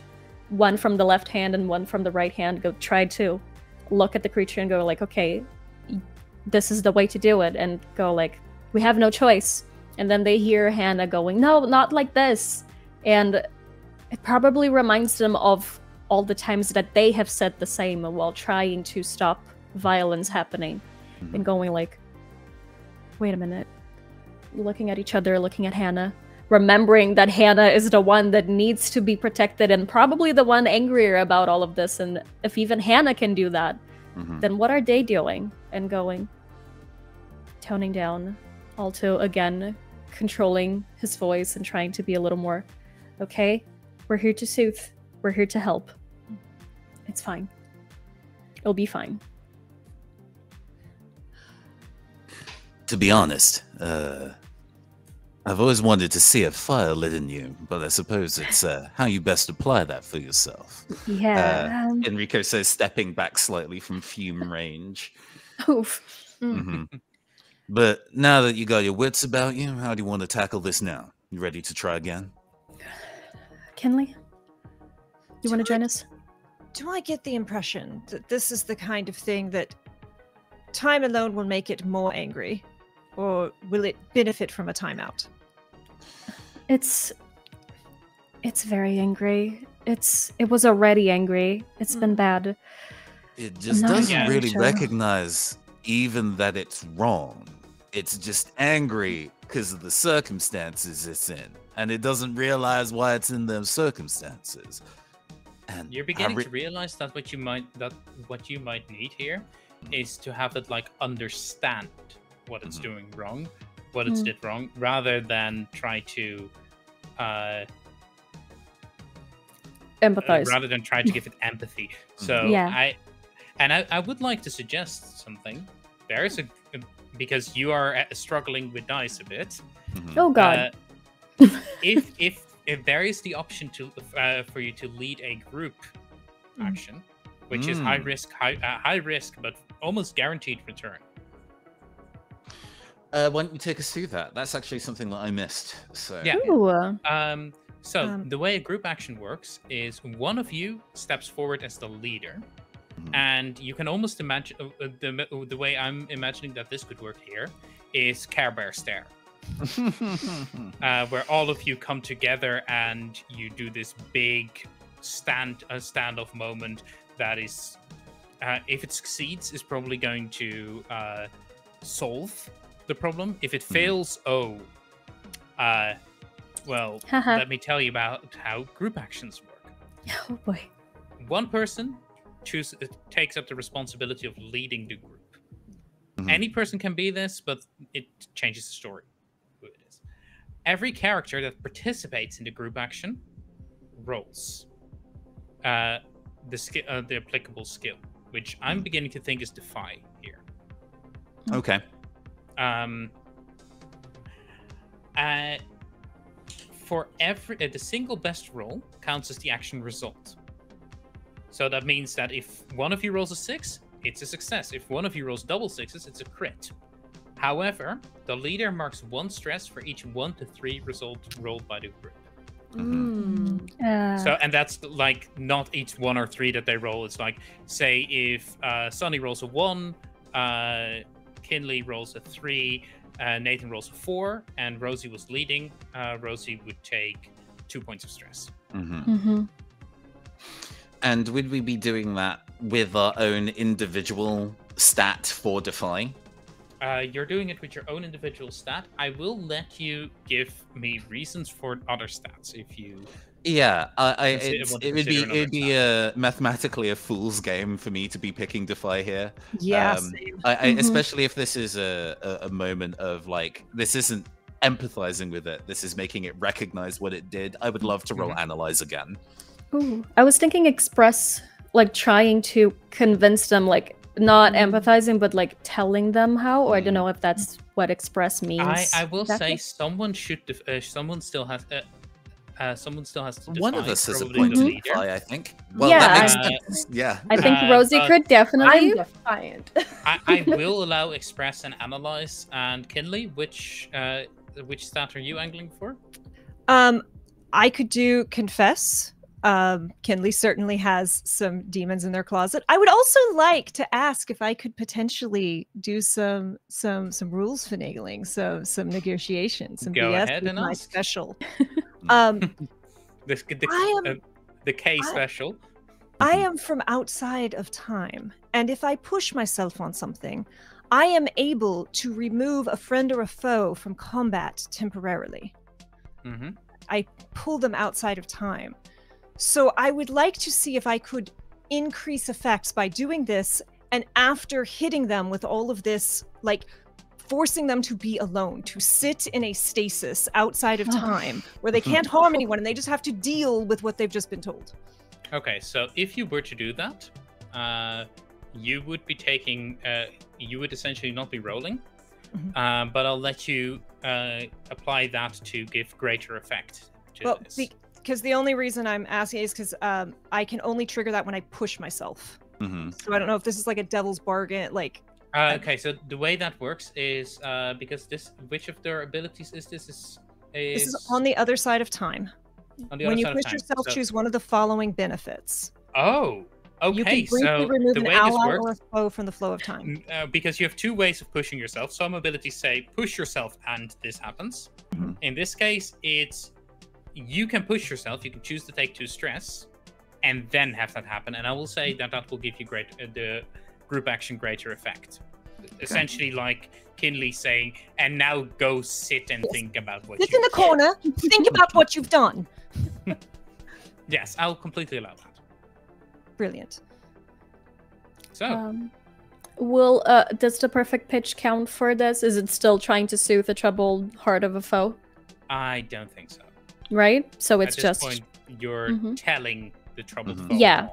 one from the left hand and one from the right hand, try to look at the creature and go like, okay, this is the way to do it, and go like, we have no choice. And then they hear Hannah going, no, not like this, and it probably reminds them of all the times that they have said the same while trying to stop violence happening, and going like, wait a minute, looking at each other, looking at Hannah, remembering that Hannah is the one that needs to be protected and probably the one angrier about all of this, and if even Hannah can do that, then what are they doing? And going, toning down, Alto again, controlling his voice and trying to be a little more, okay, we're here to soothe, we're here to help. It's fine. It'll be fine. To be honest, I've always wanted to see a fire lit in you, but I suppose it's how you best apply that for yourself. Yeah. Enrico says, stepping back slightly from fume range. Oof. But now that you got your wits about you, how do you want to tackle this now? You ready to try again? Kinley, you want to join us? Do I get the impression that this is the kind of thing that time alone will make it more angry? Or will it benefit from a timeout? It's very angry. It was already angry. It's been bad. It just not doesn't entirely really sure. recognize even that it's wrong. It's just angry because of the circumstances it's in. And it doesn't realize why it's in those circumstances. And You're beginning to realize that what you might need here is to have it like understand what it's doing wrong, what it's did wrong, rather than try to Empathize. rather than try to give it empathy. So Yeah. I would like to suggest something. There is because you are struggling with dice a bit. Oh God. If there is the option to for you to lead a group action, which is high risk but almost guaranteed return. why don't you take us through that? That's actually something that I missed. So Yeah. Ooh. The way a group action works is one of you steps forward as the leader, and you can almost imagine the way I'm imagining that this could work here is Care Bear Stare. Where all of you come together and you do this big standoff moment that is, if it succeeds, is probably going to solve the problem. If it fails, well, let me tell you about how group actions work. Oh boy. One person takes up the responsibility of leading the group. Any person can be this, but it changes the story. Who it is. Every character that participates in the group action rolls the applicable skill, which I'm beginning to think is Defy here. Okay. For every the single best roll counts as the action result. So that means that if one of you rolls a 6, it's a success. If one of you rolls double 6s, it's a crit. However, the leader marks 1 stress for each 1 to 3 result rolled by the group. So, and that's like not each 1 or 3 that they roll. It's like, say, if Sonny rolls a 1, Kinley rolls a 3, Nathan rolls a 4, and Rosie was leading, Rosie would take 2 points of stress. And would we be doing that with our own individual stat for Defy? You're doing it with your own individual stat. I will let you give me reasons for other stats if you. Yeah, it would be stat. Mathematically a fool's game for me to be picking Defy here. Yeah, Especially if this is a moment of like, this isn't empathizing with it. This is making it recognize what it did. I would love to roll Analyze again. Ooh. I was thinking Express, like trying to convince them, like not empathizing, but like telling them how. Or I don't know if that's what Express means. I will say someone should. Someone still has. Someone still has to defy. One of us has a probably point the to leader. defy, I think. Well, Yeah, that makes sense. Yeah. I think Rosie but could definitely. I'm defiant. I will allow Express and Analyze. And Kinley, which stat are you angling for? I could do Confess. Kinley certainly has some demons in their closet. I would also like to ask if I could potentially do some rules finagling, so some negotiation, some Go BS ahead with and my ask. special. The K special. I am from outside of time, and if I push myself on something, I am able to remove a friend or a foe from combat temporarily. Mm-hmm. I pull them outside of time. So I would like to see if I could increase effects by doing this, and after hitting them with all of this, like forcing them to be alone, to sit in a stasis outside of time where they can't harm anyone and they just have to deal with what they've just been told. Okay, so if you were to do that, you would be taking, you would essentially not be rolling, but I'll let you apply that to give greater effect to this. Because the only reason I'm asking is because I can only trigger that when I push myself. So I don't know if this is like a devil's bargain, like... Okay, so the way that works is, because this, which of their abilities is this? This is on the other side of time. When you push yourself, choose one of the following benefits. Oh, okay. You can briefly remove an ally or a foe from the flow of time. Because you have two ways of pushing yourself. Some abilities say push yourself and this happens. In this case, it's you can push yourself. You can choose to take 2 stress and then have that happen. And I will say that that will give you the group action greater effect. Essentially like Kinley saying, and now go sit and think about what Sit in the corner, think about what you've done. Yes, I'll completely allow that. Brilliant. So, does the perfect pitch count for this? Is it still trying to soothe the troubled heart of a foe? I don't think so. Right? So it's At this just point, you're telling the troubled foe. Yeah.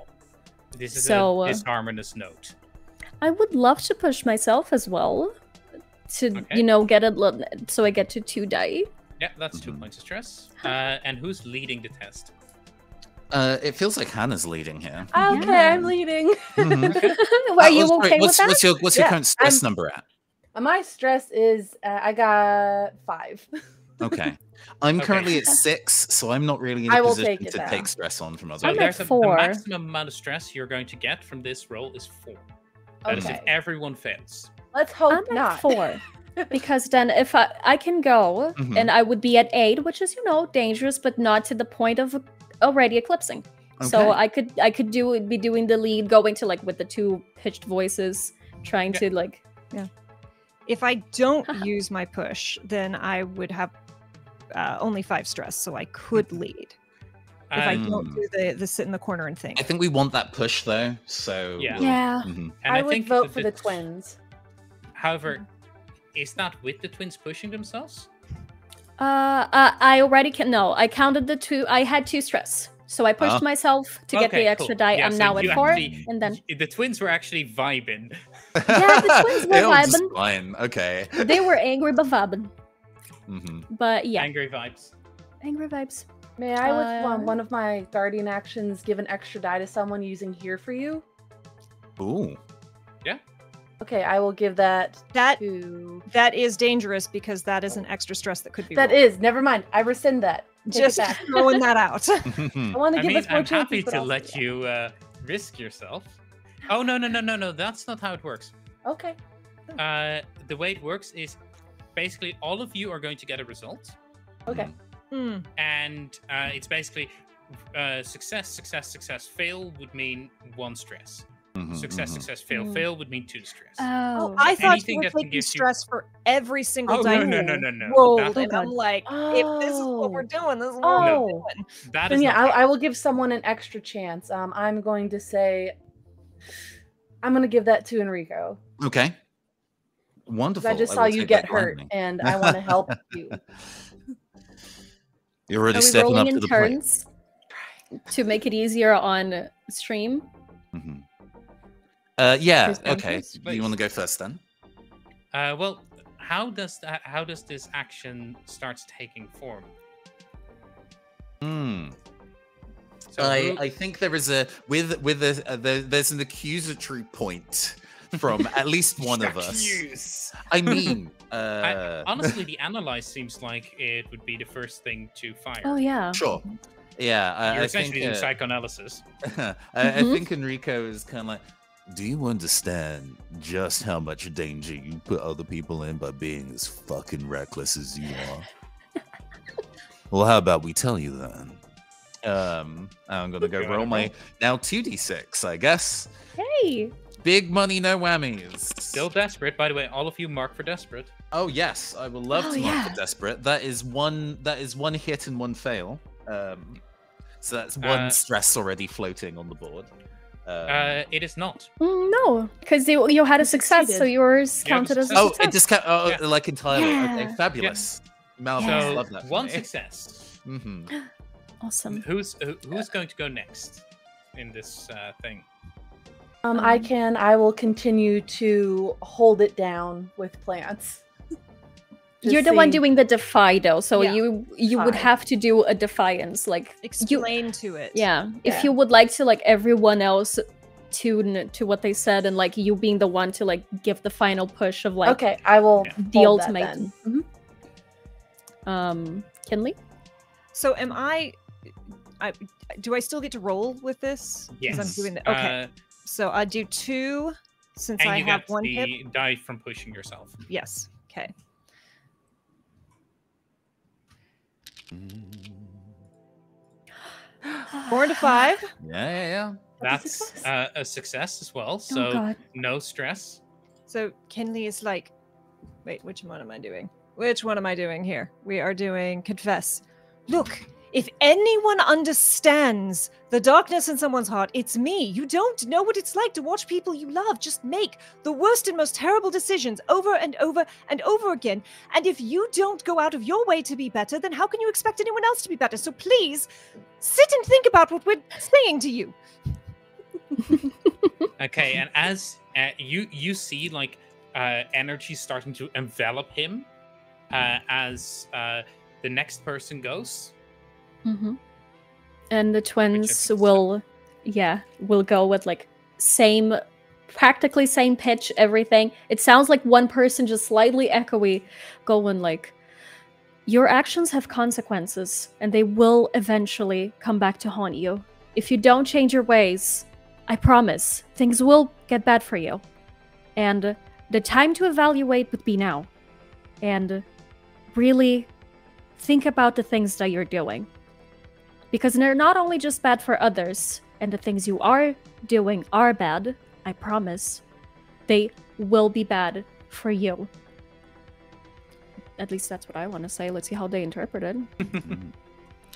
This is a disharmonious note. I would love to push myself as well. To, you know, get it so I get to 2 die. Yeah, that's 2 points of stress. And who's leading the test? It feels like Hannah's leading here. Okay, I'm leading. Are you okay with that? What's your current stress number at? My stress is, I got 5. Okay. I'm currently at 6, so I'm not really in a position to take stress on from others. So I'm at 4. The maximum amount of stress you're going to get from this roll is 4. That is if everyone fails. Let's hope I'm not. At 4. Because then if I can go, and I would be at 8, which is, you know, dangerous, but not to the point of already eclipsing. Okay. So I could be doing the lead, going to like with the 2 pitched voices, trying to like, If I don't use my push, then I would have only 5 stress, so I could lead. If I don't do the sit in the corner and think. I think we want that push though, so And I would vote for the twins. However, is that with the twins pushing themselves? I already can. No, I counted the 2. I had 2 stress, so I pushed myself to get the extra die. Yeah, I'm so now at 4, and then the twins were actually vibing. Yeah, the twins were vibing. Fine. Okay. They were angry but vibing. But yeah, angry vibes. Angry vibes. May I, with one of my guardian actions, give an extra die to someone using Here For You? Ooh. Yeah. Okay, I will give that to... That is dangerous because that is an extra stress that could be That is. Never mind. I rescind that. Take Just throwing that out. I want to give us more I'm chances, happy but to also- let you risk yourself. Oh, no. That's not how it works. Okay. The way it works is basically all of you are going to get a result. Okay. And it's basically success, fail would mean 1 stress. Success, fail would mean 2 stress. Oh, I thought Anything you were that can taking give you- stress for every single Oh, die no. rolled, and I'm like, if this is what we're doing, this is what we're doing. That Then is I will give someone an extra chance. I'm going to say, I'm going to give that to Enrico. Okay. Wonderful. I just saw will you take get that hurt, gladly. and I want to help you. You're already Are we stepping rolling up to in the plate. turns to make it easier on stream? Yeah. Who's going Okay. first? Do you want to go first then? well, how does this action starts taking form? So I think there is there's an accusatory point from at least one of us. I mean, honestly, the analyze seems like it would be the first thing to fire. Oh yeah. Sure. Yeah, You're I essentially think doing psychoanalysis. I think Enrico is kind of like, do you understand just how much danger you put other people in by being as fucking reckless as you are? Well, how about we tell you then? I'm gonna go Go ahead roll and my roll. now 2d6, I guess. Hey. Big money, no whammies. Still desperate. By the way, all of you mark for desperate. Oh yes, I would love Oh, to mark yeah. for desperate. That is one hit and one fail. So that's one stress already floating on the board. It is not. No, because you had a success, so succeeded. yours You have a counted as a success. Oh, success. it just Yeah. like entirely. Okay, Yeah. fabulous. Marvelous. So Love that. For one me. success. Mm-hmm. Awesome. Who's going to go next in this thing? I will continue to hold it down with plants. Just You're the one seeing- doing the defy, though, so Yeah, you would defy. have to do a defiance, like you. Explain to it. Yeah, Yeah. if you would like to, like everyone else, tune to what they said, and like you being the one to like give the final push of like Okay, I will. the hold that ultimate. then. Kinley. So am I do I still get to roll with this? 'Cause Yes. I'm doing the okay. So I do 2 since And I you have get 1 the hit. die from pushing yourself. Yes. Okay. 4 and a 5. Yeah. That's success. a success as well. Oh So God. no stress. So Kinley is like, wait, which one am I doing? Which one am I doing here? We are doing confess. Look, if anyone understands the darkness in someone's heart, it's me. You don't know what it's like to watch people you love just make the worst and most terrible decisions over and over and over again. And if you don't go out of your way to be better, then how can you expect anyone else to be better? So please sit and think about what we're saying to you. Okay, and as you see like energy starting to envelop him as the next person goes. Mm-hmm. And the twins think will go with like practically same pitch, everything. It sounds like one person just slightly echoey, going like, "Your actions have consequences, and they will eventually come back to haunt you. If you don't change your ways, I promise things will get bad for you. And the time to evaluate would be now. And really think about the things that you're doing. Because they're not only just bad for others, and the things you are doing are bad, I promise. They will be bad for you." At least that's what I want to say. Let's see how they interpret it.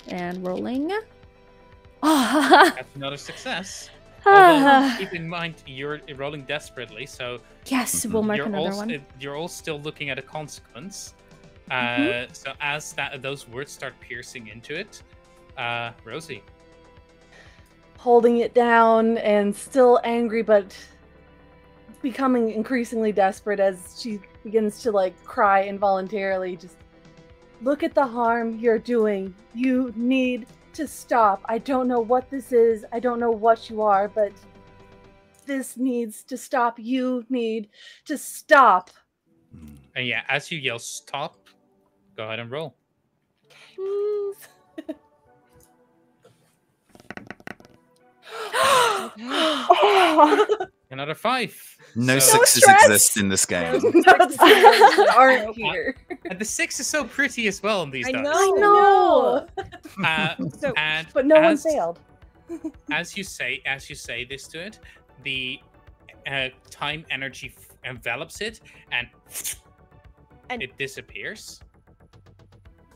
And rolling. That's another success. Although, Ah, keep in mind you're rolling desperately, so yes, we'll mark you're another all one. you're all still looking at a consequence. So as those words start piercing into it, Rosie. Holding it down and still angry, but becoming increasingly desperate as she begins to like cry involuntarily. Just look at the harm you're doing. You need to stop. I don't know what this is. I don't know what you are, but this needs to stop. You need to stop. And yeah, as you yell stop, go ahead and roll. Please. Another 5. No So- sixes stress. exist in this game. Nuts aren't here. And the 6 is so pretty as well on these I dice. know. I know. So- And But no one as- failed. As you say this to it, the time energy envelops it, and And- it disappears.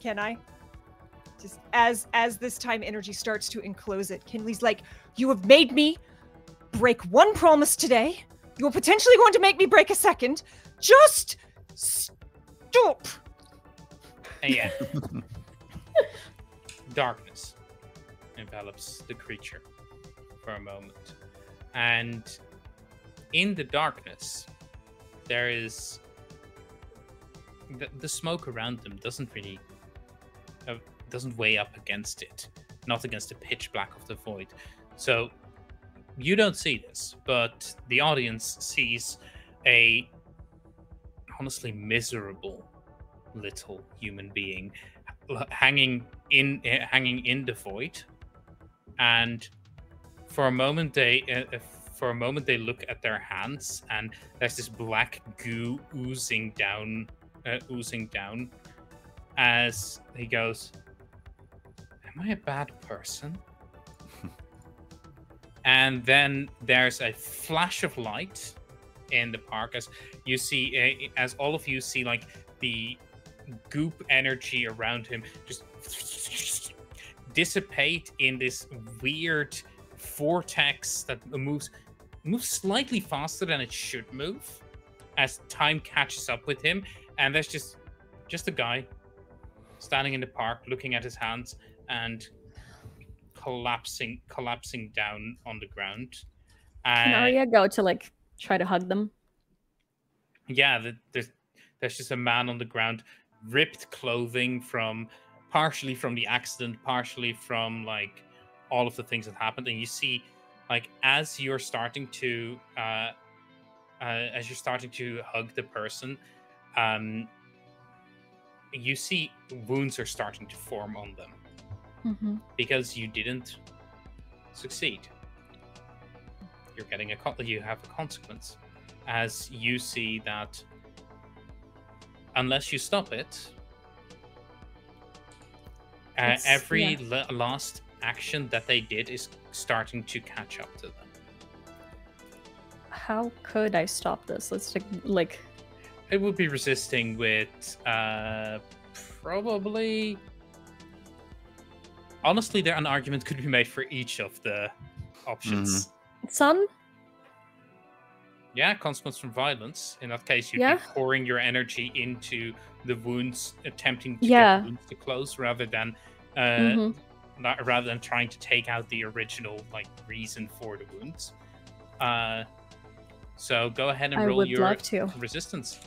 Can I? Just as this time energy starts to enclose it, Kinley's like, "You have made me break one promise today. You're potentially going to make me break a second. Just stop." And yeah, darkness envelops the creature for a moment, and in the darkness, there is the smoke around them doesn't really doesn't weigh up against it, not against the pitch black of the void. So you don't see this, but the audience sees a honestly miserable little human being hanging in the void, and for a moment they look at their hands, and there's this black goo oozing down as he goes, am I a bad person? And then there's a flash of light in the park as you see, as all of you see, like the goop energy around him just dissipate in this weird vortex that moves slightly faster than it should move as time catches up with him. And there's just a guy standing in the park looking at his hands and collapsing down on the ground. Can Arya go to like try to hug them? Yeah, there's just a man on the ground, ripped clothing from partially from the accident, partially from like all of the things that happened. And you see, like as you're starting to hug the person, you see wounds are starting to form on them. Because you didn't succeed. You have a consequence, as you see that unless you stop it, every last action that they did is starting to catch up to them. How could I stop this? Let's take, like... It would be resisting with probably... Honestly, there an argument could be made for each of the options. Sun? Yeah, consequence from violence. In that case, you'd be pouring your energy into the wounds, attempting to get the wounds to close, rather than trying to take out the original like reason for the wounds. So go ahead and roll your resistance.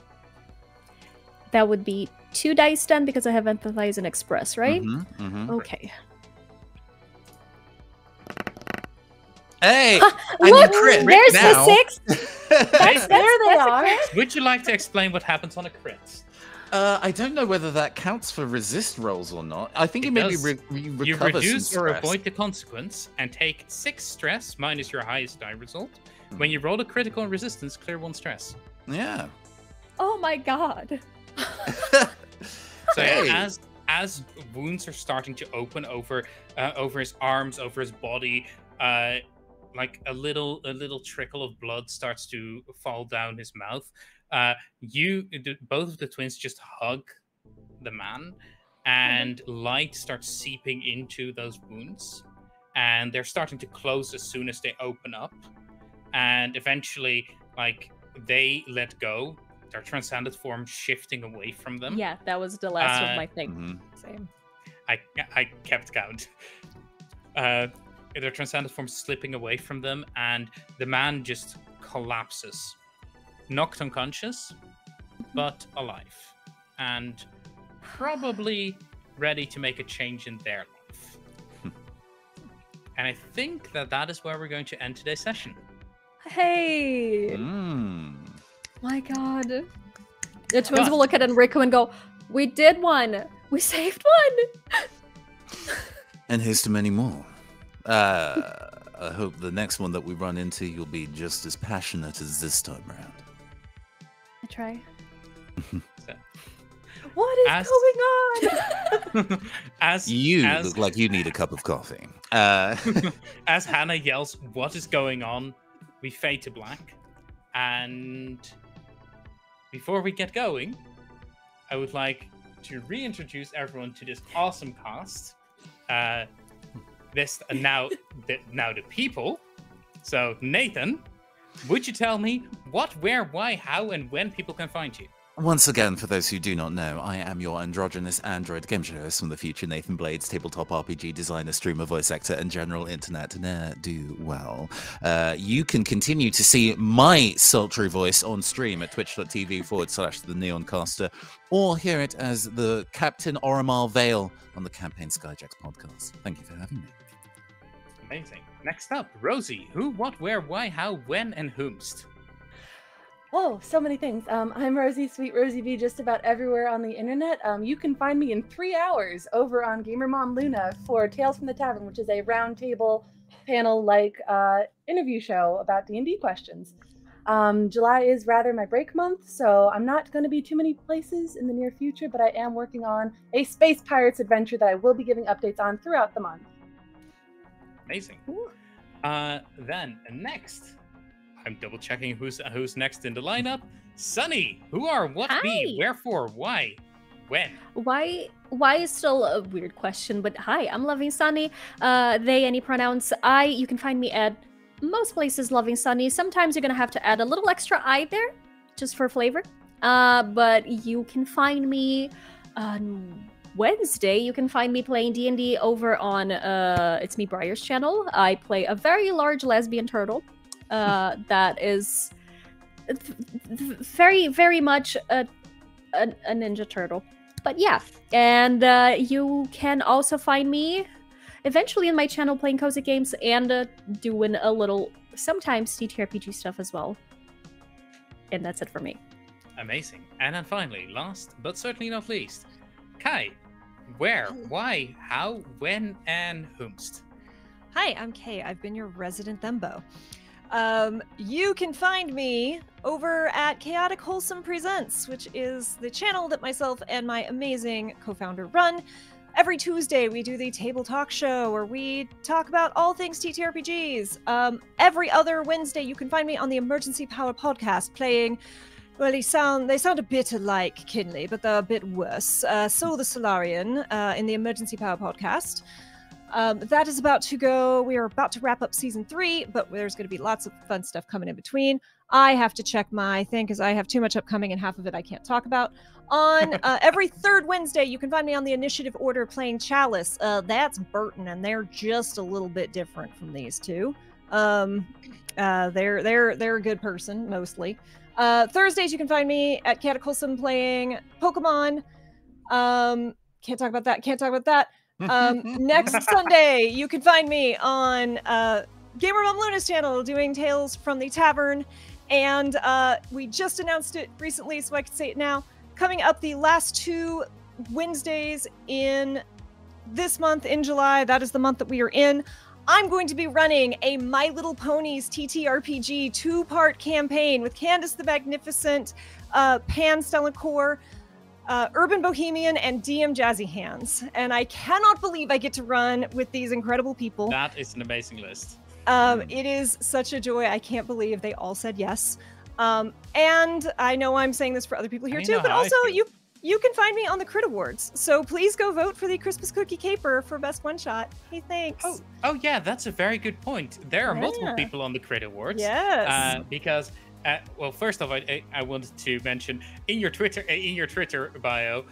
That would be 2 dice then, because I have empathize and express, right? Okay. Hey, look, there's the 6. There they are. Would you like to explain what happens on a crit? I don't know whether that counts for resist rolls or not. I think it maybe recover you reduce some or stress. avoid the consequence and take 6 stress minus your highest die result. When you roll a critical resistance, clear 1 stress. Yeah. Oh my god. So as wounds are starting to open over his arms, over his body, like a little trickle of blood starts to fall down his mouth. Both of the twins just hug the man, and light starts seeping into those wounds, and they're starting to close as soon as they open up, and eventually, like, they let go. Their transcendent form shifting away from them. Yeah, that was the last of my thing. Same. I kept count. Their transcendent form slipping away from them, and the man just collapses, knocked unconscious, but alive, and probably ready to make a change in their life. And I think that is where we're going to end today's session. Hey! My god. The twins will look at Enrico and go, "We did one! We saved one!" And here's to many more. I hope the next one that we run into, you'll be just as passionate as this time around. I try. What is going on? As you look like you need a cup of coffee. As Hannah yells, "What is going on?" we fade to black. And before we get going, I would like to reintroduce everyone to this awesome cast. Now the people. So Nathan, would you tell me what, where, why, how, and when people can find you? Once again, for those who do not know, I am your androgynous android game show host from the future, Nathan Blades, tabletop RPG designer, streamer, voice actor, and general internet ne'er-do-well. You can continue to see my sultry voice on stream at twitch.tv/the Neoncaster, or hear it as the Captain Oromar Vale on the Campaign Skyjacks podcast. Thank you for having me. Amazing. Next up, Rosie. Who, what, where, why, how, when, and whomst? Oh, so many things. I'm Rosie, Sweet Rosie V, just about everywhere on the internet. You can find me in 3 hours over on Gamer Mom Luna for Tales from the Tavern, which is a roundtable panel-like interview show about D&D questions. July is rather my break month, so I'm not going to be too many places in the near future, but I am working on a Space Pirates adventure that I will be giving updates on throughout the month. Amazing. Then next, I'm double checking who's next in the lineup. Sunny, who are, what be, wherefore, why, when? Why is still a weird question, but hi, I'm Loving Sunny. They, any pronouns. I, you can find me at most places Loving Sunny. Sometimes you're gonna have to add a little extra I there, just for flavor. But you can find me on Wednesday. You can find me playing D&D over on It's Me Briar's channel. I play a very large lesbian turtle that is very, very much a ninja turtle. But yeah, and you can also find me eventually in my channel playing cozy games and doing a little, sometimes TTRPG stuff as well. And that's it for me. Amazing. And then finally, last but certainly not least, Kai, where, why, how, when, and whomst? Hi, I'm Kay. I've been your resident Thembo. You can find me over at Chaotic Wholesome Presents, which is the channel that myself and my amazing co-founder run. Every Tuesday, we do the Table Talk Show, where we talk about all things TTRPGs. Every other Wednesday, you can find me on the Emergency Power Podcast, playing, well, they sound a bit alike, Kinley, but they're a bit worse. Soul the Solarian in the Emergency Power Podcast. That is about to go. We are about to wrap up season 3, but there's going to be lots of fun stuff coming in between. I have to check my thing because I have too much upcoming and half of it I can't talk about. On every third Wednesday, you can find me on the Initiative Order playing Chalice. That's Burton, and they're just a little bit different from these two. They're a good person mostly. Thursdays, you can find me at Cataclysm playing Pokemon. Can't talk about that. Next Sunday, you can find me on Gamer Mom Luna's channel doing Tales from the Tavern, and we just announced it recently, so I can say it now. Coming up the last 2 Wednesdays in this month, in July, that is the month that we are in, I'm going to be running a My Little Ponies TTRPG 2-part campaign with Candace the Magnificent, Pan Stellancore, Urban Bohemian, and DM Jazzy Hands. And I cannot believe I get to run with these incredible people. That is an amazing list. It is such a joy. I can't believe they all said yes. And I know I'm saying this for other people here too, but also you can find me on the Crit Awards. So please go vote for the Christmas Cookie Caper for Best One Shot. Hey, thanks. Oh yeah, that's a very good point. There are multiple people on the Crit Awards. Yes. Because well, first off, I wanted to mention in your Twitter bio,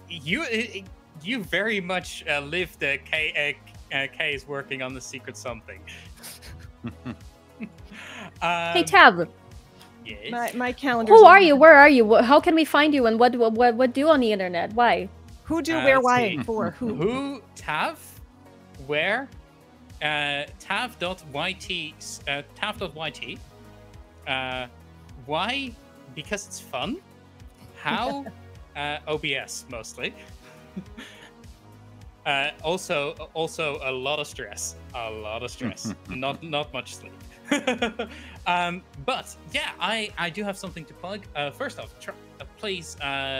you very much live the K is working on the secret something. Hey Tab. Yes. My calendar. Who are you? Where are you? How can we find you? And what do on the internet? Why? Who do, where, why, for? Who, Tav, where, tav.yt, tav.yt, why? Because it's fun. How? OBS mostly. Also a lot of stress. Not much sleep. But yeah, I do have something to plug. First off, please,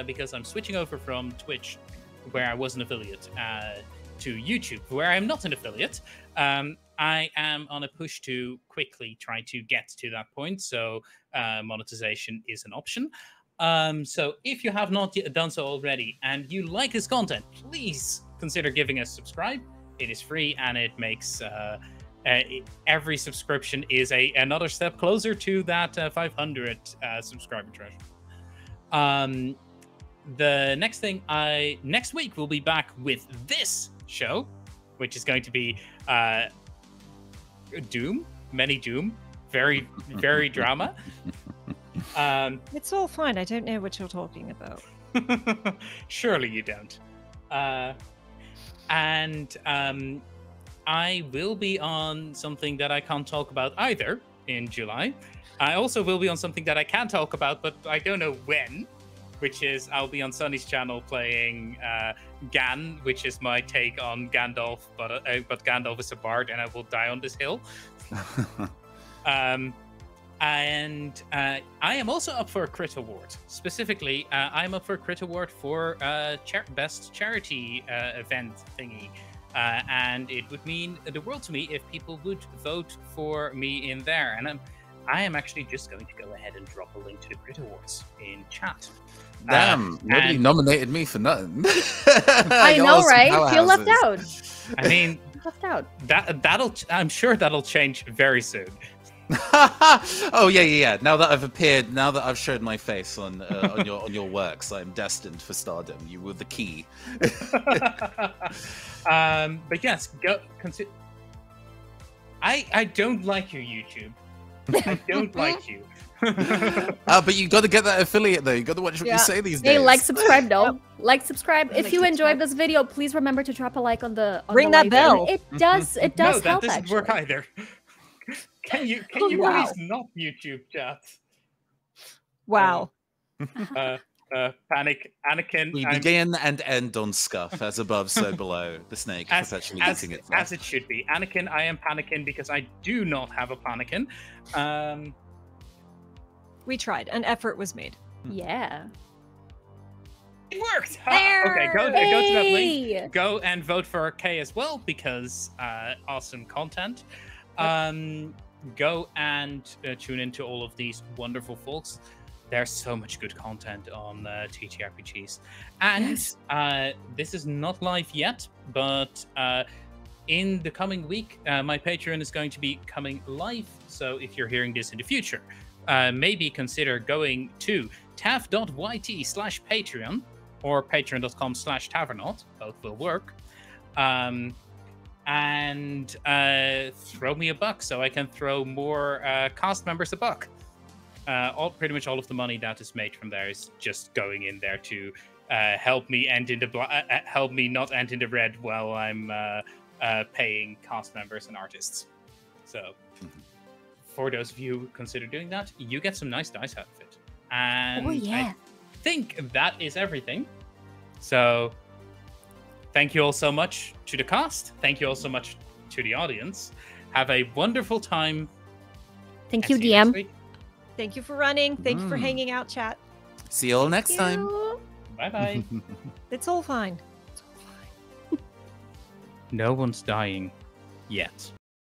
because I'm switching over from Twitch, where I was an affiliate, to YouTube, where I'm not an affiliate. I am on a push to quickly try to get to that point, so monetization is an option. So if you have not done so already and you like this content, please consider giving us a subscribe. It is free and it makes every subscription is another step closer to that 500 subscriber threshold. The next thing, next week we'll be back with this show, which is going to be Doom, very drama. It's all fine. I don't know what you're talking about. Surely you don't. And I will be on something that I can't talk about either in July. I also will be on something that I can talk about, but I don't know when, which is I'll be on Sunny's channel playing Gan, which is my take on Gandalf, but Gandalf is a bard and I will die on this hill. And I am also up for a crit award. Specifically, I'm up for a crit award for best charity event thingy. And it would mean the world to me if people would vote for me in there. And I am actually just going to go ahead and drop a link to the crit awards in chat. Damn, nobody nominated me for nothing. I know, right? Feel left out. I mean, left out. I'm sure that'll change very soon. Oh yeah. Now that I've appeared, now that I've showed my face on your works, I'm destined for stardom. You were the key. But yes, go consider. I don't like you, YouTube. I don't like you. But you got to get that affiliate though. You got to watch what you say these days. Hey, like, subscribe, though. Like, subscribe. If you enjoyed this video, please remember to drop a like on the ring that bell. It does. It does no, help. That doesn't actually. work either. Can you please not YouTube chat? Wow. Panic, Anakin. We begin and end on scuff, as above, so below. The snake perpetually eating itself. As it should be. Anakin, I am panicking because I do not have a panicking. We tried. An effort was made. Yeah. It worked! Okay, go to that link. Go and vote for Kay as well, because awesome content. Go and tune into all of these wonderful folks. There's so much good content on TTRPGs. And this is not live yet, but in the coming week, my Patreon is going to be coming live. So if you're hearing this in the future, maybe consider going to tav.yt/Patreon or patreon.com/Tavernaut. Both will work. And throw me a buck so I can throw more cast members a buck. Pretty much all of the money that is made from there is just going in there to help me help me not end in the red while I'm paying cast members and artists. So, for those of you who consider doing that, you get some nice dice out of it. And I think that is everything. So, thank you all so much to the cast. Thank you all so much to the audience. Have a wonderful time. Thank you, DM. Thank you for running. Thank you for hanging out, chat. See you all next time. Bye-bye. It's all fine. No one's dying yet.